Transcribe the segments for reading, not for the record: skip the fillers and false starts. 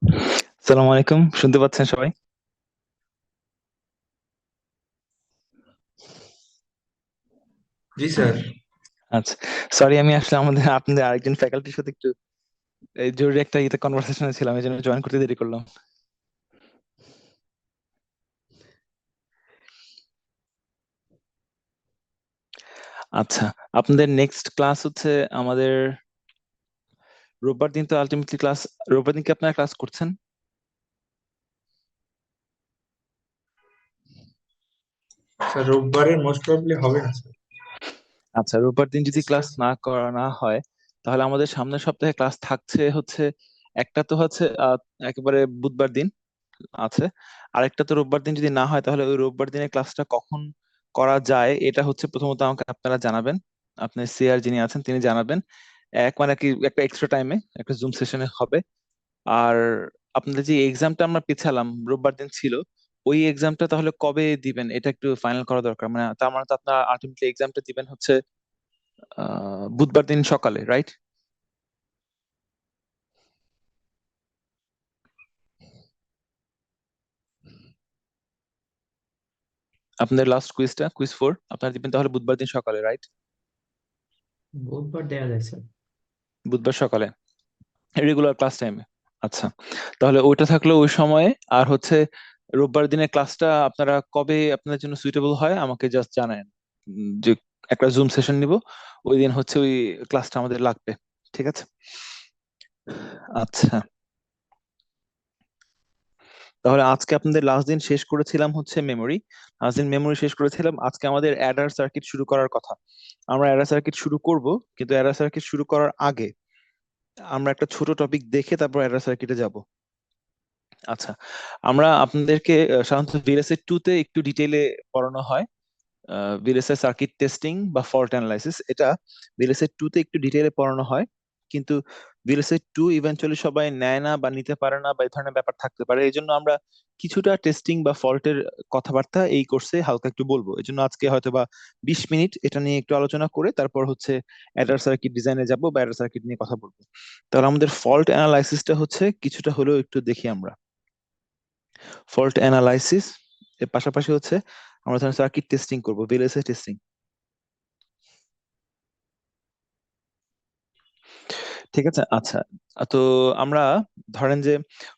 আসসালামু আলাইকুম, শুনতে পাচ্ছেন সবাই? জি স্যার। আচ্ছা, সরি, আমি আসলে আপনাদের আরেকজন ফ্যাকাল্টির সাথে একটু জরুরি একটা কনভারসেশনে ছিলাম, এই জন্য জয়েন করতে দেরি করলাম। আচ্ছা, আপনাদের নেক্সট ক্লাস হচ্ছে আমাদের রোববার দিন। তো আলটিমেটলি ক্লাস রোববার দিন কি আপনারা ক্লাস করছেন? স্যার রোববারে মোস্ট প্রবাবলি হবে না স্যার। আচ্ছা, রোববার দিন যদি ক্লাস না করা না হয়, তাহলে আমাদের সামনের সপ্তাহে ক্লাস থাকছে হচ্ছে একটা তো হচ্ছে একেবারে বুধবার দিন আছে, আরেকটা তো রোববার দিন যদি না হয়, তাহলে ওই রোববার দিনের ক্লাসটা কখন করা যায় এটা হচ্ছে প্রথমত আমাকে আপনারা জানাবেন। আপনার সিআর যিনি আছেন তিনি জানাবেন। মানে কি একটা এক্সট্রা টাইমে একটা জুম সেশনে হবে। আর আপনাদের যে এক্সামটা আমরা পিছালাম, রোববার দিন ছিল, ওই এক্সামটা তাহলে কবে দিবেন এটা একটু ফাইনাল করা দরকার। মানে তার মানে তো আপনারা আলটিমেটলি এক্সামটা দিবেন হচ্ছে বুধবার দিন সকালে, রাইট? আপনাদের লাস্ট কুইজটা, কুইজ 4, আপনারা দিবেন তাহলে বুধবার দিন সকালে, রাইট? বুধবার দেয়া যায় স্যার। বুধবার সকালে রেগুলার ক্লাস টাইমে। আচ্ছা, তাহলে ওইটা থাকলো ওই সময়ে। আর হচ্ছে রোববার দিনের ক্লাসটা আপনারা কবে আপনাদের জন্য সুইটেবল হয় আমাকে জাস্ট জানান। যে একটা জুম সেশন নিব, ওই দিন হচ্ছে ওই ক্লাসটা আমাদের লাগবে। ঠিক আছে? আচ্ছা, তাহলে আজকে আপনাদের লাস্ট দিন শেষ করেছিলাম হচ্ছে মেমোরি। লাস্ট দিন মেমোরি শেষ করেছিলাম। আজকে আমাদের অ্যাডার সার্কিট শুরু করার কথা। আমরা অ্যাডার সার্কিট শুরু করব, কিন্তু অ্যাডার সার্কিট শুরু করার আগে আমরা একটা ছোট টপিক দেখে তারপর অ্যাডার সার্কিটে যাব। আচ্ছা, আমরা আপনাদেরকে সাধারণত ভিএলএসআই 2 তে একটু ডিটেইলে পড়ানো হয়। ভিএলএসআই সার্কিট টেস্টিং বা ফল্ট অ্যানালাইসিস, এটা ভিএলএসআই 2 তে একটু ডিটেইলে পড়ানো হয়। কিন্তু ভিএলএসআই 2 ইভেন্চুয়ালি সবাই নেয় না বা নিতে পারে না, বা এই ধরনের ব্যাপার থাকতে পারে। এই জন্য আমরা কিছুটা টেস্টিং বা ফল্টের কথাবার্তা এই কোর্সে হালকা একটু বলবো। এই জন্য আজকে হয়তো বা 20 মিনিট এটা নিয়ে একটু আলোচনা করে তারপর হচ্ছে অ্যাডার সার্কিট ডিজাইনে যাব বা অ্যাডার সার্কিট নিয়ে কথা বলবো। তাহলে আমাদের ফল্ট অ্যানালাইসিসটা হচ্ছে কিছুটা হলেও একটু দেখি আমরা। ফল্ট অ্যানালাইসিস এর পাশাপাশি হচ্ছে আমরা ধরেন সার্কিট টেস্টিং করব, ভিএলএসআই টেস্টিং। ঠিক আছে, আচ্ছা। তো আমরা ধরেন যে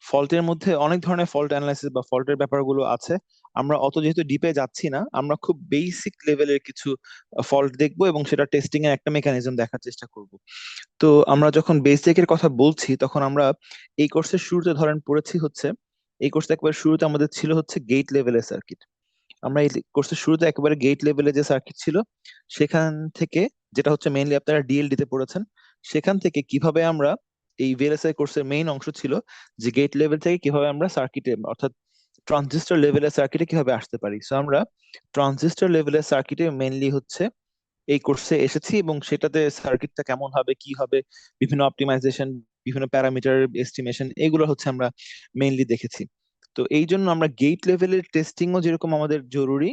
ফল্টের মধ্যে অনেক ধরনের ফল্ট অ্যানালাইসিস বা ফল্টের ব্যাপারগুলো আছে। আমরা অত যেহেতু ডিপে যাচ্ছি না, আমরা খুব বেসিক লেভেলের কিছু ফল্ট দেখবো এবং সেটা টেস্টিং এর একটা মেকানিজম দেখার চেষ্টা করব। তো আমরা যখন বেসিকের কথা বলছি, তখন আমরা এই কোর্সের শুরুতে ধরেন পড়েছি হচ্ছে, এই কোর্সে একবার শুরুতে আমাদের ছিল হচ্ছে গেট লেভেলের সার্কিট। আমরা এই কোর্সের শুরুতে একেবারে গেট লেভেলে যে সার্কিট ছিল সেখান থেকে, যেটা হচ্ছে মেইনলি আপনারা ডিএলডি তে পড়েছেন, সেখান থেকে কিভাবে আমরা, এই ভিএলএসআই কোর্সের মেইন অংশ ছিল যে গেট লেভেল থেকে কিভাবে আমরা সার্কিটে অর্থাৎ ট্রানজিস্টর লেভেলের সার্কিটে কিভাবে আসতে পারি। সো আমরা ট্রানজিস্টর লেভেলের সার্কিটে মেইনলি হচ্ছে এই কোর্সে এসেছি, এবং সেটাতে সার্কিটটা কেমন হবে কি হবে, বিভিন্ন অপটিমাইজেশন, বিভিন্ন প্যারামিটার এস্টিমেশন, এগুলো হচ্ছে আমরা মেইনলি দেখেছি। তো এই জন্য আমরা গেট লেভেলের টেস্টিংও যেরকম আমাদের জরুরি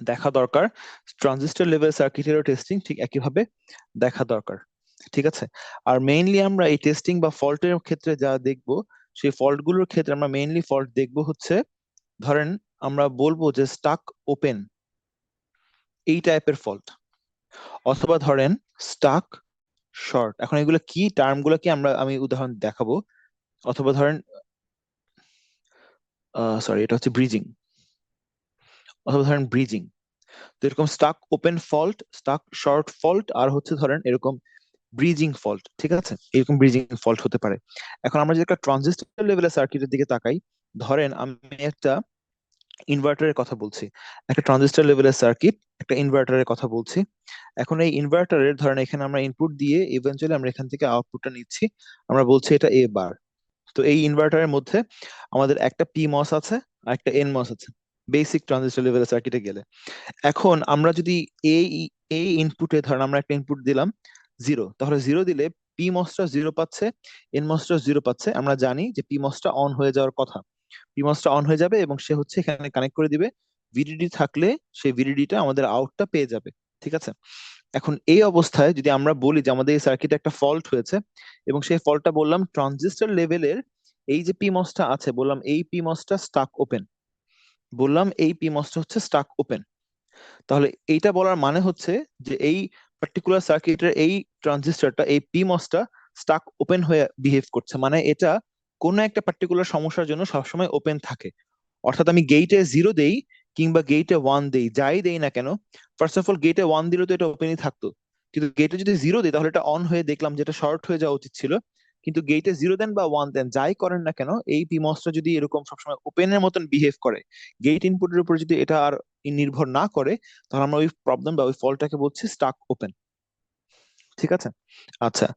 দেখা দরকার, ট্রানজিস্টর লেভেল সার্কিটেরও টেস্টিং ঠিক একইভাবে দেখা দরকার। ঠিক আছে? আর মেইনলি আমরা এই টেস্টিং বা ফল্টের ক্ষেত্রে যা দেখব, সেই ফল্ট গুলোর ক্ষেত্রে আমরা মেইনলি ফল্ট দেখব হচ্ছে, ধরেন আমরা বলবো যে স্টাক ওপেন, এই টাইপের ফল্ট। অথবা ধরেন স্টাক শর্ট। এখন এগুলো কি টার্ম গুলো কি আমি উদাহরণ দেখাবো। অথবা ধরেন সরি, এটা হচ্ছে ব্রিজিং। অথবা ধরেন ব্রিজিং। তো এরকম stuck open fault, stuck short fault, আর হচ্ছে ধরেন এরকম ব্রিজিং ফল্ট। ঠিক আছে? এরকম ব্রিজিং ফল্ট হতে পারে। এখন আমরা যদি একটা ট্রানজিস্টর লেভেলের সার্কিটের দিকে তাকাই, ধরেন আমি একটা ইনভার্টারের কথা বলছি, একটা ট্রানজিস্টর লেভেলের সার্কিট, একটা ইনভার্টারের কথা বলছি। এখন এই ইনভার্টারের ধরেন এখানে আমরা ইনপুট দিয়ে ইভেন্চুয়ালি আমরা এখান থেকে আউটপুটটা নিচ্ছি, আমরা বলছি এটা এ বার। তো এই ইনভার্টারের মধ্যে আমাদের একটা পি মস আছে আর একটা এন মস আছে, বেসিক ট্রানজিস্টর লেভেলের সার্কিটে গেলে। এখন আমরা যদি এই এই ইনপুটে ধরেন আমরা একটা ইনপুট দিলাম 0, তাহলে 0 দিলে পি মসটা 0 পাচ্ছে, এন মসটা 0 পাচ্ছে। আমরা জানি যে পি মসটা অন হয়ে যাওয়ার কথা, পি মসটা অন হয়ে যাবে এবং সে হচ্ছে এখানে কানেক্ট করে দিবে। ভিডিডি থাকলে সেই ভিডিডিটা আমাদের আউটটা পেয়ে যাবে। ঠিক আছে? এখন এই অবস্থায় যদি আমরা বলি যে আমাদের এই সার্কিটে একটা ফল্ট হয়েছে, এবং সেই ফল্টটা বললাম ট্রানজিস্টর লেভেলের এই যে পিমসটা আছে, বললাম এই পিমসটা স্টাক ওপেন, বললাম এই পিমসটা হচ্ছে স্টাক ওপেন। তাহলে এইটা বলার মানে হচ্ছে যে এই পার্টিকুলার সার্কিটের এই ট্রানজিস্টরটা, এই পিমসটা স্টাক ওপেন হয়ে বিহেভ করছে, মানে এটা কোনো একটা পার্টিকুলার সমস্যার জন্য সবসময় ওপেন থাকে। অর্থাৎ আমি গেটে 0 দেই কিংবা গেটে 1 দেই, যাই দেই না কেন, ফার্স্ট অফ অল গেটে 1 দিলে তো এটা ওপেনই থাকতো, কিন্তু গেটে যদি 0 দিই তাহলে এটা অন হয়ে দেখলাম যেটা শর্ট হয়ে যাওয়া উচিত ছিল। কিন্তু গেটে 0 দেন বা 1 দেন, যাই করেন না কেন, এই পিমসটা যদি এরকম সবসময় ওপেনের মতন বিহেভ করে, গেট ইনপুটের উপর যদি এটা আর নির্ভর না করে, তাহলে আমরা ওই প্রবলেম বা ওই ফল্টটাকে বলছি স্টাক ওপেন। ঠিক আছে? আচ্ছা,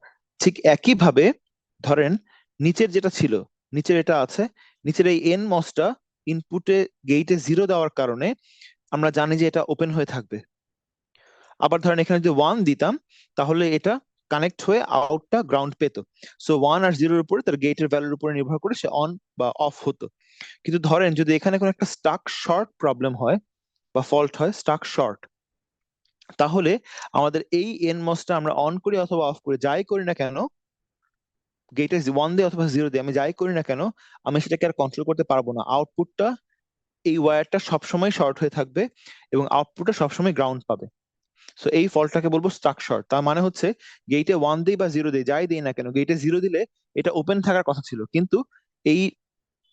ঠিক একইভাবে ধরেন নিচের যেটা ছিল, নিচের এটা আছে, নিচের এই এন মসটা ইনপুটে গেটে 0 দেওয়ার কারণে আমরা জানি যে এটা ওপেন হয়ে থাকবে। আবার ধরেন এখানে যদি 1 দিতাম, তাহলে এটা কানেক্ট হয়ে আউটটা গ্রাউন্ড পেত। সো 1 আর 0 এর উপরে তার গেটের ভ্যালুর উপরে নির্ভর করে সে অন বা অফ হতো। কিন্তু ধরেন যদি এখানে কোনো একটা স্টাক শর্ট প্রবলেম হয় বা ফল্ট হয়, স্টাক শর্ট, তাহলে আমাদের এই এন মসটা আমরা অন করি অথবা অফ করি, যাই করি না কেন, গেটে 1 দিয়ে অথবা 0 দিয়ে আমি যাই করি না কেন, আমি সেটাকে আর কন্ট্রোল করতে পারবো না। আউটপুটটা, এই ওয়্যারটা সবসময় শর্ট হয়ে থাকবে এবং আউটপুটটা সবসময় গ্রাউন্ড পাবে। সো এই ফল্টটাকে বলবো স্টাক শর্ট। তার মানে হচ্ছে গেটে 1 দিই বা 0 দিই, যাই দিই না কেন, গেটে 0 দিলে এটা ওপেন থাকার কথা ছিল, কিন্তু এই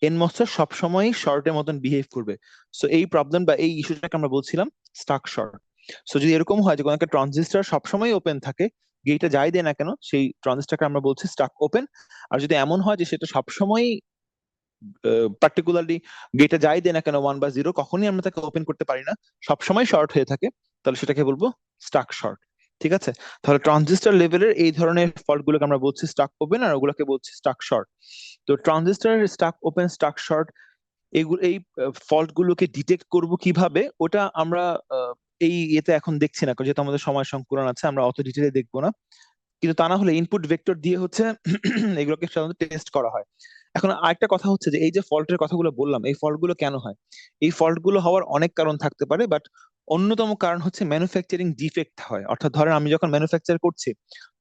এনমসটা সবসময় শর্টের মতন বিহেভ করবে। সো এই প্রবলেম বা এই ইস্যুটাকে আমরা বলছিলাম স্টাক শর্ট। সো যদি এরকম হয় যে কোনো একটা ট্রানজিস্টর সবসময় ওপেন থাকে, গেটে যাই দেয় না কেন, সেই ট্রানজিস্টরকে আমরা বলছি স্টাক ওপেন। আর যদি এমন হয় যে সেটা সবসময় পার্টিকুলারলি গেটে যাই দেয় না কেন, 1 বা 0, কখনই আমরা তাকে ওপেন করতে পারি না, সবসময় শর্ট হয়ে থাকে, তাহলে সেটাকে বলবো স্টাক শর্ট। ঠিক আছে? তাহলে ট্রানজিস্টর লেভেলের এই ধরনের ফল্ট গুলোকে আমরা বলছি স্টাক ওপেন, আর ওগুলোকে বলছি স্টাক শর্ট। তো transistor stuck open, stuck short, এগুলো এই ফল্ট গুলোকে ডিটেক্ট করব কিভাবে, ওটা আমরা এই এতে এখন দেখছি না, যেহেতু আমাদের সময় সংকুলন আছে, আমরা অত ডিটেলে দেখবো না। কিন্তু তা না হলে ইনপুট ভেক্টর দিয়ে হচ্ছে এগুলোকে সাধারণত টেস্ট করা হয়। এখন আরেকটা কথা হচ্ছে যে এই যে ফল্টের কথাগুলো বললাম, এই ফল্ট গুলো কেন হয়? এই ফল্ট গুলো হওয়ার অনেক কারণ থাকতে পারে, বাট অন্যতম কারণ হচ্ছে ম্যানুফ্যাকচারিং ডিফেক্ট হয়। অর্থাৎ ধরেন আমি যখন ম্যানুফ্যাকচার করছি,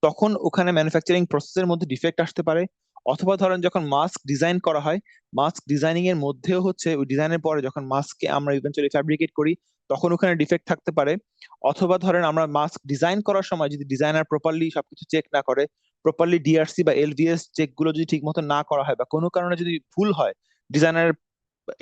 তখন ওখানে ম্যানুফ্যাকচারিং প্রসেসের মধ্যে ডিফেক্ট আসতে পারে। অথবা ধরেন যখন মাস্ক ডিজাইন করা হয়, মাস্ক ডিজাইনিং এর মধ্যেও হচ্ছে ওই ডিজাইনের পরে যখন মাস্ককে আমরা ইভেন্চুয়ালি ফ্যাব্রিকেট করি, তখন ওখানে ডিফেক্ট থাকতে পারে। অথবা ধরেন আমরা মাস্ক ডিজাইন করার সময় যদি ডিজাইনার প্রপারলি সবকিছু চেক না করে, প্রপারলি ডিআরসি বা এলভিএস চেক গুলো যদি ঠিক মতো না করা হয়, বা কোনো কারণে যদি ভুল হয় ডিজাইনার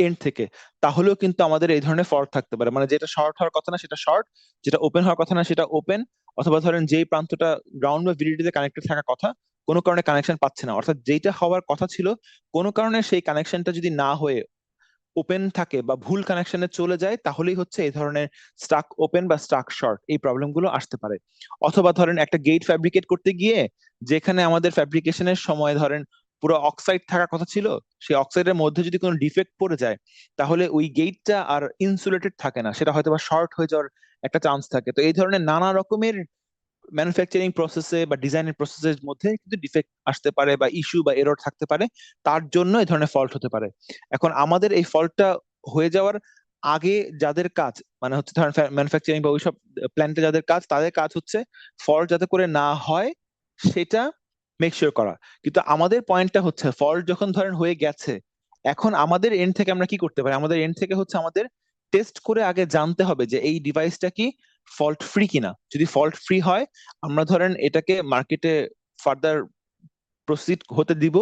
এন্ড থেকে, তাহলেও কিন্তু আমাদের এই ধরনের ফল্ট থাকতে পারে। মানে যেটা শর্ট হওয়ার কথা না সেটা শর্ট, যেটা ওপেন হওয়ার কথা না সেটা ওপেন। অথবা ধরেন যেই প্রান্তটা গ্রাউন্ড বা ভিডিডিতে কানেক্টেড থাকার কথা, কোনো কারণে কানেকশন পাচ্ছে না, অর্থাৎ যেটা হওয়ার কথা ছিল, কোনো কারণে সেই কানেকশনটা যদি না হয়ে ওপেন থাকে বা ভুল কানেকশনে চলে যায়, তাহলেই হচ্ছে এই ধরনের স্টাক ওপেন বা স্টাক শর্ট এই প্রবলেম গুলো আসতে পারে। অথবা ধরেন একটা গেট ফ্যাব্রিকেট করতে গিয়ে, যেখানে আমাদের ফ্যাব্রিকেশনের সময় ধরেন পুরো অক্সাইড থাকার কথা ছিল, সেই অক্সাইডের মধ্যে যদি কোনো ডিফেক্ট পড়ে যায়, তাহলে ওই গেটটা আর ইনসুলেটেড থাকে না, সেটা হয়তো বা শর্ট হয়ে যাওয়ার একটা চান্স থাকে। তো এই ধরনের নানা রকমের ম্যানুফ্যাকচারিং প্রসেসে বা ডিজাইনের প্রসেসের মধ্যে কিন্তু ডিফেক্ট আসতে পারে বা ইস্যু বা এরর থাকতে পারে, তার জন্য এই ধরনের ফল্ট হতে পারে। এখন আমাদের এই ফল্টটা হয়ে যাওয়ার আগে যাদের কাজ, মানে হচ্ছে ধরেন ম্যানুফ্যাকচারিং বা ওইসব প্ল্যান্টে যাদের কাজ, তাদের কাজ হচ্ছে ফল্ট যাতে করে না হয় সেটা মেক শিওর করা। কিন্তু আমাদের পয়েন্টটা হচ্ছে ফল্ট যখন ধরেন হয়ে গেছে, এখন আমাদের এন্ড থেকে আমরা কি করতে পারি? আমাদের এন্ড থেকে হচ্ছে আমাদের টেস্ট করে আগে জানতে হবে যে এই ডিভাইসটা কি ফল্ট ফ্রি কিনা। যদি ফল্ট ফ্রি হয়, আমরা ধরেন এটাকে মার্কেটে ফার্দার প্রসিড হতে দিব।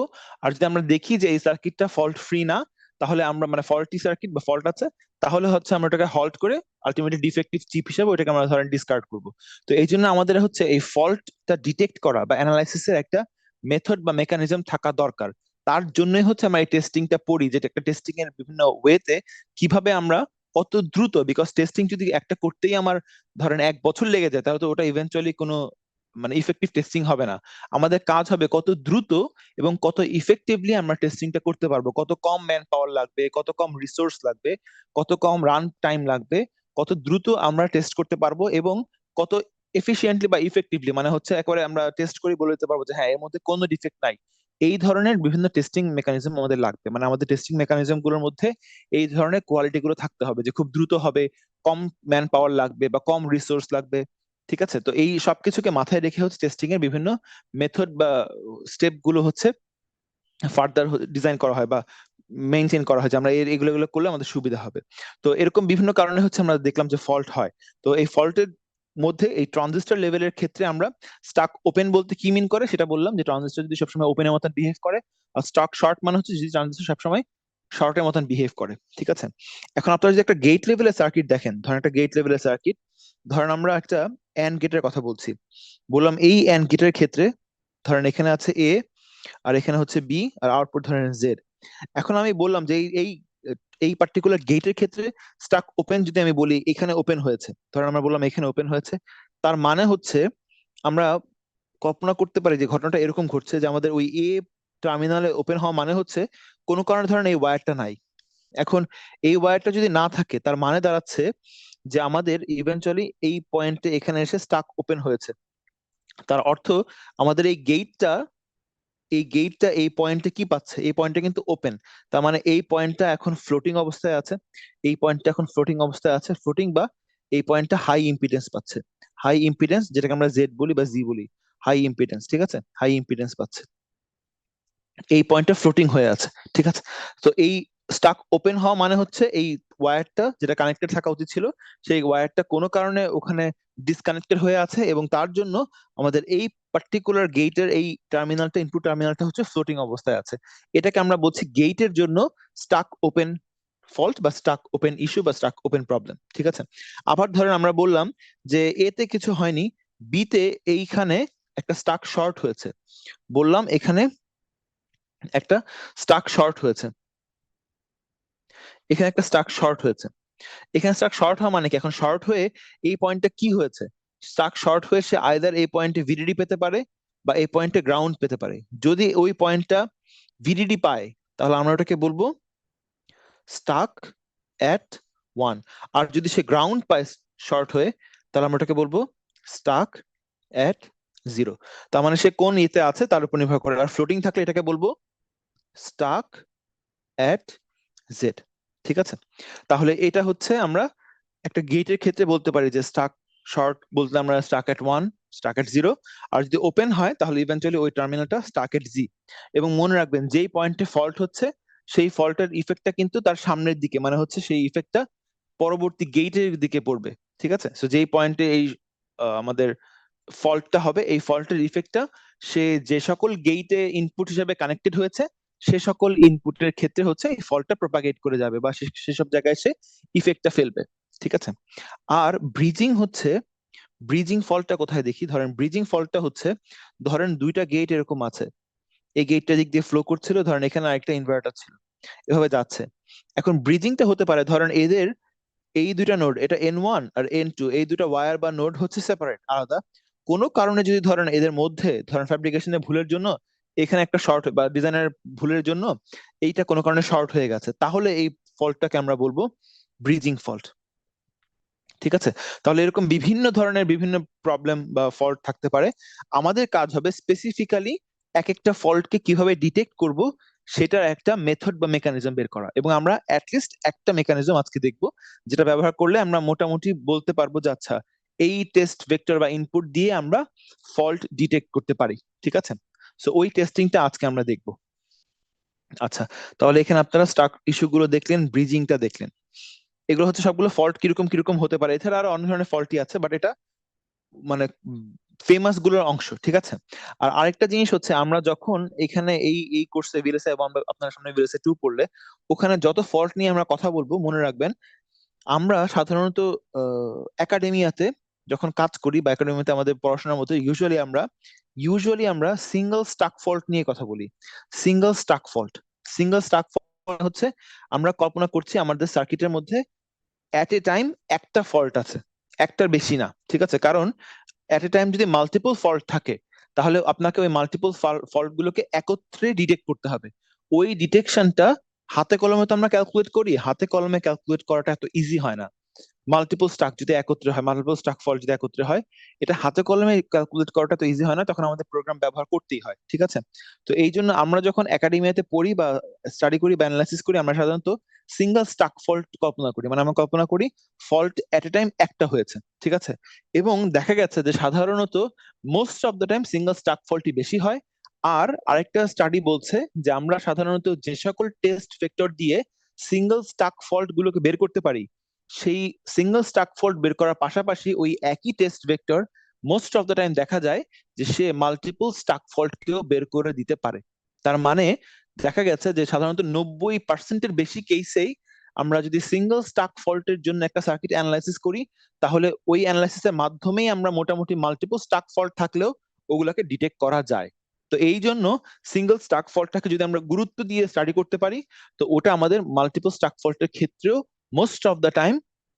আর যদি আমরা দেখি যে এই সার্কিটটা ফল্ট ফ্রি না, তাহলে আমরা, মানে ফল্টি সার্কিট বা ফল্ট আছে, তাহলে হচ্ছে আমরা এটাকে হল্ট করে আলটিমেটলি ডিফেক্টিভ চিপ হিসেবে ওটাকে আমরা ধরেন ডিসকার্ড করব। তো এই জন্য আমাদের হচ্ছে এই ফল্টটা ডিটেক্ট করা বা অ্যানালাইসিসের একটা মেথড বা মেকানিজম থাকা দরকার। তার জন্যই হচ্ছে আমরা এই টেস্টিংটা পড়ি, যেটা একটা টেস্টিং এর বিভিন্ন ওয়েতে কিভাবে আমরা কত দ্রুত, বিকজ টেস্টিং যদি একটা করতেই আমার ধরেন 1 বছর লেগে যায়, তাহলে তো ওটা ইভেন্চুয়ালি কোনো মানে ইফেক্টিভ টেস্টিং হবে না। আমাদের কাজ হবে কত দ্রুত এবং কত ইফেক্টিভলি আমরা টেস্টিংটা করতে পারবো, কত কম ম্যান পাওয়ার লাগবে, কত কম রিসোর্স লাগবে, কত কম রান টাইম লাগবে, কত দ্রুত আমরা টেস্ট করতে পারবো, এবং কত এফিশিয়েন্টলি বা ইফেক্টিভলি, মানে হচ্ছে একেবারে আমরা টেস্ট করে বলে দিতে পারবো যে হ্যাঁ এর মধ্যে কোনো ডিফেক্ট নাই। এই ধরনের বিভিন্ন টেস্টিং মেকানিজম আমাদের লাগবে। মানে আমাদের টেস্টিং মেকানিজম গুলোর মধ্যে এই ধরনের কোয়ালিটি গুলো থাকতে হবে, যে খুব দ্রুত হবে, কম ম্যান পাওয়ার লাগবে বা কম রিসোর্স লাগবে। ঠিক আছে? তো এই সবকিছুকে মাথায় রেখে হচ্ছে টেস্টিং এর বিভিন্ন মেথড বা স্টেপ গুলো হচ্ছে ফার্দার ডিজাইন করা হয় বা মেনটেন করা হয় যে আমরা এগুলো এগুলো করলে আমাদের সুবিধা হবে। তো এরকম বিভিন্ন কারণে হচ্ছে আমরা দেখলাম যে ফল্ট হয়। তো এই ফল্টের মধ্যে এই ট্রানজিস্টর লেভেলের ক্ষেত্রে আমরা স্টাক ওপেন বলতে কি মিন করে সেটা বললাম, যে ট্রানজিস্টর যদি সবসময় ওপেনের মতন বিহেভ করে, আর স্টাক শর্ট মানে হচ্ছে যদি ট্রানজিস্টর সবসময় শর্টের মতন বিহেভ করে। ঠিক আছে, এখন আপনারা যদি একটা গেট লেভেলের সার্কিট দেখেন, ধরেন একটা গেট লেভেলের সার্কিট, ধরেন আমরা একটা অ্যান্ড গেটের কথা বলছি, বললাম এই অ্যান্ড গেটের ক্ষেত্রে ধরেন এখানে আছে এ আর এখানে হচ্ছে বি আর আউটপুট ধরেন জেড। এখন আমি বললাম যে এই এই এই পার্টিকুলার গেটের ক্ষেত্রে স্টাক ওপেন যদি আমি বলি এখানে ওপেন হয়েছে, ধরেন আমরা বললাম এখানে ওপেন হয়েছে, তার মানে হচ্ছে আমরা কল্পনা করতে পারি যে ঘটনাটা এরকম ঘটছে যে আমাদের ওই এ টার্মিনালে ওপেন হওয়া মানে হচ্ছে কোনো কারণে ধরেন এই ওয়্যারটা নাই। এখন এই ওয়্যারটা যদি না থাকে তার মানে দাঁড়াচ্ছে যে আমাদের ইভেনচুয়ালি এই পয়েন্টে এখানে এসে স্টাক ওপেন হয়েছে। তার অর্থ আমাদের এই গেটটা এই পয়েন্টে কি পাচ্ছে, এই পয়েন্টটা কিন্তু ওপেন। তার মানে এই পয়েন্টটা এখন ফ্লোটিং অবস্থায় আছে, এই পয়েন্টটা এখন ফ্লোটিং অবস্থায় আছে, ফ্লোটিং বা এই পয়েন্টটা হাই ইম্পিডেন্স পাচ্ছে। হাই ইম্পিডেন্স যেটাকে আমরা জেড বলি বা জি বলি, হাই ইম্পিডেন্স, ঠিক আছে, হাই ইম্পিডেন্স পাচ্ছে, এই পয়েন্টটা ফ্লোটিং হয়ে আছে। ঠিক আছে, তো এই স্টাক ওপেন হওয়া মানে হচ্ছে এই ওয়্যারটা যেটা কানেক্টেড থাকা উচিত ছিল, সেই ওয়্যারটা কোনো কারণে ওখানে ডিসকানেক্টেড হয়ে আছে, এবং তার জন্য আমাদের এই পার্টিকুলার গেটের এই টার্মিনালটা, ইনপুট টার্মিনালটা হচ্ছে ফ্লোটিং অবস্থায় আছে। এটাকে আমরা বলছি গেটের জন্য স্টাক ওপেন ফল্ট বা স্টাক ওপেন ইস্যু বা স্টাক ওপেন প্রবলেম। ঠিক আছে, আবার ধরেন আমরা বললাম যে এতে কিছু হয়নি, বিতে এইখানে একটা স্টাক শর্ট হয়েছে, বললাম এখানে একটা স্টাক শর্ট হয়েছে, এখানে একটা স্টাক শর্ট হয়েছে। এখানে স্টাক শর্ট হওয়া মানে কি, এখন শর্ট হয়ে এই পয়েন্টটা কি হয়েছে, স্টাক শর্ট হয়ে সে আইদার এই পয়েন্টে ভিডিডি পেতে পারে বা এই পয়েন্টে গ্রাউন্ড পেতে পারে। যদি ওই পয়েন্টটা ভিডিডি পায় তাহলে আমরা ওটাকে বলবো স্টাক এট ওয়ান, আর যদি সে গ্রাউন্ড পায় শর্ট হয়ে তাহলে আমরা ওটাকে বলবো স্টাক এট জিরো। তার মানে সে কোন ইতে আছে তার উপর নির্ভর করে, আর ফ্লোটিং থাকলে এটাকে বলবো স্টাক এট জেড। ঠিক আছে, তাহলে এটা হচ্ছে আমরা একটা গেটের ক্ষেত্রে বলতে পারি যে স্টাক শর্ট বলতে আমরা স্টাক এট ওয়ান, স্টাক এট জিরো, আর যদি ওপেন হয় তাহলে ইভেন্চুয়ালি ওই টার্মিনালটা স্টাক এট জি। এবং মনে রাখবেন যেই পয়েন্টে ফল্ট হচ্ছে সেই ফল্টের ইফেক্টটা কিন্তু তার সামনের দিকে, মানে হচ্ছে সেই ইফেক্টটা পরবর্তী গেটের দিকে পড়বে। ঠিক আছে, তো যেই পয়েন্টে এই আমাদের ফল্টটা হবে, এই ফল্টের ইফেক্টটা সে যে সকল গেটে ইনপুট হিসেবে কানেক্টেড হয়েছে সে সকল ইনপুটের ক্ষেত্রে হচ্ছে এই ফল্টটা প্রপাগেট করে যাবে বা সেসব জায়গায় সে ইফেক্টটা ফেলবে। ঠিক আছে, আর ব্রিজিং ফল্টটা কোথায় দেখি, ধরেন ব্রিজিং ফল্টটা হচ্ছে, ধরেন দুইটা গেট এরকম আছে, এই গেটটা দিক দিয়ে ফ্লো করছিল, ধরেন এখানে আরেকটা ইনভার্টার ছিল, এভাবে যাচ্ছে। এখন ব্রিজিংটা হতে পারে ধরেন এদের এই দুইটা নোড, এটা N1 আর N2, এই দুটো ওয়্যার বা নোড হচ্ছে সেপারেট, আলাদা। কোনো কারণে যদি ধরেন এদের মধ্যে ধরেন ফ্যাব্রিকেশনের ভুলের জন্য এখানে একটা শর্ট বা ডিজাইনের ভুলের জন্য এইটা কোনো কারণে শর্ট হয়ে গেছে, তাহলে এই ফল্টটাকে আমরা বলবো ব্রিজিং ফল্ট। ঠিক আছে, তাহলে এরকম বিভিন্ন ধরনের বিভিন্ন প্রবলেম বা ফল্ট থাকতে পারে। আমাদের কাজ হবে স্পেসিফিক্যালি এক একটা ফল্টকে কিভাবে ডিটেক্ট করব সেটার একটা মেথড বা মেকানিজম বের করা, এবং আমরা অ্যাটলিস্ট একটা মেকানিজম আজকে দেখব যেটা ব্যবহার করলে আমরা মোটামুটি বলতে পারবো যে আচ্ছা এই টেস্ট ভেক্টর বা ইনপুট দিয়ে আমরা ফল্ট ডিটেক্ট করতে পারি। ঠিক আছে, সো ওই টেস্টিংটা আজকে আমরা দেখব। আচ্ছা, তাহলে এখানে আপনারা স্টাক ইস্যু গুলো দেখলেন, ব্রিজিংটা দেখলেন, এগুলো হচ্ছে সবগুলো ফল্ট কিরকম কিরকম হতে পারে। এছাড়া আরো অনেক ধরনের ফল্টই আছে, বাট এটা মানে ফেমাস গুলোর অংশ। ঠিক আছে, আর আরেকটা জিনিস হচ্ছে আমরা যখন এখানে এই কোর্সে ভিএলএসআই এবং আপনার সামনে ভিএলএসআই 2 পড়লে ওখানে যত ফল্ট নিয়ে আমরা কথা বলবো মনে রাখবেন আমরা সাধারণত একাডেমিয়াতে যখন কাজ করি বা একাডেমিতে আমাদের পড়াশোনার মতো ইউজুয়ালি আমরা সিঙ্গেল স্টাক ফল্ট নিয়ে কথা বলি। সিঙ্গেল স্টাক ফল্ট হচ্ছে আমরা কল্পনা করছি আমাদের সার্কিটের মধ্যে এট এ টাইম একটা ফল্ট আছে, একটার বেশি না। ঠিক আছে, কারণ এট এ টাইম যদি মাল্টিপল ফল্ট থাকে তাহলে আপনাকে ওই মাল্টিপল ফল্ট গুলোকে একত্রে ডিটেক্ট করতে হবে। ওই ডিটেকশনটা হাতে কলমে তো আমরা ক্যালকুলেট করি, হাতে কলমে ক্যালকুলেট করাটা এত ইজি হয় না। মাল্টিপল স্টাক ফল্ট যদি একত্রে হয় এটা হাতে কলমে ক্যালকুলেট করাটা তো ইজি হয় না, তখন আমাদের প্রোগ্রাম ব্যবহার করতেই হয়। ঠিক আছে, তো এই জন্য আমরা যখন একাডেমিয়াতে পড়ি বা স্টাডি করি বা অ্যানালাইসিস করি আমরা সাধারণত সিঙ্গেল স্টাক ফল্ট কল্পনা করি, মানে আমরা কল্পনা করি ফল্ট এট এ টাইম একটা হয়েছে। ঠিক আছে, এবং দেখা গেছে যে সাধারণত most of the time single stuck ফল্টই বেশি হয়, আর আরেকটা স্টাডি বলছে যে আমরা সাধারণত যে সকল টেস্ট ভেক্টর দিয়ে সিঙ্গেল স্টাক ফল্ট গুলোকে বের করতে পারি, সেই সিঙ্গেল স্টাক ফল্ট বের করার পাশাপাশি ওই একই test vector most of the time দেখা যায় যে সে মাল্টিপল স্টাক ফল্ট কেও বের করে দিতে পারে। তার মানে দেখা গেছে যে সাধারণত 90%-এর বেশি কেসেই আমরা যদি সিঙ্গেল স্টাক ফল্টের জন্য একটা সার্কিট অ্যানালাইসিস করি, তাহলে ওই অ্যানালাইসিসের মাধ্যমেই আমরা মোটামুটি মাল্টিপল স্টাক ফল্ট থাকলেও ওগুলাকে ডিটেক্ট করা যায়। তো এই জন্য সিঙ্গেল স্টাক ফল্টটাকে যদি আমরা গুরুত্ব দিয়ে স্টাডি করতে পারি, তো ওটা আমাদের মাল্টিপল স্টাক ফল্টের ক্ষেত্রেও most of the time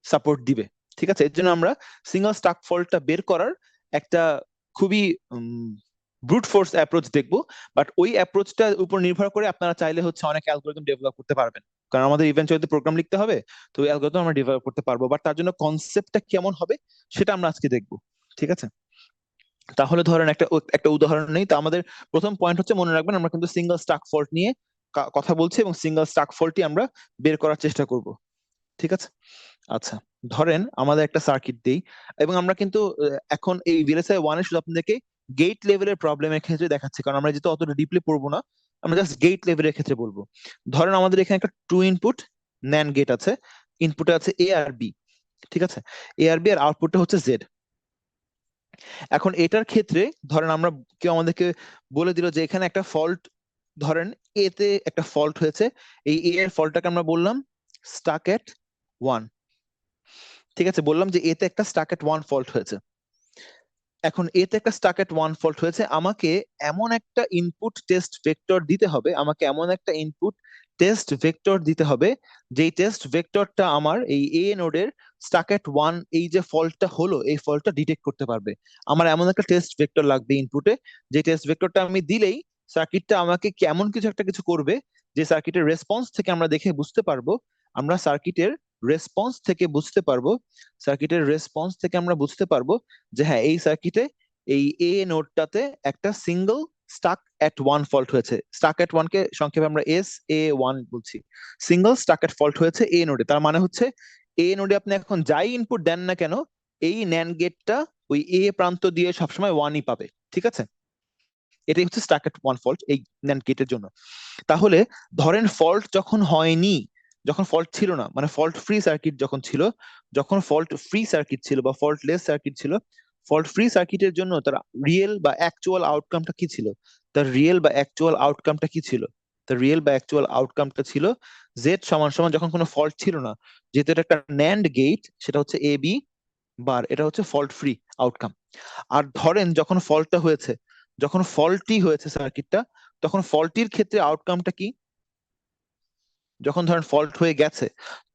support দিবে। ঠিক আছে, এর জন্য আমরা সিঙ্গেল স্টাক ফল্টটা বের করার একটা খুবই ব্রুট ফোর্স অ্যাপ্রোচ দেখবো। বাট ওই অ্যাপ্রোচটার উপর নির্ভর করে আপনারা চাইলে হচ্ছে অনেক অ্যালগোরিদম ডেভেলপ করতে পারবেন, কারণ আমাদের ইভেন্চুয়ালি প্রোগ্রাম লিখতে হবে। তো ওই অ্যালগোরিদম আমরা ডেভেলপ করতে পারবো, বাট তার জন্য কনসেপ্টটা কেমন হবে সেটা আমরা আজকে দেখবো। ঠিক আছে, তাহলে ধরেন একটা একটা উদাহরণ নেই। তো আমাদের প্রথম পয়েন্ট হচ্ছে, মনে রাখবেন আমরা কিন্তু সিঙ্গেল স্টাক ফল্ট নিয়ে কথা বলছি এবং সিঙ্গেল স্টাক ফল্টই আমরা বের করার চেষ্টা করব। ঠিক আছে, আচ্ছা ধরেন আমাদের একটা সার্কিট দেই, এবং আমরা কিন্তু এখন এই ভিএলএসআই 1 এ শুধু আপনাদেরকে গেট লেভেলের প্রবলেমের ক্ষেত্রে দেখাচ্ছি, কারণ আমরা যেহেতু অতটা ডিপলি পড়বো না, আমরা জাস্ট গেট লেভেলের ক্ষেত্রে বলবো। ধরেন আমাদের এখানে একটা টু ইনপুট ন্যান্ড গেট আছে, ইনপুটে আছে এ আর বি। ঠিক আছে, এ আর বি আর আউটপুটটা হচ্ছে জেড। এখন এটার ক্ষেত্রে ধরেন আমরা, কেউ আমাদেরকে বলে দিল যে এখানে একটা ফল্ট, ধরেন এ তে একটা ফল্ট হয়েছে, এই এ এর ফল্টটাকে আমরা বললাম স্টাক এট 1। ঠিক আছে, বললাম যে এতে একটা স্টাক এট 1 ফল্ট হয়েছে। এখন এতে একটা স্টাক এট 1 ফল্ট হয়েছে, আমাকে এমন একটা ইনপুট টেস্ট ভেক্টর দিতে হবে, আমাকে এমন একটা ইনপুট টেস্ট ভেক্টর দিতে হবে যেই টেস্ট ভেক্টরটা আমার এই এ নোডের স্টাক এট 1 এই যে ফল্টটা হলো এই ফল্টটা ডিটেক্ট করতে পারবে। আমার এমন একটা টেস্ট ভেক্টর লাগবে ইনপুটে, যে টেস্ট ভেক্টরটা আমি দিলেই সার্কিটটা আমাকে কেমন কিছু একটা কিছু করবে, যে সার্কিটের রেসপন্স থেকে আমরা দেখে বুঝতে পারবো, আমরা সার্কিটের রেসপন্স থেকে বুঝতে পারবো সার্কিটের রেসপন্স থেকে আমরা বুঝতে পারবো যে হ্যাঁ, এই সার্কিটে এই এ নোডটাতে একটা সিঙ্গেল স্টাক এট 1 ফল্ট হয়েছে। স্টাক এট 1 কে সংক্ষেপে আমরা SA1 বলছি। সিঙ্গেল স্টাক এট ফল্ট হয়েছে এ নোডে, তার মানে হচ্ছে এ নোডে আপনি এখন যাই ইনপুট দেন না কেন, এই ন্যান্ড গেটটা ওই এ প্রান্ত দিয়ে সবসময় 1ই পাবে। ঠিক আছে, এটাই হচ্ছে স্টাক এট 1 ফল্ট এই ন্যান্ড গেটের জন্য। তাহলে ধরেন ফল্ট যখন হয়নি, যখন ফল্ট ছিল না, মানে ফল্ট ফ্রি সার্কিট যখন ছিল, যখন ফল্ট ফ্রি সার্কিট ছিল বা ফল্টলেস সার্কিট ছিল, ফল্ট ফ্রি সার্কিটের জন্য তার রিয়েল বা অ্যাকচুয়াল আউটকামটা কি ছিল? তার রিয়েল বা অ্যাকচুয়াল আউটকামটা কি ছিল? তার রিয়েল বা অ্যাকচুয়াল আউটকামটা ছিল জেড সমান সমান, যখন কোনো ফল্ট ছিল না, যেহেতু এটা একটা ন্যান্ড গেট, সেটা হচ্ছে এ বি বার, এটা হচ্ছে ফল্ট ফ্রি আউটকাম। আর ধরেন যখন ফল্টটা হয়েছে, যখন ফল্টি হয়েছে সার্কিটটা, তখন ফল্টির ক্ষেত্রে আউটকামটা কি? যখন ধরেন ফল্ট হয়ে গেছে,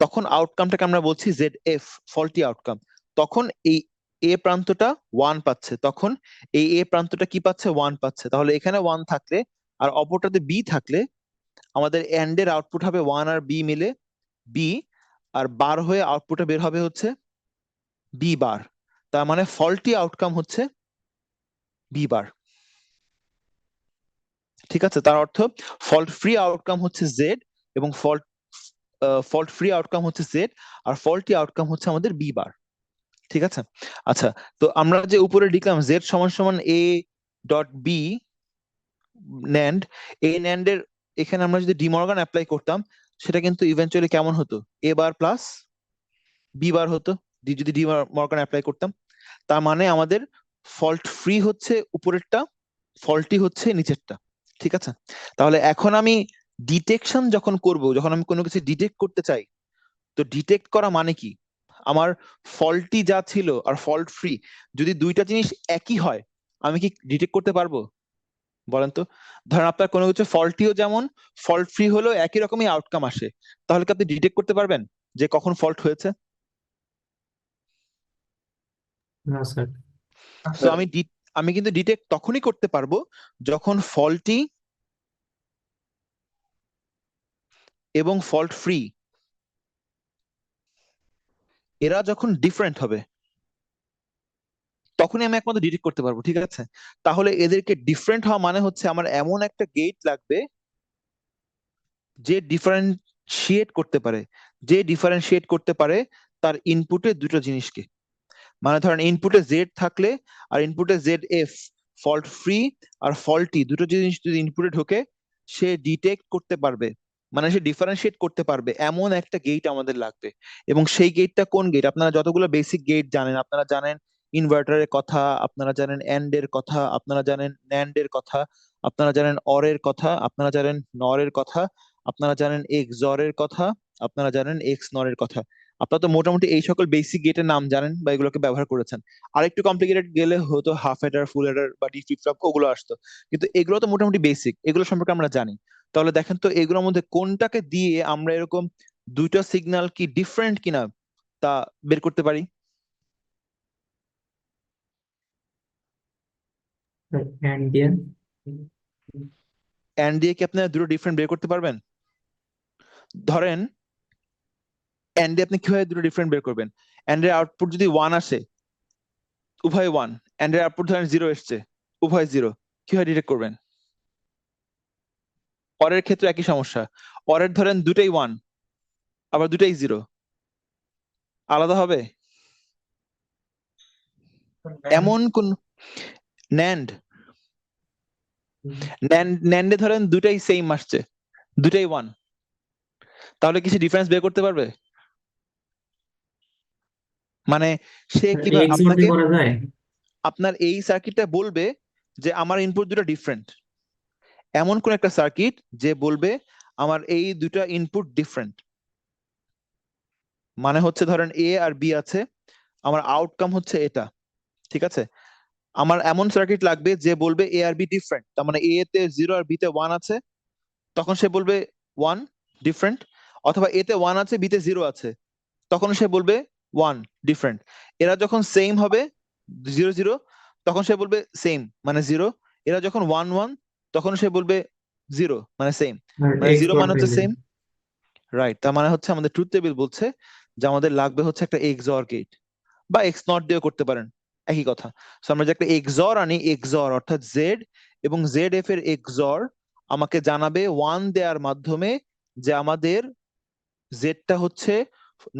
তখন আউটকামটাকে আমরা বলছি জেড এফ, ফল্টি আউটকাম। তখন এই এ প্রান্তটা 1 পাচ্ছে, তখন এই এ প্রান্তটা কি পাচ্ছে? 1 পাচ্ছে। তাহলে এখানে 1 থাকলে আর অপরটাতে বি থাকলে আমাদের এন্ড এর আউটপুট হবে 1 আর বি মিলে বি, আর বার হয়ে আউটপুটে বের হবে হচ্ছে বি বার। তার মানে ফল্টি আউটকাম হচ্ছে বি বার। ঠিক আছে, তার অর্থ ফল্ট ফ্রি আউটকাম হচ্ছে জেড, এবং ফল্ট ফ্রি আউটকাম হচ্ছে জেড, আর ফল্টি আউটকাম হচ্ছে আমাদের বি বার। ঠিক আছে, আচ্ছা, তো আমরা যে উপরে লিখলাম জেড সমান সমান এ ডট বি ন্যান্ড, এই ন্যান্ড এর এখানে আমরা যদি ডিমর্গান অ্যাপ্লাই করতাম, সেটা কিন্তু ইভেন্চুয়ালি কেমন হতো? এ বার প্লাস বি বার হতো, যদি ডিমর্গান অ্যাপ্লাই করতাম। তার মানে আমাদের ফল্ট ফ্রি হচ্ছে উপরেরটা, ফল্টি হচ্ছে নিচেরটা। ঠিক আছে, তাহলে এখন আমি ডিটেকশন যখন করব, যখন আমি কোনো কিছু ডিটেক্ট করতে চাই, তো ডিটেক্ট করা মানে কি? আমার ফল্টি যা ছিল আর ফল্ট ফ্রি, যদি দুইটা জিনিস একই হয়, আমি কি ডিটেক্ট করতে পারবো? বলেন তো। ধরেন আপনার কোনো কিছু ফল্টিও যেমন, ফল্ট ফ্রি হলেও একই রকমই আউটকাম আসে, তাহলে কি আপনি ডিটেক্ট করতে পারবেন যে কখন ফল্ট হয়েছে? না স্যার। তো আমি কিন্তু ডিটেক্ট তখনই করতে পারবো যখন ফল্টি এবং ফল্ট ফ্রি এরা যখন ডিফারেন্ট হবে, তখনই আমি একমাত্র ডিটেক্ট করতে পারবো। ঠিক আছে, তাহলে এদেরকে ডিফারেন্ট হওয়া মানে হচ্ছে আমার এমন একটা গেট লাগবে যে ডিফারেন্সিয়েট করতে পারে, যে ডিফারেন্সিয়েট করতে পারে তার ইনপুটে দুটো জিনিসকে। মানে ধরেন ইনপুটে জেড থাকলে আর ইনপুটে জেড এফ ফল্ট ফ্রি আর ফল্টি দুটো জিনিস যদি ইনপুটে ঢোকে সে ডিটেক্ট করতে পারবে, মানে সে ডিফারেন্সিয়েট করতে পারবে এমন একটা গেট আমাদের লাগবে। এবং সেই গেটটা কোন গেট? আপনারা যতগুলো বেসিক গেট জানেন, আপনারা জানেন ইনভার্টারের কথা, আপনারা জানেন এন্ড এর কথা, আপনারা জানেন ন্যান্ড এর কথা, আপনারা জানেন অর এর কথা, আপনারা জানেন নর এর কথা, আপনারা জানেন এক্সর এর কথা, আপনারা জানেন এক্স নর এর কথা। আপনারা তো মোটামুটি এই সকল বেসিক গেটের নাম জানেন বা এগুলোকে ব্যবহার করেছেন। আরেকটু কমপ্লিকেটেড গেলে হয়তো হাফ এডার, ফুল এডার বা ডি ফ্লিপ ফ্লপ ওগুলো আসতো, কিন্তু এগুলো তো মোটামুটি বেসিক, এগুলো সম্পর্কে আমরা জানি। তাহলে দেখেন তো এগুলোর মধ্যে কোনটাকে দিয়ে আমরা এরকম দুইটা সিগন্যাল কি ডিফারেন্ট কিনা তা বের করতে পারি। হ্যান্ড দিয়ে। এন্ড দিয়ে কি আপনারা দুটো ডিফারেন্ট বের করতে পারবেন? ধরেন এন্ড দিয়ে আপনি কিভাবে দুটো ডিফারেন্ট বের করবেন? এন্ড এর আউটপুট যদি ওয়ান আসে, উভয় ওয়ান, এন্ড এর আউটপুট ধরেন জিরো এসছে, উভয় জিরো, কিভাবে ডিটেক্ট করবেন? অরের ক্ষেত্রে একই সমস্যা, অরের ধরেন দুটাই ওয়ান আবার দুটাই জিরো, আলাদা হবে? এমন কোন ন্যান্ড, ন্যান্ডে ধরেন দুটাই সেম আসছে, দুটাই ওয়ান, তাহলে কিছু ডিফারেন্স বের করতে পারবে? মানে সে কিভাবে এক্সওর আপনাকে, দিয়ে করা যায়। আপনার এই সার্কিটটা বলবে যে আমার ইনপুট দুটো ডিফারেন্ট, এমন কোন একটা সার্কিট যে বলবে আমার এই দুটা ইনপুট ডিফারেন্ট। মানে হচ্ছে ধরেন এ আর বি আছে, আমার আউটকাম হচ্ছে এটা, ঠিক আছে? আমার এমন সার্কিট লাগবে যে বলবে এ আর বি ডিফারেন্ট, তার মানে এ তে জিরো আর বি তে ওয়ান আছে, তখন সে বলবে ওয়ান ডিফারেন্ট। অথবা এ তে ওয়ান আছে বি তে জিরো আছে, তখন সে বলবে ওয়ান ডিফারেন্ট। এরা যখন সেম হবে, জিরো জিরো, তখন সে বলবে সেম মানে জিরো। এরা যখন ওয়ান ওয়ান, তখন সে বলবে জিরো মানে সেম, আর মানে জিরো এক্সওর মানে হচ্ছে পেলে। সেম। রাইট, তার মানে হচ্ছে আমাদের ট্রুথ টেবিল বলছে যে আমাদের লাগবে হচ্ছে একটা এক্সঅর গেট, বা এক্স নট দিয়েও করতে পারেন, একই কথা। সো আমরা যে একটা এক্সঅর আনি, এক্সঅর অর্থাৎ জেড এবং জেড এফ এর এক্সঅর আমাকে জানাবে ওয়ান দেওয়ার মাধ্যমে যে আমাদের জেডটা হচ্ছে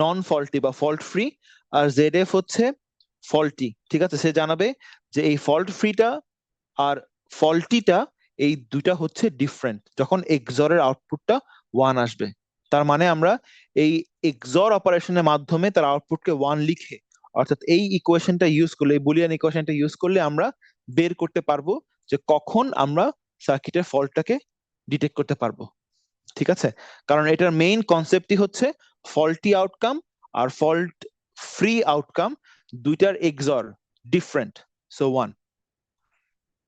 নন ফল্টি বা ফল্ট ফ্রি, আর জেড এফ হচ্ছে ফল্টি, ঠিক আছে? সে জানাবে যে এই ফল্ট ফ্রিটা আর ফল্টিটা এই দুইটা হচ্ছে ডিফারেন্ট যখন এক্সর এর আউটপুটটা ওয়ান আসবে। তার মানে আমরা এই এক্সর অপারেশনের মাধ্যমে তার আউটপুটকে ওয়ান লিখে, অর্থাৎ এই ইকুয়েশনটা ইউজ করলে, এই বুলিয়ান ইকুয়েশনটা ইউজ করলে আমরা বের করতে পারবো যে কখন আমরা সার্কিটের ফল্টটাকে ডিটেক্ট করতে পারবো, ঠিক আছে? কারণ এটার মেইন কনসেপ্টই হচ্ছে ফল্টি আউটকাম আর ফল্ট ফ্রি আউটকাম দুইটার এক্সর ডিফারেন্ট, সো ওয়ান,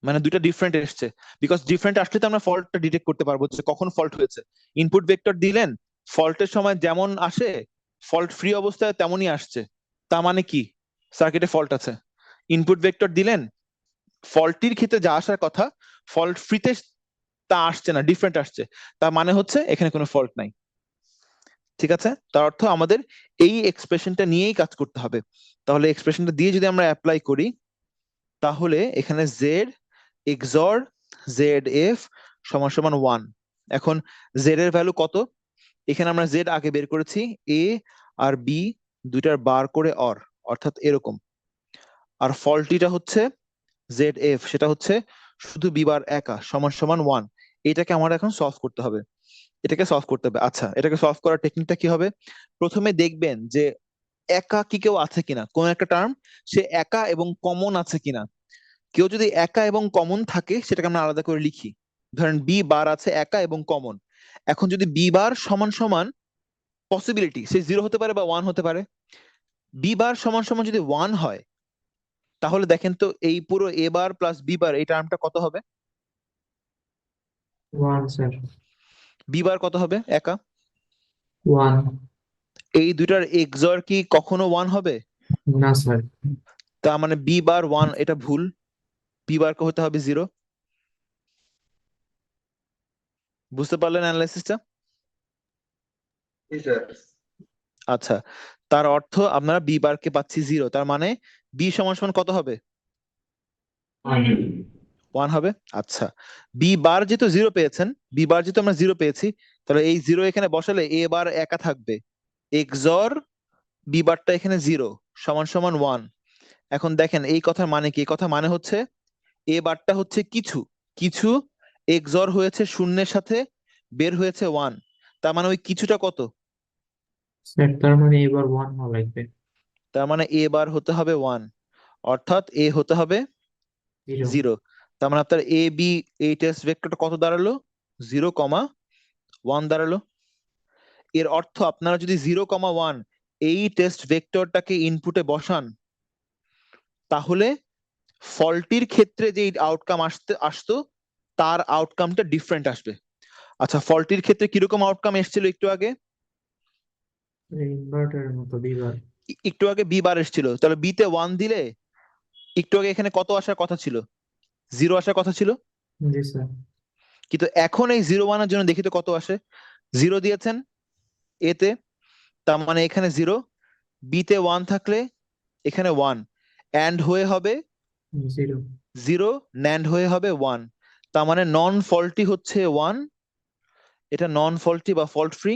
মানে দুইটা ডিফারেন্ট এসছে। বিকজ ডিফারেন্ট আসলে তো আমরা ফল্টটা ডিটেক্ট করতে পারবো যে কখন ফল্ট হয়েছে। ইনপুট ভেক্টর দিলেন, ফল্টের সময় যেমন আসে ফল্ট ফ্রি অবস্থায় তেমনই আসছে, তার মানে কি সার্কিটে ফল্ট আছে। ইনপুট ভেক্টর দিলেন, ফল্টির ক্ষেত্রে যা আসার কথা ফল্ট ফ্রিতে তা আসছে না, ডিফারেন্ট আসছে, তার মানে হচ্ছে এখানে কোনো ফল্ট নাই, ঠিক আছে? তার অর্থ আমাদের এই এক্সপ্রেশনটা নিয়েই কাজ করতে হবে। তাহলে এক্সপ্রেশনটা দিয়ে যদি আমরা অ্যাপ্লাই করি, তাহলে এখানে জেড এক্সর জেড এফ সমান সমান ওয়ান। এখন জেড এর ভ্যালু কত? এখানে আমরা জেড আগে বের করেছি, এ আর বি দুইটার বার করে অর, অর্থাৎ এরকম। আর ফল্টিটা হচ্ছে জেড এফ, সেটা হচ্ছে শুধু বি বার একা সমান সমান ওয়ান। এটাকে আমার এখন সলভ করতে হবে, এটাকে সলভ করতে হবে। আচ্ছা, এটাকে সলভ করার টেকনিকটা কি হবে? প্রথমে দেখবেন যে একা কি কেউ আছে কিনা, কোন একটা টার্ম সে একা এবং কমন আছে কিনা। কেউ যদি একা এবং কমন থাকে সেটাকে আমরা আলাদা করে লিখি। ধরেন বি বার আছে একা এবং কমন। এখন যদি বি বার সমান সমান, পসিবিলিটি সে জিরো হতে পারে বা ওয়ান হতে পারে, বি বার সমান সমান যদি ওয়ান হয়, তাহলে দেখেন তো এই পুরো এ বার প্লাস বি বার এই টার্মটা কত হবে? One sir. বি বার কত হবে একা? ওয়ান। এই দুইটার এক্সর কি কখনো ওয়ান হবে? না স্যার। তার মানে বি বার ওয়ান, এটা ভুল, বি বার কে হতে হবে জিরো। বুঝতে পারলেন অ্যানালাইসিসটা? আচ্ছা, তার অর্থ আপনারা বি বার কে পাচ্ছি জিরো, তার মানে বি সমান সমান কত হবে? ওয়ান হবে। আচ্ছা, বি বার যেহেতু জিরো পেয়েছেন, বি বার যেহেতু আমরা জিরো পেয়েছি, তাহলে এই জিরো এখানে বসালে এ বার একা থাকবে, এক্সর বি বারটা এখানে জিরো সমান সমান ওয়ান। এখন দেখেন এই কথার মানে কি? এই কথা মানে হচ্ছে এ বারটা হচ্ছে কিছু, কিছু XOR হয়েছে শূন্যের সাথে, বের হয়েছে 1, তার মানে ওই কিছুটা কত? স্যার তার মানে এবার 1 হওয়া লাগবে। তার মানে এ বার হতে হবে 1, অর্থাৎ এ হতে হবে 0। 0। তার মানে আপনার এ বি, এই টেস্ট ভেক্টরটা কত দাঁড়ালো? 0,1 দাঁড়ালো। এর অর্থ আপনারা যদি 0,1 এই টেস্ট ভেক্টরটাকে ইনপুটে বসান, তাহলে ফল্টির ক্ষেত্রে যে আউটকাম আসতো তার আউটকামটা ডিফারেন্ট আসবে। আচ্ছা, ফল্টির ক্ষেত্রে কিরকম আউটকাম এসেছিল একটু আগে? ইনভার্টারের মতো বিবার। একটু আগে বি বার এসেছিল, তাহলে বি তে 1 দিলে একটু আগে এখানে কত আসার কথা ছিল? 0 আসার কথা ছিল। জি স্যার। কিন্তু এখন এই 0,1 এর জন্য দেখি তো কত আসে। 0 দিয়েছেন এতে, তার মানে এখানে 0, বি তে 1 থাকলে এখানে 1, অ্যান্ড হয়ে হবে 0। 0, ন্যান্ড হয়ে হবে 1, তার মানে নন ফল্টি হচ্ছে 1, এটা নন ফল্টি বা ফল্ট ফ্রি,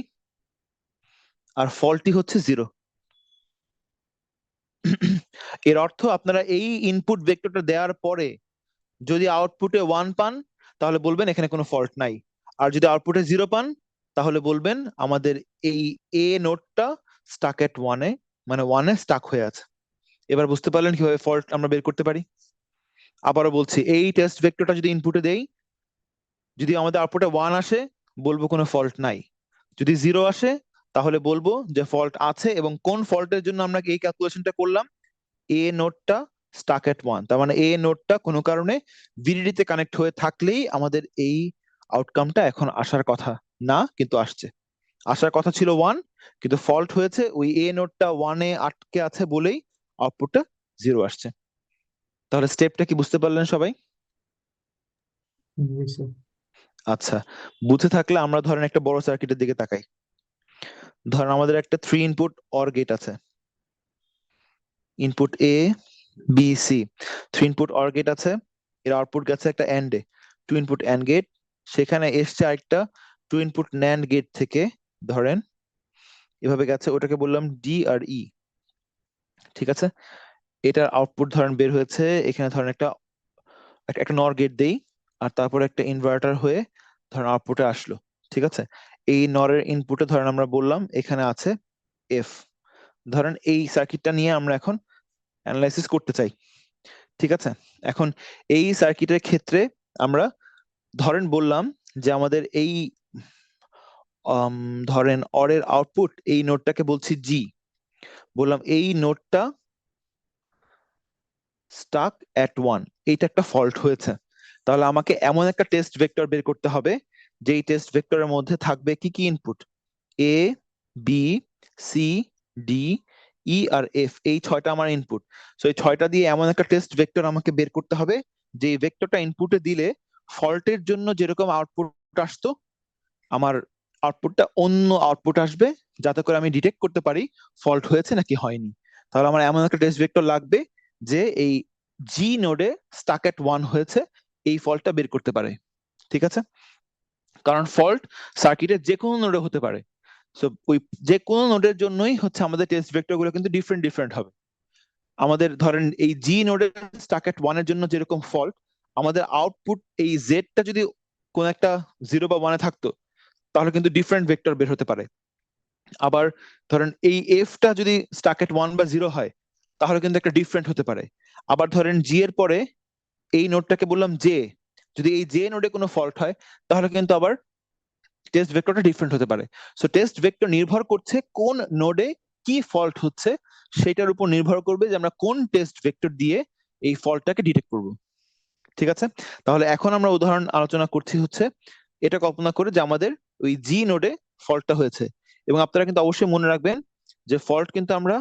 আর ফল্টি হচ্ছে 0। এর অর্থ আপনারা এই ইনপুট ভেক্টরটা দেওয়ার পরে যদি আউটপুটে 1 পান, তাহলে বলবেন এখানে কোনো ফল্ট নাই। আর যদি আউটপুটে 0 পান, তাহলে বলবেন আমাদের এই এ নোডটা স্টাক এট 1-এ, মানে 1-এ স্টাক হয়ে আছে। এবার বুঝতে পারলেন কিভাবে ফল্ট আমরা বের করতে পারি? আবারও বলছি, এই টেস্ট ভেক্টরটা যদি ইনপুটে দেই, যদি আমাদের আউটপুটে 1 আসে, বলবো কোনো ফল্ট নাই। যদি 0 আসে, তাহলে বলবো যে ফল্ট আছে, এবং কোন ফল্টের জন্য আমরা এই ক্যালকুলেশনটা করলাম? এ নোডটা স্টাক এট 1, তার মানে এ নোডটা কোনো কারণে ভিডিডি তে কানেক্ট হয়ে থাকলেই আমাদের এই আউটকামটা এখন আসার কথা না, কিন্তু আসছে। আসার কথা ছিল 1, কিন্তু ফল্ট হয়েছে ওই এ নোডটা 1-এ আটকে আছে বলেই আউটপুটটা 0 আসছে। তাহলে স্টেপটা কি বুঝতে পারলেন সবাই? জি স্যার। আচ্ছা, বুঝে থাকলে আমরা ধরেন একটা বড় সার্কিটের দিকে তাকাই। ধরেন আমাদের একটা 3 ইনপুট অর গেট আছে, input A B C, 3 input OR gate আছে, এর আউটপুট গেছে একটা এন্ডে, 2 ইনপুট এন্ড গেট, সেখানে এসছে আরেকটা 2 ইনপুট ন্যান্ড গেট থেকে, ধরেন এভাবে গেছে, ওটাকে বললাম ডি আর ই। ঠিক আছে, এটার আউটপুট ধরেন বের হয়েছে, এখানে ধরেন একটা একটা নর গেট দেই, আর তারপর একটা ইনভার্টার হয়ে ধরেন আউটপুটে আসলো। ঠিক আছে, এই নরের ইনপুটে ধরেন আমরা বললাম এখানে আছে এফ। ধরেন এই সার্কিটটা নিয়ে আমরা এখন অ্যানালাইসিস করতে চাই। ঠিক আছে, এখন এই সার্কিটের ক্ষেত্রে আমরা ধরেন বললাম যে আমাদের এই ধরেন অরের আউটপুট এই নোডটাকে বলছি জি, বললাম এই নোডটা স্টাক এট 1, এইটা একটা ফল্ট হয়েছে। তাহলে আমাকে এমন একটা টেস্ট ভেক্টর বের করতে হবে যেই টেস্ট ভেক্টরের মধ্যে থাকবে কি কি input? A B C D E R F, এই 6টা আমার ইনপুট। সো এই 6টা দিয়ে এমন একটা টেস্ট ভেক্টর আমাকে বের করতে হবে যে ভেক্টরটা ইনপুটে দিলে ফল্টের জন্য যেরকম আউটপুট আসতো, আমার আউটপুটটা অন্য আউটপুট আসবে, যাতে করে আমি ডিটেক্ট করতে পারি ফল্ট হয়েছে নাকি হয়নি। তাহলে আমার এমন একটা টেস্ট ভেক্টর লাগবে যে এই জি নোডে স্টাক এট 1 হয়েছে, এই ফল্টটা বের করতে পারে। ঠিক আছে, কারণ ফল্ট সার্কিটের যে কোনো নোডে হতে পারে। সো ওই যে কোনো নোডের জন্যই হচ্ছে আমাদের টেস্ট ভেক্টর গুলো কিন্তু ডিফারেন্ট ডিফারেন্ট হবে। আমাদের ধরেন এই জি নোডে স্টাক এট 1 এর জন্য যেরকম ফল্ট, আমাদের আউটপুট এই জেডটা যদি কোন একটা 0 বা 1-এ থাকতো, তাহলে কিন্তু ডিফারেন্ট ভেক্টর বের হতে পারে। আবার ধরেন এই এফটা যদি স্টাক এট 1 বা 0 হয়, তাহলে কিন্তু একটা ডিফারেন্ট হতে পারে। আবার ধরেন জি এর পরে এই নোডটাকে বললাম জে, যদি এই জে নোডে কোনো ফল্ট হয়, তাহলে কিন্তু আবার টেস্ট ভেক্টরটা ডিফারেন্ট হতে পারে। সো টেস্ট ভেক্টর নির্ভর করছে কোন নোডে কি ফল্ট হচ্ছে, সেটার উপর নির্ভর করবে যে আমরা কোন টেস্ট ভেক্টর দিয়ে এই ফল্টটাকে ডিটেক্ট করব। ঠিক আছে, তাহলে এখন আমরা উদাহরণ আলোচনা করছি হচ্ছে এটা কল্পনা করে যে আমাদের ওই জি নোডে ফল্টটা হয়েছে, এবং আপনারা কিন্তু অবশ্যই মনে রাখবেন যে ফল্ট কিন্তু আমরা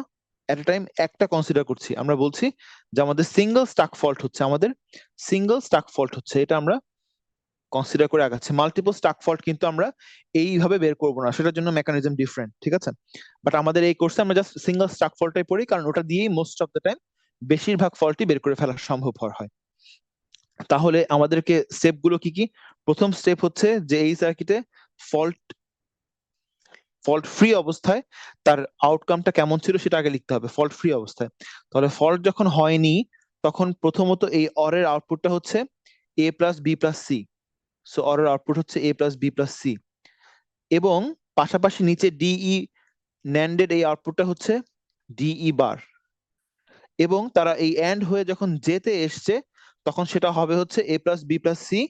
এট এ টাইম একটা কনসিডার করছি। আমরা বলছি যে আমাদের সিঙ্গেল স্টাক ফল্ট হচ্ছে, আমাদের সিঙ্গেল স্টাক ফল্ট হচ্ছে, এটা আমরা কনসিডার করে আগাচ্ছি। মাল্টিপল স্টাক ফল্ট কিন্তু আমরা এইভাবে বের করবো না, সেটার জন্য মেকানিজম ডিফারেন্ট। ঠিক আছে, বাট আমাদের এই কোর্সে আমরা জাস্ট সিঙ্গেল স্টাক ফল্টটাই পড়ি, কারণ ওটা দিয়েই মোস্ট অফ দ্য টাইম বেশিরভাগ ফল্টই বের করে ফেলা সম্ভব হয়। তাহলে আমাদেরকে স্টেপ গুলো কি কি? প্রথম স্টেপ হচ্ছে যে এই সার্কিটে ফল্ট ফল্ট ফ্রি অবস্থায় তার আউটকামটা কেমন ছিল সেটা আগে লিখতে হবে, ফল্ট ফ্রি অবস্থায়। তাহলে ফল্ট যখন হয়নি, তখন প্রথমত এই অর এর আউটপুটটা হচ্ছে A plus B plus C. So OR এর আউটপুট হচ্ছে A plus B plus C, এবং পাশাপাশি নিচে ডিই ন্যান্ডেড এই আউটপুটটা হচ্ছে ডিই বার, এবং তারা এই অ্যান্ড হয়ে যখন জেতে এসছে তখন সেটা হবে হচ্ছে A plus B plus C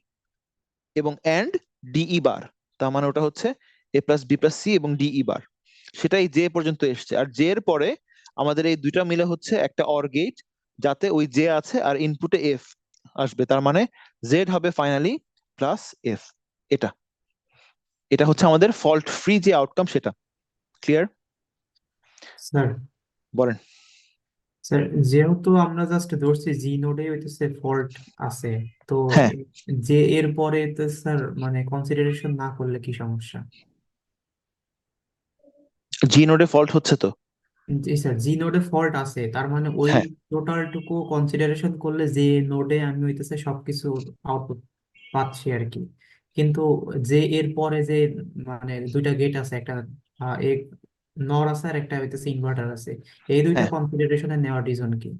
এবং অ্যান্ড ডিই বার। তার মানে ওটা হচ্ছে A plus B plus C এবং ডিই বার, সেটাই জে পর্যন্ত এসছে। আর জে এর পরে আমাদের এই দুইটা মিলে হচ্ছে একটা অর গেট, যাতে ওই জে আছে আর ইনপুটে এফ আসবে, তার মানে জেড হবে ফাইনালি প্লাস এফ। এটা এটা হচ্ছে আমাদের ফল্ট ফ্রি যে আউটকাম, সেটা ক্লিয়ার? স্যার বলেন। স্যার যেহেতু আমরা জাস্ট ধরছি জি নোডে হইতেছে ফল্ট আছে, তো হ্যাঁ, যে এর পরে তো স্যার মানে কনসিডারেশন না করলে কি সমস্যা? জি নোডে ফল্ট হচ্ছে তো। জি স্যার, জি নোডে ফল্ট আছে, তার মানে ওই হ্যাঁ, টোটালটুকু কনসিডারেশন করলে যে নোডে আমি হইতেছে সবকিছু আউটপুট পাচ্ছি আর কি। কিন্তু যে এর পরে যে মানে দুইটা গেট আছে, একটা এক নর আছে আর একটা হইতেছে ইনভার্টার আছে, এই দুইটা হ্যাঁ, কনসিডারেশনে নেওয়ার রিজন কি?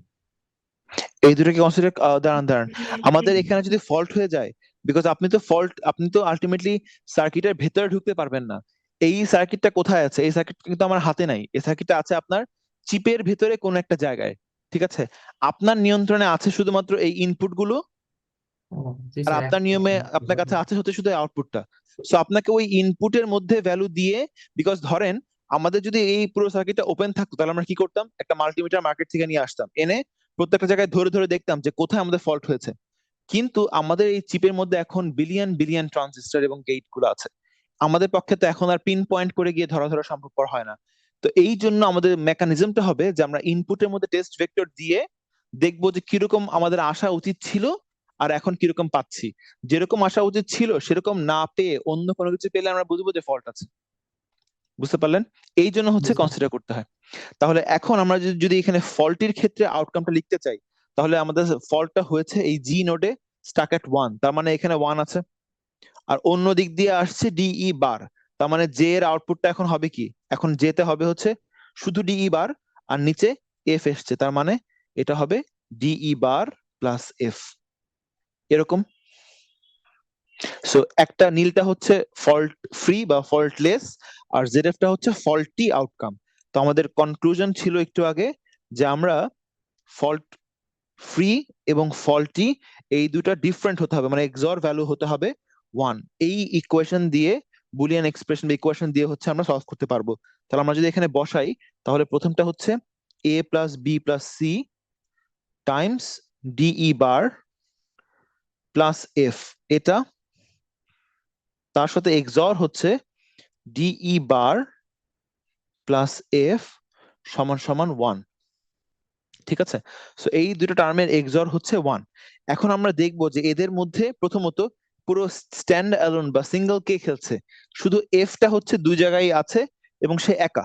এই দুটোকে কনসিডার, দাঁড়ান দাঁড়ান, আমাদের এখানে যদি ফল্ট হয়ে যায়, বিকজ আপনি তো আলটিমেটলি সার্কিটের ভেতরে ঢুকতে পারবেন না। এই সার্কিটটা কোথায় আছে? এই সার্কিট কিন্তু আমার হাতে নাই, এই সার্কিটটা আছে আপনার চিপের ভেতরে কোন একটা জায়গায়, ঠিক আছে? আপনার নিয়ন্ত্রণে আছে শুধুমাত্র এই ইনপুট গুলো, ও জি আর স্যার, আপনার এখন নিয়মে আপনার কাছে আছে হচ্ছে শুধু আউটপুটটা। সো আপনাকে ওই ইনপুটের মধ্যে ভ্যালু দিয়ে, বিকজ ধরেন আমাদের যদি এই পুরো সার্কিটটা ওপেন থাকতো তাহলে আমরা কি করতাম, একটা মাল্টিমিটার মার্কেট থেকে নিয়ে আসতাম, এনে প্রত্যেকটা জায়গায় ধরে ধরে দেখতাম যে কোথায় আমাদের ফল্ট হয়েছে। কিন্তু আমাদের এই চিপের মধ্যে এখন বিলিয়ন বিলিয়ন ট্রানজিস্টর এবং গেট গুলো আছে, আমাদের পক্ষে তো এখন আর পিন পয়েন্ট করে গিয়ে ধরা ধরা সম্ভবপর হয় না। তো এই জন্য আমাদের মেকানিজমটা হবে যে আমরা ইনপুটের মধ্যে টেস্ট ভেক্টর দিয়ে দেখবো যে কিরকম আমাদের আসা উচিত ছিল আর এখন কিরকম পাচ্ছি। যেরকম আসা উচিত ছিল সেরকম না পেয়ে অন্য কোনো কিছু পেলে আমরা বুঝবো যে ফল্ট আছে। বুঝতে পারলেন? এই জন্য হচ্ছে কনসিডার করতে হয়। তাহলে এখন আমরা যদি এখানে ফল্টের ক্ষেত্রে আউটকামটা লিখতে চাই, তাহলে আমাদের ফল্টটা হয়েছে এই জি নোডে স্টাক এট ওয়ান, তার মানে এখানে ওয়ান আছে। আর অন্য দিক দিয়ে আসছে ডিই বার, তার মানে জে এর আউটপুটটা এখন হবে কি, এখন জে তে হবে হচ্ছে শুধু ডিই বার, আর নিচে এফ এসছে, তার মানে এটা হবে ডিই বার প্লাস এফ, এরকম। সো একটা নীলটা হচ্ছে ফল্ট ফ্রি বা ফল্টলেস, আর জেডএফ টা হচ্ছে ফল্টি আউটকাম। তো আমাদের কনক্লুশন ছিল একটু আগে যে আমরা ফল্ট ফ্রি এবং ফল্টি এই দুটা ডিফারেন্ট হতে হবে, মানে এক্সঅর ভ্যালু হতে হবে ওয়ান। এই ইকুয়েশন দিয়ে, বুলিয়ান এক্সপ্রেশন বা ইকুয়েশন দিয়ে হচ্ছে আমরা সলভ করতে পারবো। তাহলে আমরা যদি এখানে বসাই, তাহলে প্রথমটা হচ্ছে A plus B plus C times DE bar plus F, এটা তার সাথে এক্সঅর হচ্ছে ডিই বার প্লাস এফ সমান সমান ওয়ান। ঠিক আছে? সো এই দুটো টার্মের এক্সঅর হচ্ছে ওয়ান। এখন আমরা দেখবো যে এদের মধ্যে প্রথমত পুরো স্ট্যান্ড অ্যালোন বা সিঙ্গেল কে খেলছে, শুধু এফটা হচ্ছে দুই জায়গায় আছে এবং সে একা,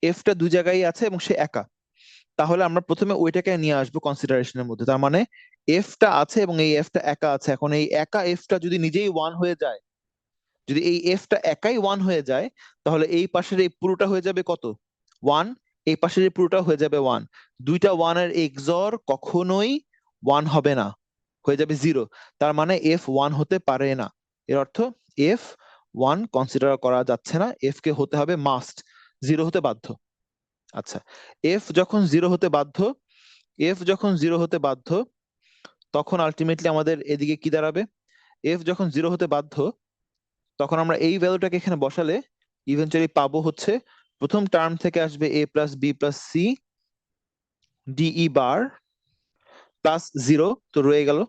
এফটা দুই জায়গায় আছে এবং সে একা। তাহলে আমরা প্রথমে ওইটাকে নিয়ে আসবো কনসিডারেশনের মধ্যে, তার মানে এফটা আছে এবং এই এফটা একা আছে। এখন এই একা এফটা যদি নিজেই ওয়ান হয়ে যায়, যদি এই এফটা একাই ওয়ান হয়ে যায়, তাহলে এই পাশের এই পুরোটা হয়ে যাবে কত, ওয়ান। এই পাশের এই পুরোটা হয়ে যাবে ওয়ান। দুইটা ওয়ানের এক্সঅর কখনোই ওয়ান হবে না, হয়ে যাবে জিরো। তার মানে এফ ওয়ান হতে পারে না, এর অর্থ এফ ওয়ান কনসিডার করা যাচ্ছে না, এফ কে হতে হবে মাস্ট জিরো হতে বাধ্য। আচ্ছা, এফ যখন জিরো হতে বাধ্য, এফ যখন জিরো হতে বাধ্য, তখন আলটিমেটলি আমাদের এদিকে কি দাঁড়াবে, এফ যখন জিরো হতে বাধ্য, তখন আমরা এই ভ্যালুটাকে এখানে বসালে ইভেন্চুয়ালি পাবো হচ্ছে প্রথম টার্ম থেকে আসবে A plus B plus C DE bar plus zero, তো রয়ে গেল,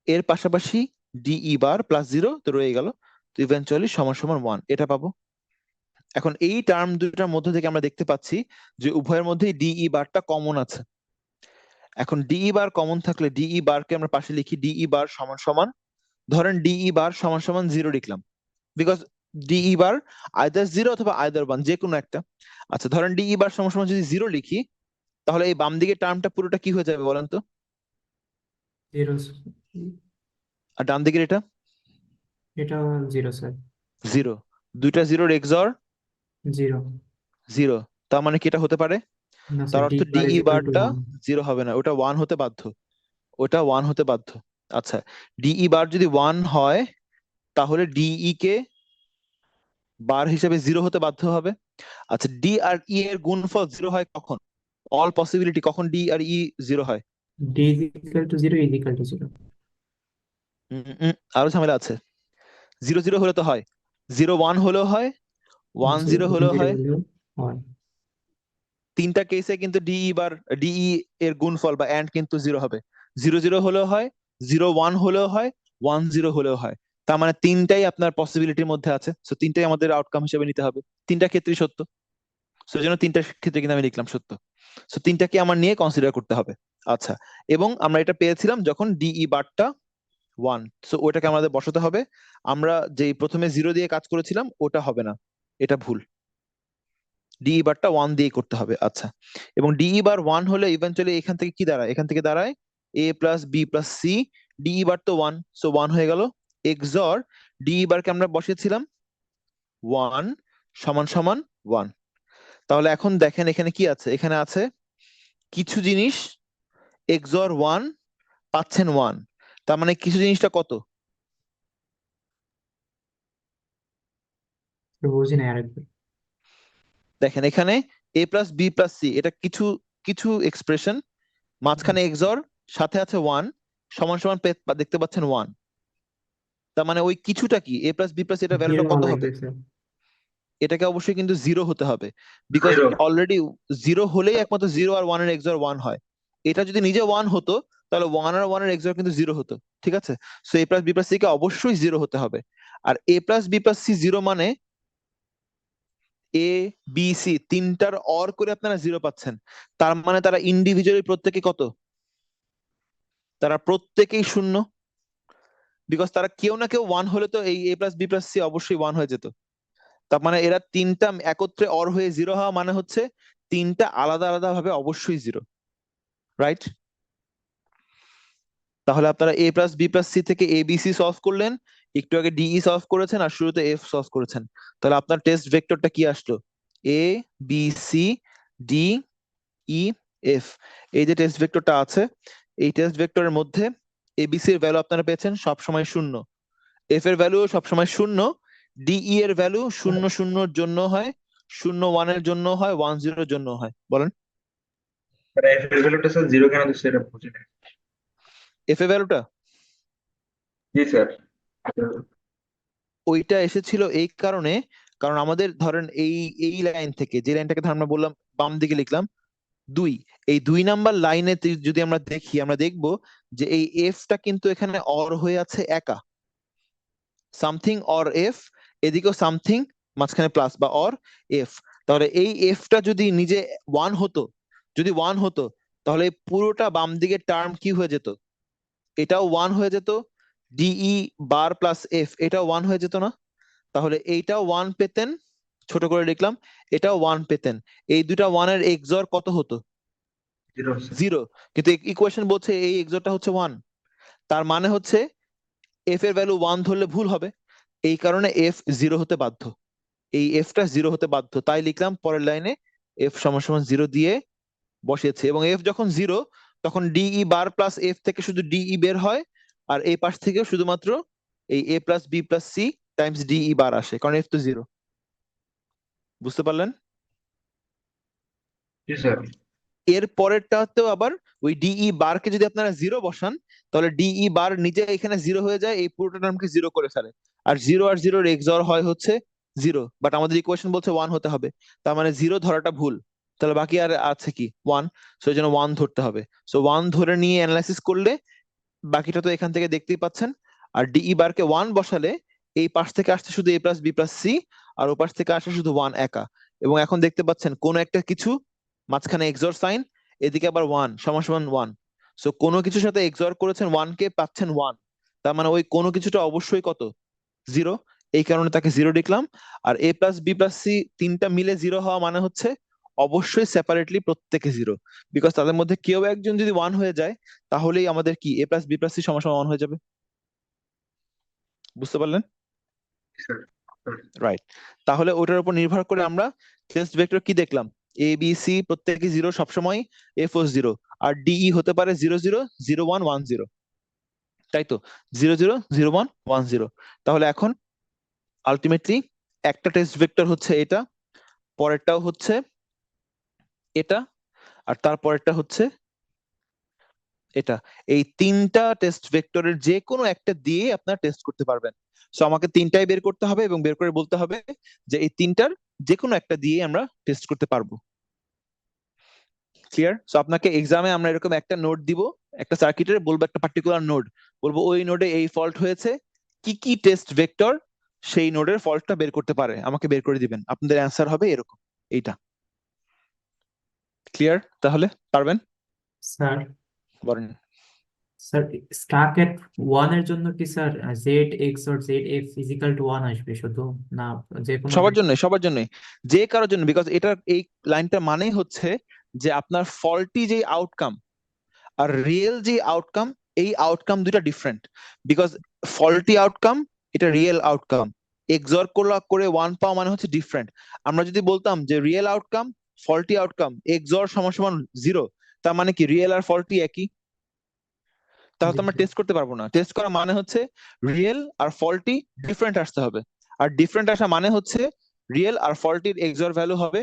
এর পাশাপাশি ডিই বার প্লাস জিরো, তো রয়ে গেল, তো ইভেন্চুয়ালি সমান সমান ওয়ান, এটা পাবো। এখন এই টার্ম দুটার মধ্যে থেকে আমরা দেখতে পাচ্ছি যে উভয়ের মধ্যেই ডিই বারটা কমন আছে। এখন ডিই বার কমন থাকলে ডিই বারকে আমরা পাশে লিখি, ডিই বার সমান সমান, ধরেন ডিই বার সমান সমান জিরো লিখলাম, because DE bar either zero অথবা আইদার ওয়ান, যে কোনো একটা। আচ্ছা, ধরেন ডিই বার সমান সমান যদি জিরো লিখি, তাহলে এই বাম দিকের টার্মটা পুরোটা কি হয়ে যাবে বলেন তো? জিরো, আর ডান দিকের এটা এটা জিরো স্যার। জিরো। দুইটা জিরোর এক্সঅর জিরো। জিরো, তার মানে কি এটা হতে পারে না তার স্যার, ডি অর্থ বার ডিই ইজ ইকুয়াল টু বারটা 1। 0 হবে না, ওটা 1 হতে বাধ্য, ওটা 1 হতে বাধ্য। আচ্ছা, ডিই বার যদি 1 হয় তাহলে ডিই কে বার হিসেবে 0 হতে বাধ্য হবে। আচ্ছা, ডি আর ই এর গুণফল 0 হয় কখন? অল পসিবিলিটি কখন ডি আর ই 0 হয়? D is equal to 0, is equal to 0। আরো ঝামেলা আছে। 0 0 হলে তো হয়, 0 1 হলেও হয়, 1 0 হলেও 0 হয়। হলেও হয়। তিনটা কেসে কিন্তু ডিই এর গুণফল বা এন্ড কিন্তু 0 হবে। 0 0 হলেও হয়, 0 1 হলেও হয়, 1 0 হলেও হয়। তার মানে তিনটাই আপনার পসিবিলিটির মধ্যে আছে, সো তিনটাই আমাদের আউটকাম হিসেবে নিতে হবে। তিনটা ক্ষেত্রেই সত্য, সো এই জন্য তিনটা ক্ষেত্রে কিন্তু আমি লিখলাম সত্য। সো তিনটাকে আমার নিয়ে কনসিডার করতে হবে। আচ্ছা, এবং আমরা এটা পেয়েছিলাম যখন ডিই বারটা 1, সো ওটাকে আমাদের বসাতে হবে। আমরা যেই প্রথমে 0 দিয়ে কাজ করেছিলাম ওটা হবে না, এটা ভুল। ডিই বারটা 1 দিয়ে করতে হবে। আচ্ছা, এবং ডিই বার 1 হলে ইভেন্চুয়ালি এখান থেকে কি দাঁড়ায়? এখান থেকে দাঁড়ায় A plus B plus C. DE bar তো 1, সো 1 হয়ে গেল। এক্সর ডিই বারকে আমরা বসিয়েছিলাম 1 সমান সমান 1। তাহলে এখন দেখেন এখানে কি আছে, এখানে আছে কিছু জিনিস এক্সর 1 পাচ্ছেন 1, তার মানে কিছু জিনিসটা কত? বুঝি না আরেকবার। দেখেন এখানে এ প্লাস বি প্লাস সি, এটা কিছু কিছু এক্সপ্রেশন, মাঝখানে এক্সর, সাথে আছে 1 সমান সমান দেখতে পাচ্ছেন 1। তার মানে ওই কিছুটা কি এ প্লাস বি প্লাস, এটা ভ্যালুটা 0 কত হওয়া হবে? লাগবে স্যার। এটাকে অবশ্যই কিন্তু 0 হতে হবে, বিকজ 0। অলরেডি 0 হলেই একমাত্র 0 আর 1 এর এক্সর 1 হয়। এটা যদি নিজে 1 হতো তাহলে 1 আর 1 এর এক্সর কিন্তু 0 হতো, ঠিক আছে? সো এ plus B plus C K অবশ্যই 0 হতে হবে। আর এ প্লাস বি প্লাস সি 0 মানে এ বি সি তিনটার অর করে আপনারা 0 পাচ্ছেন। তার মানে তারা ইন্ডিভিজুয়ালি প্রত্যেকে কত? তারা প্রত্যেকেই শূন্য, বিকজ তারা কেউ না কেউ 1 হলে তো এই A plus B plus C অবশ্যই 1 হয়ে যেত। তার মানে এরা তিনটা একত্রে অর হয়ে 0 হওয়া মানে হচ্ছে তিনটা আলাদা আলাদা ভাবে অবশ্যই 0, রাইট? তাহলে আপনারা এ প্লাস বি প্লাস সি থেকে এ বি সি সলভ করলেন, একটু আগে ডিই সলভ করেছেন, আর শুরুতে এফ সলভ করেছেন। তাহলে আপনার টেস্ট ভেক্টরটা কি আসলো? A B C D E F. এই যে টেস্ট ভেক্টরটা আছে, এই টেস্ট ভেক্টরের মধ্যে এবিসি এর ভ্যালু আপনারা পেয়েছেন সবসময় 0, এফ এর ভ্যালু সবসময় 0, ডিই এর ভ্যালু 0 0 এর জন্য হয়, 0 1 এর জন্য হয়, 1 0 এর জন্য হয়। বলেন স্যার এফ এর ভ্যালুটা স্যার 0 কেন দিচ্ছে এটা বুঝি না। এফ এর ভ্যালুটা জি স্যার। ওইটা এসেছিল এই কারণে, কারণ আমাদের ধরেন এই এই লাইন থেকে, যে লাইনটাকে ধর আমরা বললাম বাম দিকে লিখলাম 2, এই 2 নাম্বার লাইনে যদি আমরা দেখি, আমরা দেখব যে এই এফটা কিন্তু এখানে অর হয়ে আছে একা, সামথিং অর এফ, এদিকেও সামথিং, মাঝখানে প্লাস বা অর এফ। তাহলে এই এফটা যদি নিজে 1 হতো, যদি 1 হতো, তাহলে এই পুরোটা বাম দিকের টার্ম কি হয়ে যেত? এটাও 1 হয়ে যেত, ডিই বার প্লাস এফ এটাও 1 হয়ে যেত না? তাহলে এইটাও 1 পেতেন, ছোট করে লিখলাম, এটাও 1 পেতেন। এই দুটা 1 এর এক্সর কত হতো? 0 স্যার। 0। কিন্তু ইকুয়েশন বলছে এই এক্সরটা হচ্ছে 1, তার মানে হচ্ছে এফ এর ভ্যালু 1 ধরলে ভুল হবে, এই কারণে এফ 0 হতে বাধ্য, এই এফটা 0 হতে বাধ্য। তাই লিখলাম পরের লাইনে এফ সমান সমান 0 দিয়ে বসিয়েছে, এবং এফ যখন 0 তখন ডিই বার প্লাস এফ থেকে শুধু ডিই বের হয়, আর এই পাশ থেকেও শুধুমাত্র এই A plus B plus C times DE bar আসে, কারণ এফ তো 0। বুঝতে পারলেন? জি স্যার। এর পরেরটাতেও আবার ওই ডিই বারকে যদি আপনারা 0 বসান, তাহলে ডিই বার নিজে এখানে 0 হয়ে যায়, এই পুরোটা টার্মকে 0 করে ফেলে। আর 0 আর 0 এর এক্সর হয় হচ্ছে 0, বাট আমাদের ইকুয়েশন বলছে 1 হতে হবে, তার মানে 0 ধরাটা ভুল। তাহলে বাকি আর আছে কি 1, সো এই জন্য 1 ধরতে হবে। সো 1 ধরে নিয়ে অ্যানালাইসিস করলে বাকিটা তো এখান থেকে দেখতেই পাচ্ছেন। আর ডিই বারকে 1 বসালে এই পাশ থেকে আসছে শুধু এ প্লাস বি প্লাস সি, আর ও পাশ থেকে আসে শুধু 1 একা। এবং এখন দেখতে পাচ্ছেন কোন একটা কিছু, মাঝখানে এক্সর সাইন, এদিকে আবার 1 সমান সমান 1, সো কোনো কিছুর সাথে এক্সর করেছেন 1 কে, পাচ্ছেন 1, তার মানে ওই কোনো কিছুটা অবশ্যই কত? 0, এই কারণে তাকে 0 লিখলাম। আর এ প্লাস বি প্লাস সি তিনটা মিলে 0 হওয়া মানে হচ্ছে অবশ্যই সেপারেটলি প্রত্যেকে 0, বিকজ তাদের মধ্যে কেউ একজন যদি 1 হয়ে যায় তাহলেই আমাদের কি এ প্লাস বি প্লাস সি সমান সমান 1 হয়ে যাবে। বুঝতে পারলেন? জি স্যার। Sir, right. তাহলে ওটার উপর নির্ভর করে আমরা টেস্ট ভেক্টর কি দেখলাম? এ বি সি প্রত্যেকে 0 সবসময়, এফ ও 0, আর ডিই হতে পারে 00 01 10, তাই তো? 00 01 10। তাহলে এখন আলটিমেটলি একটা টেস্ট ভেক্টর হচ্ছে এটা, পরেরটাও হচ্ছে এটা, আর তারপরেরটা হচ্ছে এটা। এই তিনটা টেস্ট ভেক্টরের যে কোনো একটা দিয়ে আপনারা টেস্ট করতে পারবেন। সো আমাকে তিনটাই বের করতে হবে এবং বের করে বলতে হবে যে এই তিনটার যে কোনো একটা দিয়ে আমরা টেস্ট করতে পারবো। ক্লিয়ার? সো আপনাকে এক্সামে আমরা এরকম একটা নোট দিব, একটা সার্কিটের, বলবো একটা পার্টিকুলার নোড, বলবো ওই নোডে এই ফল্ট হয়েছে, কি কি টেস্ট ভেক্টর সেই নোডের ফল্টটা বের করতে পারে আমাকে বের করে দিবেন, আপনাদের অ্যান্সার হবে এরকম, এইটা। ক্লিয়ার? তাহলে পারবেন? স্যার বলেন। স্যার স্টাক এট ওয়ান এর জন্য কি sir Z X OR Z F physical to one আসবে শুধু, না যে কোনো সবার জন্য, সবার জন্য, যে কারোর জন্য, বিকজ এটার এই লাইনটা মানেই হচ্ছে যে আপনার ফল্টি যে আউটকাম আর রিয়েল যে আউটকাম, এই আউটকাম দুটা ডিফারেন্ট। বিকজ ফল্টি আউটকাম এটা রিয়েল আউটকাম, এক্সর করে ওয়ান পাওয়া মানে হচ্ছে ডিফারেন্ট। আমরা যদি বলতাম যে real outcome faulty outcome XOR সমান সমান 0, তার মানে কি রিয়েল আর ফল্টি একই? তাহলে জি তো আমরা স্যার। টেস্ট করতে পারবো না। টেস্ট করা মানে হচ্ছে রিয়েল আর ফল্টি ডিফারেন্ট আসতে হবে, আর ডিফারেন্ট আসা মানে হচ্ছে রিয়েল আর ফল্টির এক্সর ভ্যালু হবে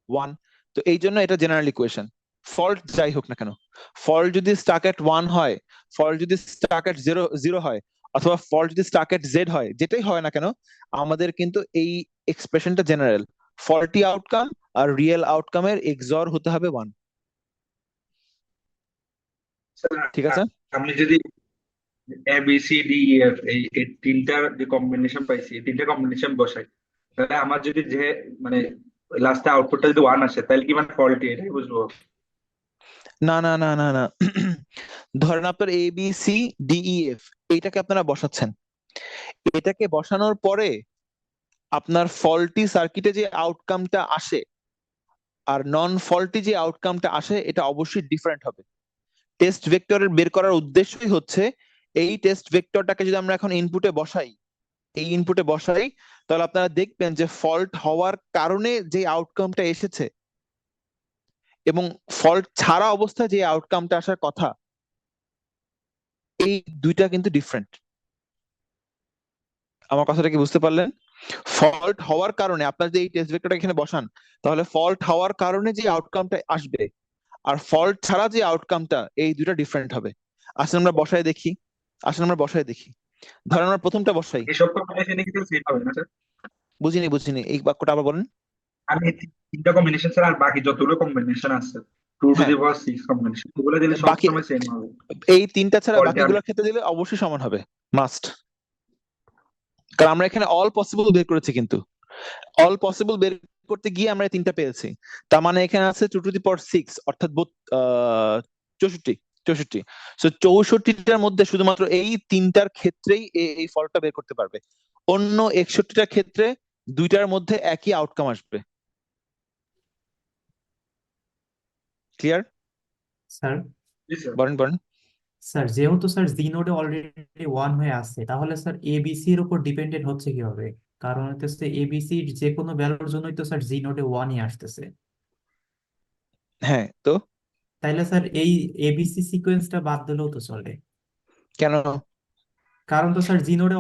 1। তো এই জন্য এটা জেনারেল ইকুয়েশন। ফল্ট যাই হোক না কেন, ফল্ট যদি স্টাক এট 1 হয়, ফল্ট যদি স্টাক এট 0 হয়, অথবা ফল্ট যদি স্টাক এট জেড হয়, যেটাই হয় না কেন, আমাদের কিন্তু এই এক্সপ্রেশনটা জেনারেল। ফল্টি আউটকাম আর রিয়েল আউটকামের এক্সর হতে হবে 1। স্যার, ঠিক আছে? আমি যদি A B C D E F এই তিনটার যে কম্বিনেশন পাইছি, এই তিনটা কম্বিনেশন বসাই, তাহলে আমার যদি যে মানে লাস্টে আউটপুটটা যদি ওয়ান আসে, তাহলে কি মানে ফল্টি, এটাই বুঝবো? না না না না না, ধরেন আপনার A B C D E F, এইটাকে আপনারা বসাচ্ছেন, এটাকে বসানোর পরে আপনার ফল্টি সার্কিটে যে আউটকামটা আসে আর নন ফল্টি যে আউটকামটা আসে, এটা অবশ্যই ডিফারেন্ট হবে। টেস্ট ভেক্টরের বের করার উদ্দেশ্যই হচ্ছে এই টেস্ট ভেক্টরটাকে যদি আমরা এখন ইনপুটে বসাই, এই ইনপুটে বসাই, তাহলে আপনারা দেখবেন যে ফল্ট হওয়ার কারণে যে আউটকামটা এসেছে এবং ফল্ট ছাড়া অবস্থায় যে আউটকামটা আসার কথা, এই দুইটা কিন্তু ডিফারেন্ট। আমার কথাটা কি বুঝতে পারলেন? ফল্ট হওয়ার কারণে আপনার যে এই টেস্ট ভেক্টরটা এখানে বসান, তাহলে ফল্ট হওয়ার কারণে যে আউটকামটা আসবে আর ফল্ট ছাড়া যে আউটকামটা, এই দুইটা ডিফারেন্ট হবে। আসলে আমরা বসায় দেখি, আসলে আমরা বসায় দেখি। ধরেন আমরা প্রথমটা বসাই। এসব কম্বিনেশনে কিন্তু সেম হবে না স্যার? বুঝিনি বুঝিনি, এই বাক্যটা আবার বলেন। আমি এই তিনটা কম্বিনেশন ছাড়া আর বাকি যতগুলো কম্বিনেশন আছে, 2 টু হ্যাঁ, দি পাওয়ার 6 কম্বিনেশন, ওগুলো দিলে বাকি সবসময় সেম হবে। এই তিনটা ছাড়া ফল্টে আর বাকিগুলোর ক্ষেত্রে দিলে অবশ্যই সমান হবে, মাস্ট। কারণ আমরা এখানে অল পসিবল বের করেছি, কিন্তু অল পসিবল বের করতে গিয়ে আমরা এই তিনটা পেয়েছি। তার মানে এখানে আছে 2 টু দি পাওয়ার 6, অর্থাৎ 64। 64, সো 64টার মধ্যে শুধুমাত্র এই তিনটার ক্ষেত্রেই এই ফলটা বের করতে পারবে। অন্য 61টার ক্ষেত্রে দুইটার মধ্যে একই আউটকাম আসবে। ক্লিয়ার? স্যার জি স্যার। বলেন বলেন। স্যার যেহেতু স্যার জি নোডে অলরেডি ওয়ান হয়ে আছে, তাহলে স্যার এবিসি এর উপর ডিপেন্ডেন্ট হচ্ছে কিভাবে? কারণ হচ্ছে এবিসি যে কোনো ভ্যালুর জন্যই তো স্যার জি নোডে ওয়ানই আসতেছে। হ্যাঁ, তো তাইলে স্যার এই এবিসি সিকোয়েন্সটা বাদ দিলেও তো চলে। কেন? কারণ তো স্যার জি নোডে